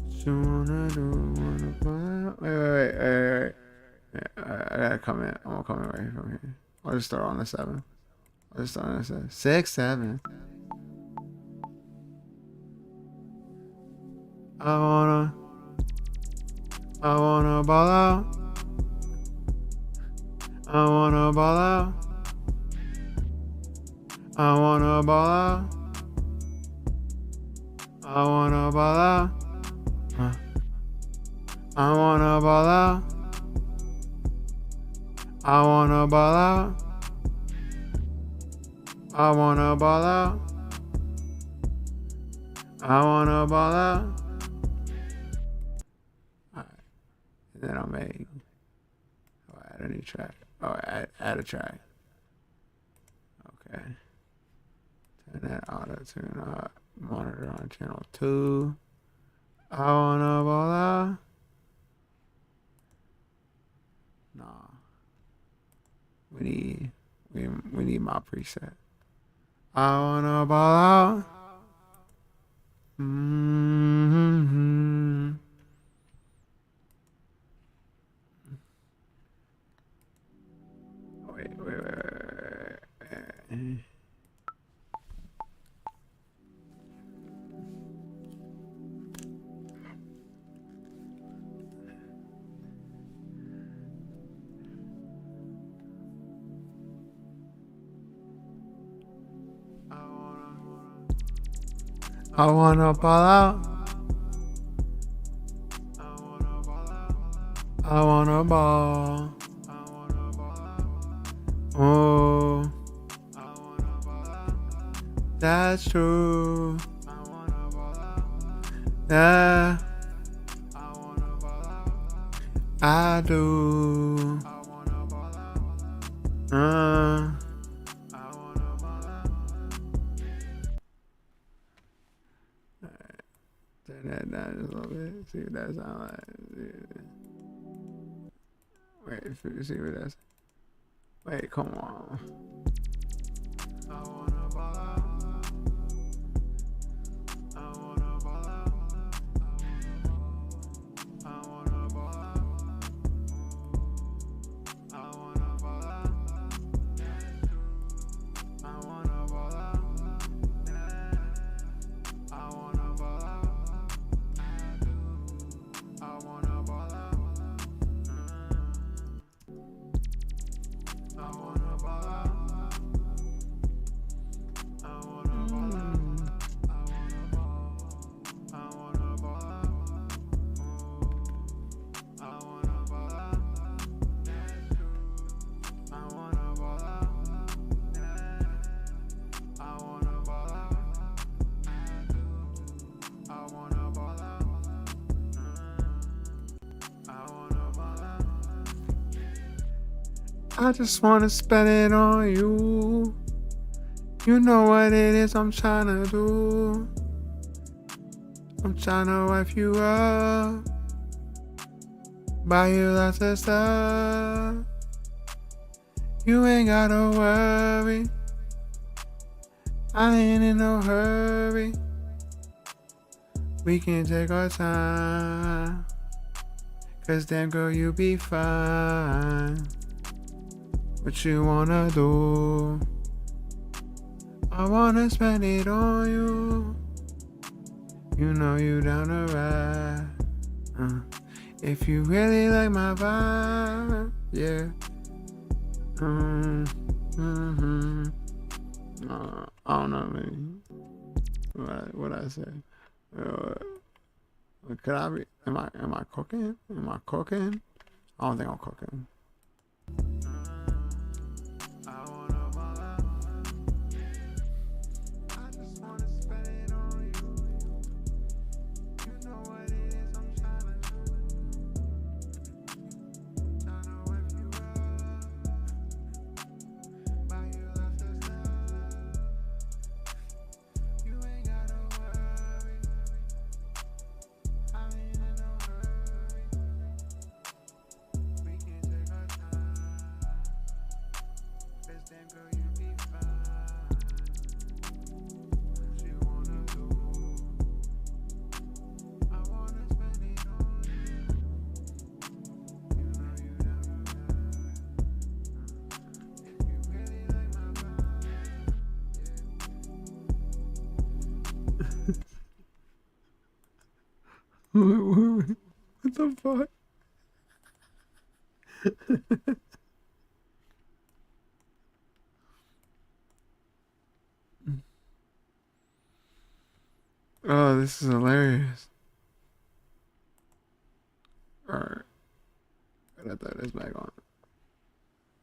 B: What you wanna do? Wanna ball out. Wait. I gotta comment. I'm gonna comment right here from here. I'll just start on the 7. I'll just start on the 7. 6, 7. I wanna ball out. I wanna ball out. I wanna ball out. I wanna ball out. I wanna ball out. I wanna ball out. I wanna ball out. I wanna ball out. Alright. And then I'll make. Add a new track. Add a track. Okay. Turn that auto tune up. Monitor on channel 2. I wanna ball out. Nah. We need my preset. I wanna ball out. Wait. I wanna ball out. I wanna ball. Oh, that's true. Yeah, I do. Turn that down just a little bit. See what that sounds like. Wait, see what that's. Wait, come on. I wanna ball out. I wanna ball out. I wanna ball out. I wanna ball out. I wanna ball out. I wanna ball out. I wanna ball out. I wanna ball out. I wanna ball out. I wanna ball. I wanna ball out. I wanna ball out. I wanna ball out. I wanna ball out. I wanna ball out. I wanna ball out. I just wanna spend it on you. You know what it is I'm tryna do. I'm tryna wipe you up, buy you lots of stuff. You ain't gotta worry, I ain't in no hurry. We can take our time, 'cause damn girl you be fine. What you wanna do? I wanna spend it on you. You know you down to ride. If you really like my vibe, yeah. I don't know, man. What I say? Could I be? Am I cooking? Am I cooking? I don't think I'm cooking. What the fuck? Oh, this is hilarious. Alright. Gotta throw this back on.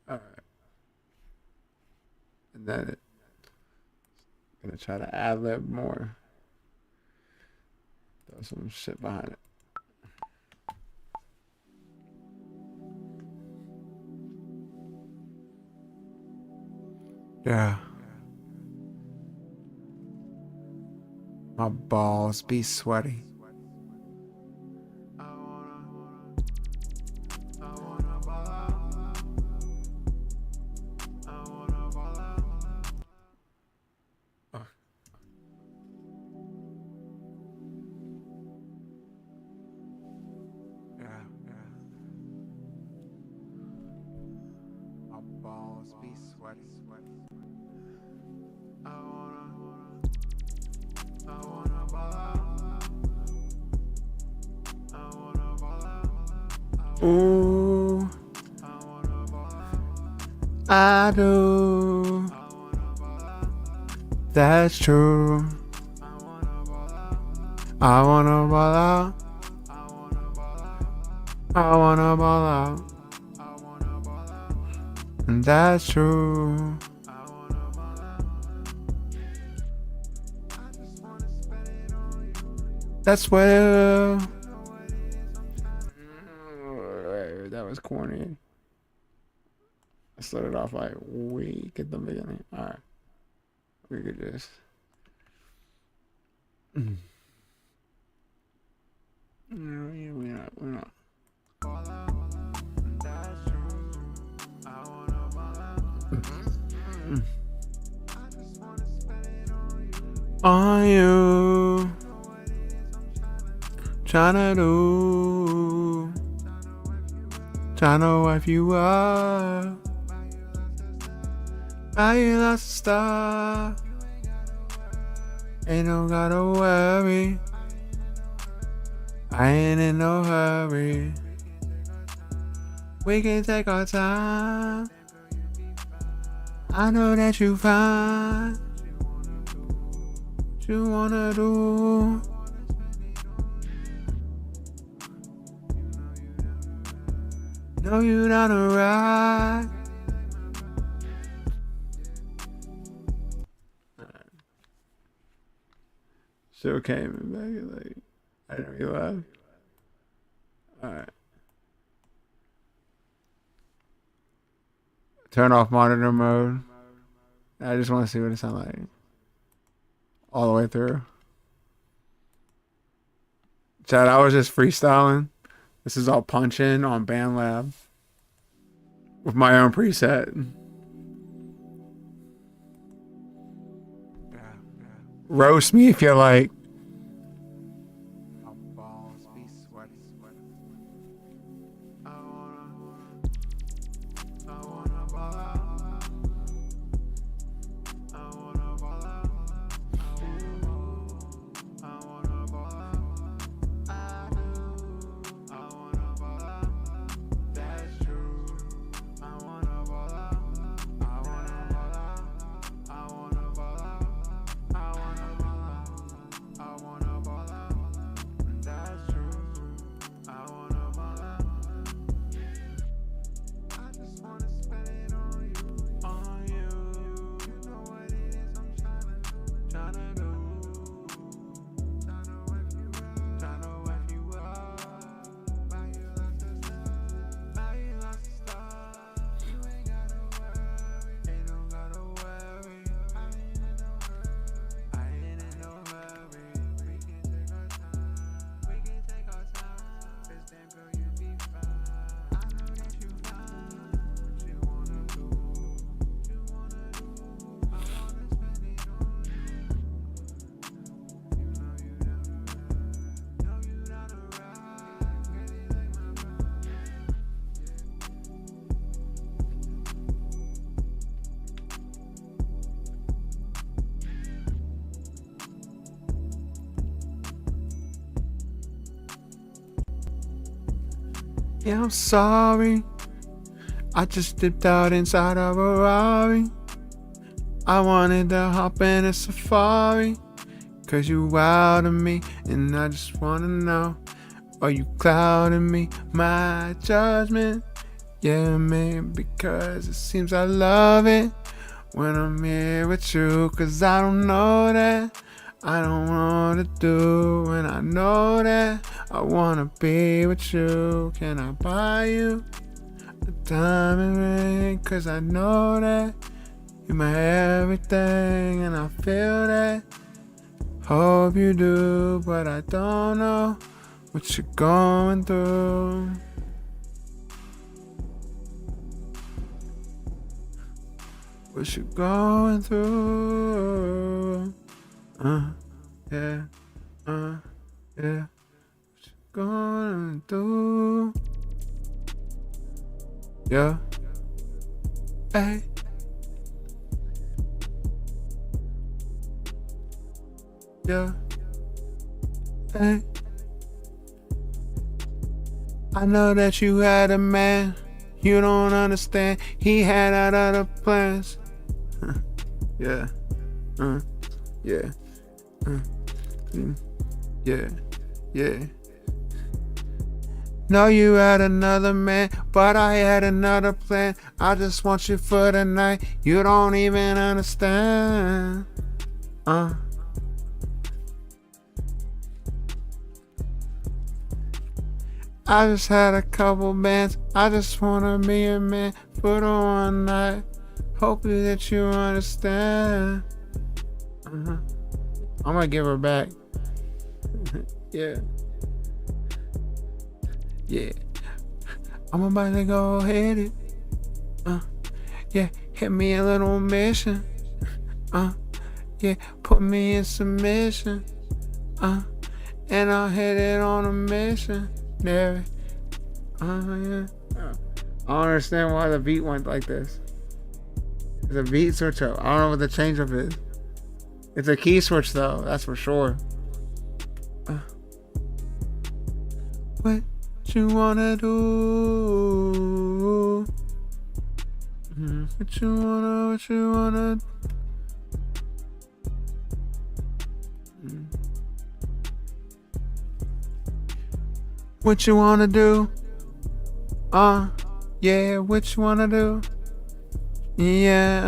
B: Alright. And then it. Gonna try to ad-lib more. Throw some shit behind it. Yeah. My balls be sweaty. Balls be sweaty. I wanna ball out. I wanna ball out. Ooh, I do. That's true. I wanna ball out. I wanna ball out. And that's true. That's where. That was corny. I started off like weak at the beginning. Alright. We could just. No, yeah, we're not. On you, tryna do, tryna wipe you up. Buy you lots of stuff. Ain't no gotta worry. I ain't in no hurry. We can take our time. I know that you find what you wanna do. Know you down the ride. Still came in back like I didn't realize. Alright. Turn off monitor mode. I just want to see what it sounds like. All the way through. Chad, I was just freestyling. This is all punch-in on BandLab. With my own preset. Roast me if you like. Yeah, I'm sorry. I just dipped out inside of a Rari. I wanted to hop in a Safari. Cause you wowed me, and I just wanna know, are you clouding me? My judgment? Yeah, man, because it seems I love it when I'm here with you. Cause I don't know that I don't wanna do, and I know that I wanna be with you. Can I buy you a diamond ring? Cause I know that you're my everything, and I feel that. Hope you do, but I don't know what you're going through. What you going through? Yeah, yeah. What you going through? Yeah. Hey. Yeah. Hey. I know that you had a man. You don't understand. He had other plans. Yeah. Yeah. Yeah, yeah. Know you had another man, but I had another plan. I just want you for the night. You don't even understand. I just had a couple bands. I just wanna be a man for the one night. Hoping that you understand. I'm gonna give her back. Yeah. Yeah. I'm about to go hit it. Yeah. Hit me a little mission. Yeah. Put me in submission. And I'll hit it on a mission. Yeah. Yeah. I don't understand why the beat went like this. It's a beat switch up. I don't know what the change up is. It's a key switch though, that's for sure. What you wanna do? What you wanna What you wanna do? Yeah, what you wanna do? Yeah,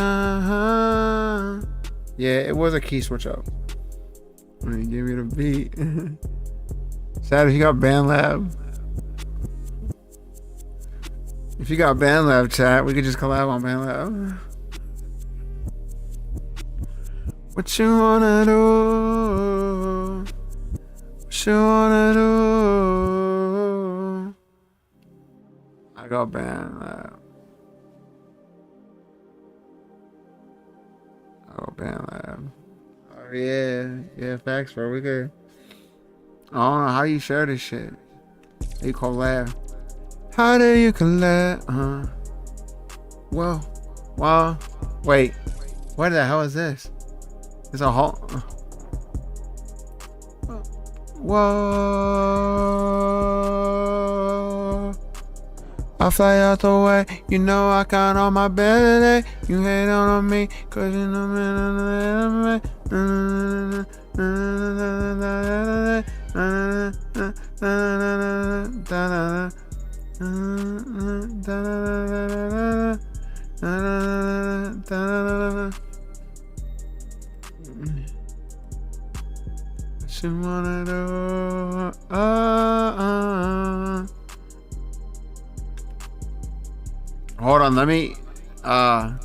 B: Yeah, it was a key switch up. Let me give you the beat. Sad if you got BandLab. If you got BandLab, chat, we could just collab on BandLab. What you wanna do? What you wanna do? I got BandLab. Oh, BandLab. Oh yeah, facts, bro. We could. I don't know how you share this shit. How you collab? How do you collab? Well, wait. What the hell is this? It's a whole. Whoa. I fly out the way, you know I count on my belly. You hate on me, cause you know me. What you wanna do? Hold on, let me I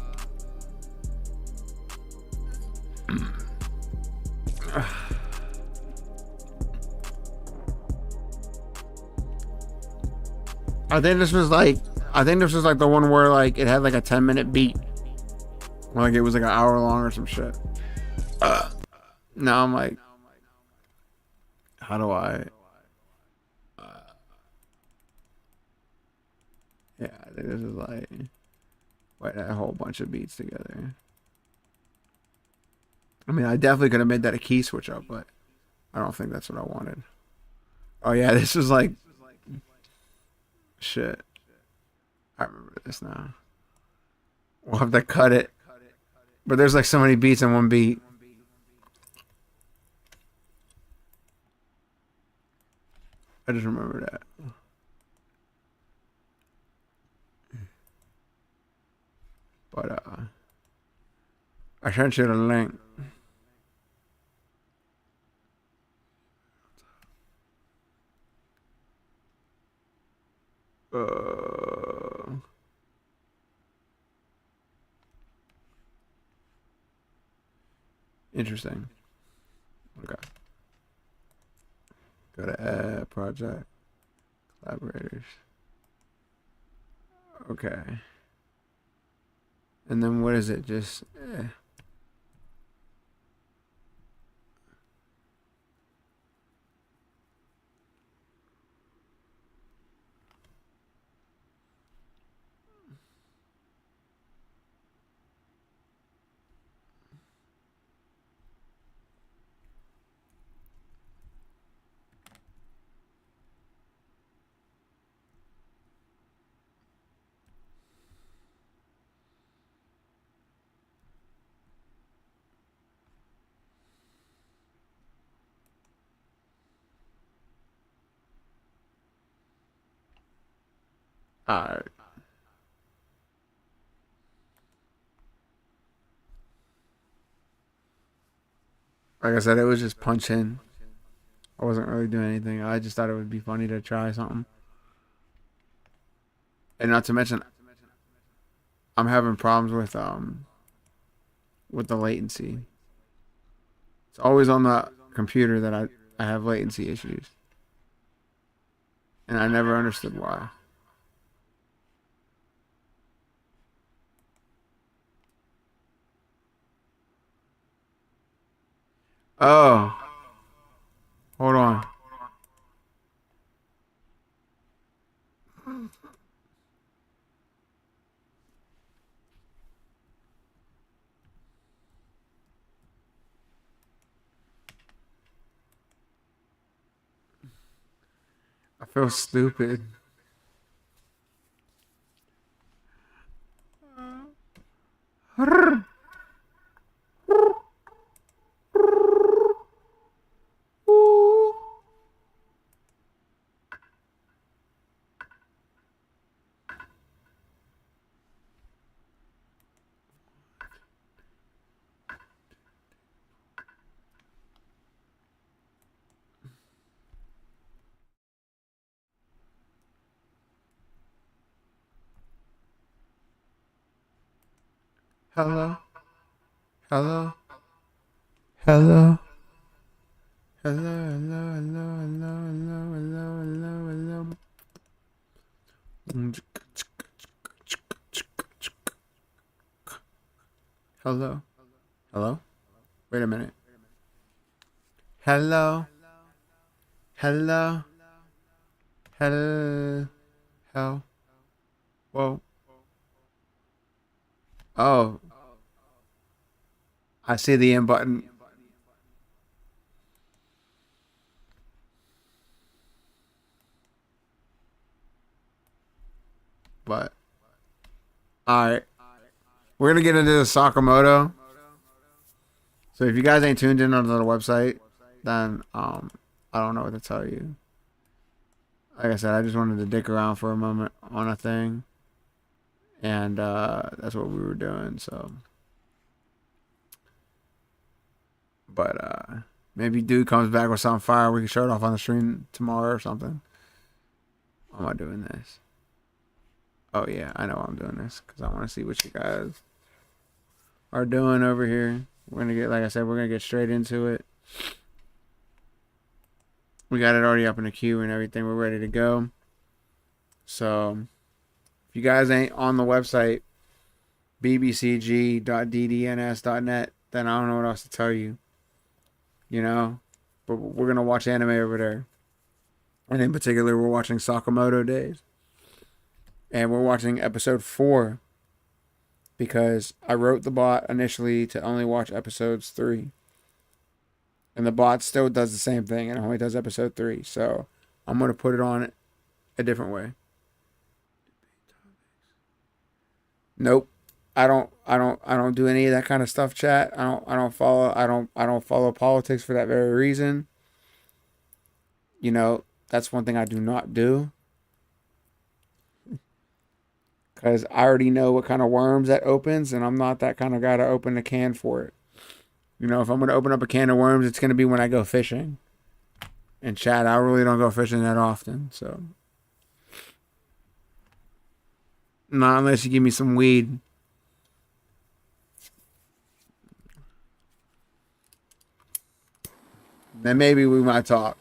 B: think this was like the one where like it had like a 10-minute beat. Like it was like an hour long or some shit. Now I'm like, how do I yeah, I think this is like wait, a whole bunch of beats together. I mean, I definitely could have made that a key switch up, but I don't think that's what I wanted. Oh yeah, this is like shit. I remember this now. We'll have to cut it. But there's like so many beats in one beat. I just remember that. But I sent you the link. Interesting. Okay. Go to add project collaborators. Okay. And then what is it? Just Alright. Like I said, it was just punch in. I wasn't really doing anything. I just thought it would be funny to try something. And not to mention, I'm having problems with the latency. It's always on the computer that I have latency issues. And I never understood why. Oh. Hold on. I feel stupid. Hello? Hello? Hello? Hello, hello, hello, hello, hello, hello, hello, hello. Hello? Hello? Wait a minute. Hello? Hello? Hello? Hell? Whoa. Oh. I see the end button. But alright. We're gonna get into the Sakamoto. So if you guys ain't tuned in on the website, then I don't know what to tell you. Like I said, I just wanted to dick around for a moment on a thing. And that's what we were doing, so. But maybe dude comes back with something fire. We can show it off on the stream tomorrow or something. Why am I doing this? Oh yeah, I know I'm doing this because I want to see what you guys are doing over here. We're gonna get, like I said, we're gonna get straight into it. We got it already up in the queue and everything. We're ready to go. So if you guys ain't on the website, bbcg.ddns.net, then I don't know what else to tell you. You know, but we're gonna watch anime over there, and in particular, we're watching Sakamoto Days, and we're watching episode 4 because I wrote the bot initially to only watch episodes 3, and the bot still does the same thing and only does episode 3. So I'm gonna put it on a different way. Nope. I don't do any of that kind of stuff, chat. I don't follow politics for that very reason. You know, that's one thing I do not do. Cause I already know what kind of worms that opens, and I'm not that kind of guy to open a can for it. You know, if I'm gonna open up a can of worms, it's gonna be when I go fishing. And chat, I really don't go fishing that often, so not unless you give me some weed. Then maybe we might talk.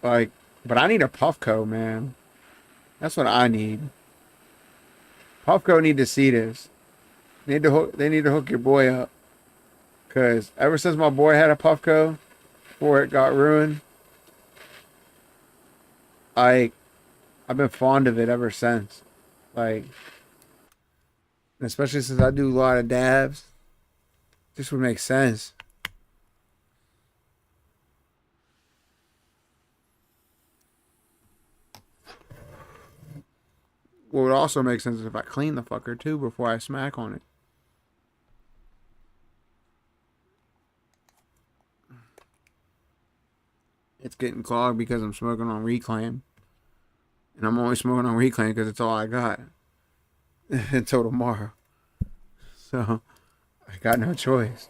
B: Like, but I need a Puffco, man. That's what I need. Puffco need to see this. They need to hook your boy up. Cause ever since my boy had a Puffco, before it got ruined, I've been fond of it ever since. Like, especially since I do a lot of dabs, this would make sense. What would also make sense is if I clean the fucker too before I smack on it. it's getting clogged because I'm smoking on Reclaim. And I'm only smoking on Reclaim because it's all I got until tomorrow. So, I got no choice.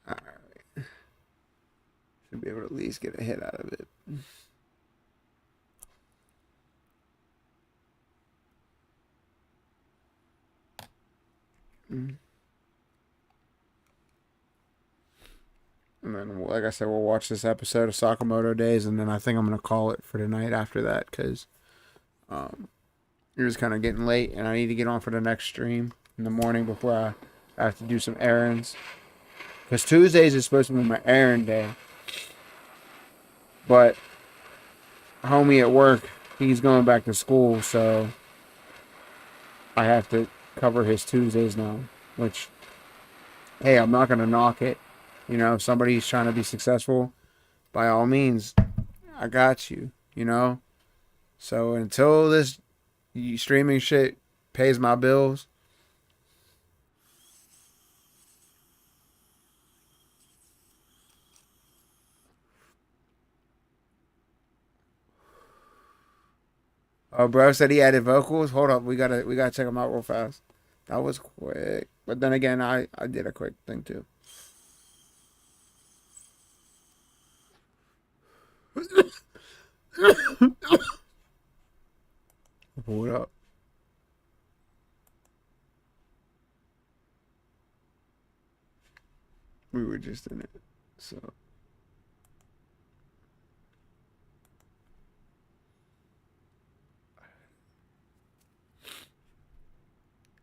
B: Alright. Should be able to at least get a hit out of it. And then, like I said, we'll watch this episode of Sakamoto Days, and then I think I'm going to call it for tonight after that, because it was kind of getting late, and I need to get on for the next stream in the morning before I have to do some errands. Because Tuesdays is supposed to be my errand day. But homie at work, he's going back to school, so I have to cover his Tuesdays now. Which, hey, I'm not going to knock it. You know, if somebody's trying to be successful, by all means, I got you, you know? So until this streaming shit pays my bills, oh, bro said he added vocals. Hold up, we gotta check them out real fast. That was quick, but then again, I did a quick thing too. Pull it up. We were just in it, so.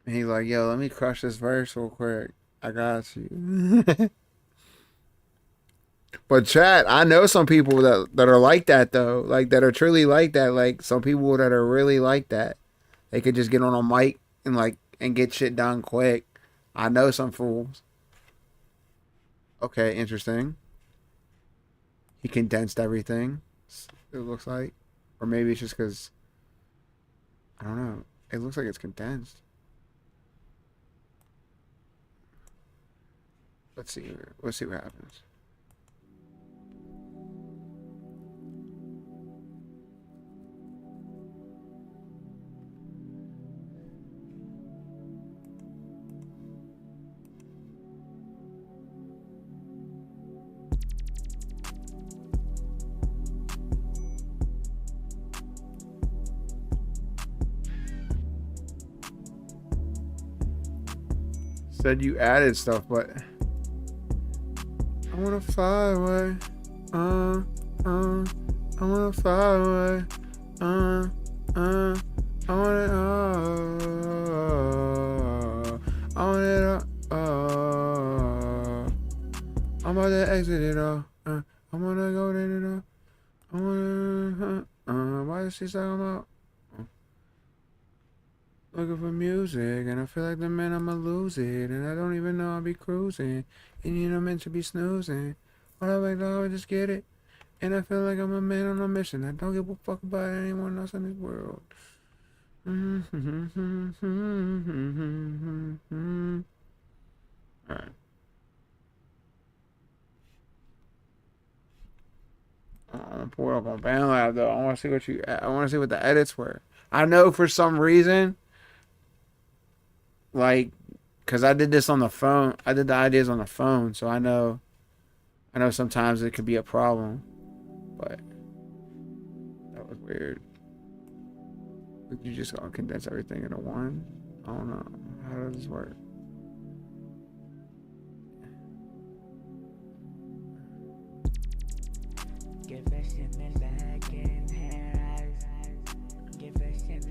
B: And he's like, yo, let me crush this verse real quick. I got you. But chat, I know some people that are like that though. Like that are truly like that. Like some people that are really like that. They could just get on a mic and get shit done quick. I know some fools. Okay, interesting. He condensed everything, it looks like. Or maybe it's just because, I don't know. It looks like it's condensed. Let's see what happens. Said you added stuff, but I wanna fly away. I wanna fly away. I want it all. I want it all. I'm about to exit it all. I wanna go to it all. I wanna. Why is she talking about? Looking for music, and I feel like the man I'ma lose it, and I don't even know I'll be cruising, and you know meant to be snoozing. But I wake up and just get it, and I feel like I'm a man on a mission. I don't give a fuck about anyone else in this world. Alright. I'm gonna pull it up on BandLab though. I wanna see what the edits were. I know for some reason, like, cause I did this on the phone. I did the ideas on the phone, so I know sometimes it could be a problem, but that was weird. Would you just gonna condense everything into one? I don't know. How does this work?
H: Give a shit a second, hair eyes. Give a shit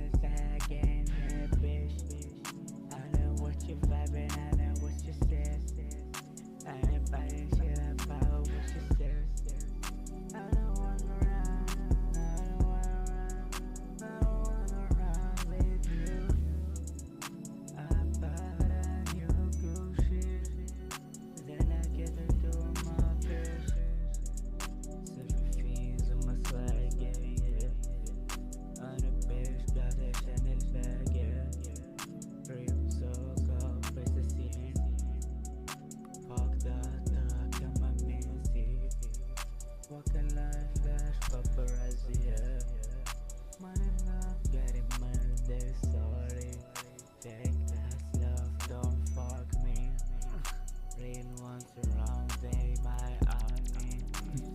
A: surrounding my army.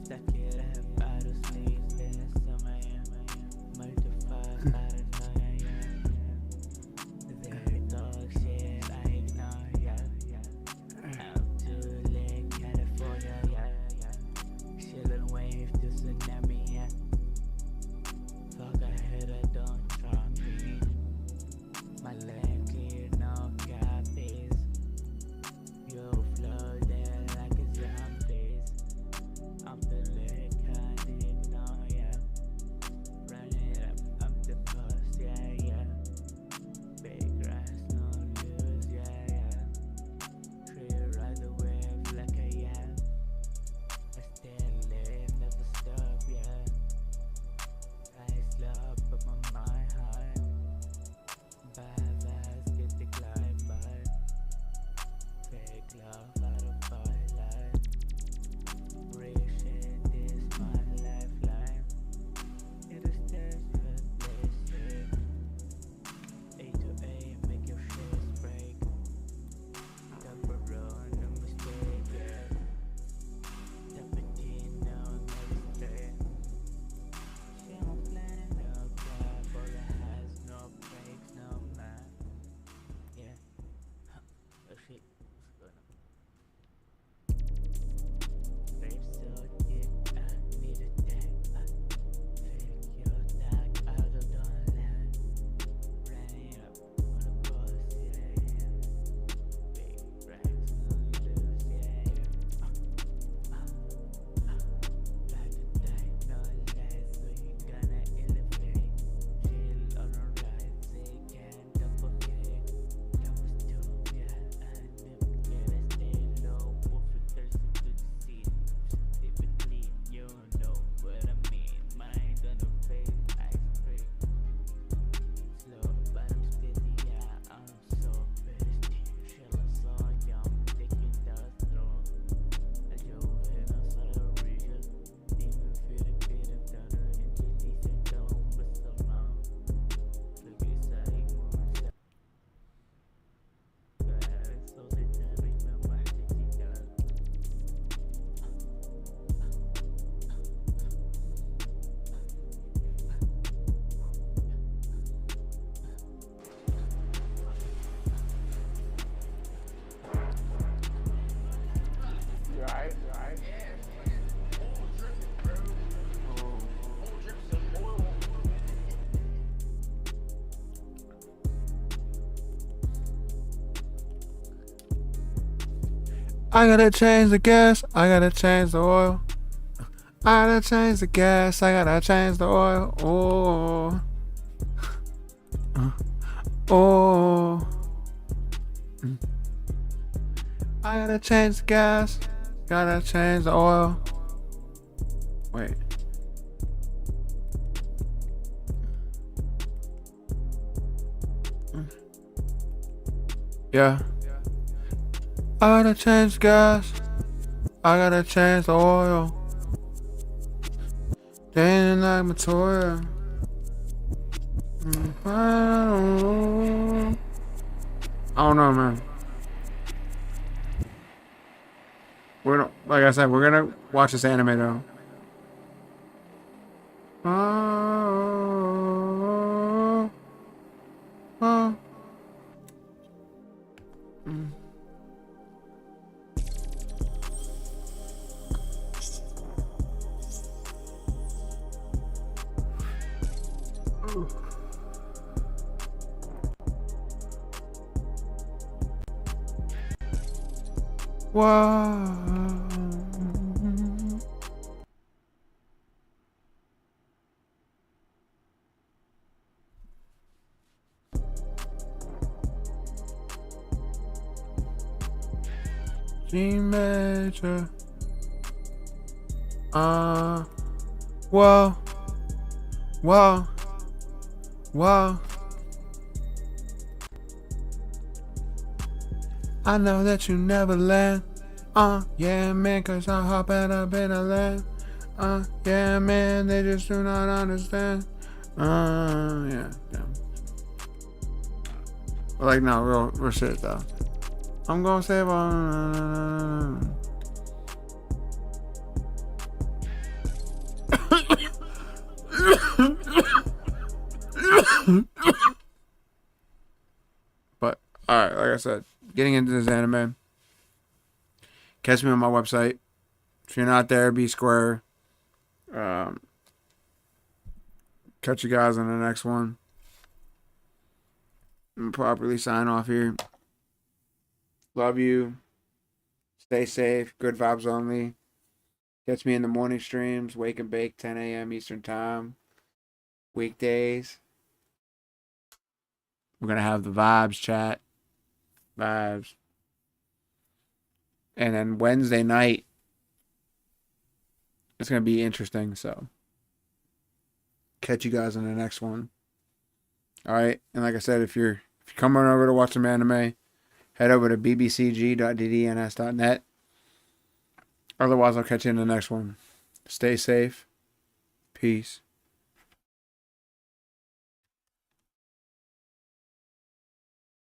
A: Stuck it up out of space, there's some multiple paranoia. They talk shit, I ignore, I'm too late, California, chillin' wave to tsunami, Fuck ahead, I don't try me. My lane clear, no copies. You floating like a zombies. I'm the lick, I ignore, Run it up, I'm the boss, Big grass, no lose, Clear ride the wave like a I stay lit, never stop, I slow but my mind high. Bad ass get the glide by. Fake love out of twilight. Real shit is my lifeline. It is desperate blessing. A to A, make your shit break. Double run, no mistake, Tapatino, never stay. She on planet, no cap, bullet has no brakes, no map. Oh shit, what's going on? Brave so deep, I need a tag. Fake your tag, I don't land. Running up on the boss, Big racks, no lose, Back to die, no less, we gonna elevate. Chill on the right, they can't double kick. Numbers two, I knew, gotta stay low. Wolf with thirsty to the seat. Typically, you know what I mean. Mind on the face, ice break. Slow, but I'm steady, I'm so thirsty. Chillin' so young, taking the throw. I Joe in a sort of region. Demon feel the bit of daughter and Jilly said don't but so long. Look inside moon shot. So the time remember that you done.
B: I gotta change the gas, I gotta change the oil. I gotta change the gas, I gotta change the oil. Oh. I gotta change the gas, gotta change the oil. Wait. Yeah. I gotta change the gas, I gotta change the oil. Changing like my toy. I don't know, man. We're gonna, like I said, we're gonna watch this anime though. Wow. G major. Whoa. Whoa. Whoa. I know that you never land. Yeah, man, cause I hop out up in a land. Yeah, man, they just do not understand. Yeah. But like, no, real shit though. I'm gonna save on. But alright, like I said, getting into this anime. Catch me on my website. If you're not there, be square. Catch you guys on the next one. And properly sign off here. Love you. Stay safe. Good vibes only. Catch me in the morning streams. Wake and bake, 10 a.m. Eastern Time. Weekdays. We're going to have the vibes chat. Vibes. And then Wednesday night, it's going to be interesting. So, catch you guys in the next one. All right. And like I said, if you're coming over to watch some anime, head over to bbcg.ddns.net. Otherwise, I'll catch you in the next one. Stay safe. Peace.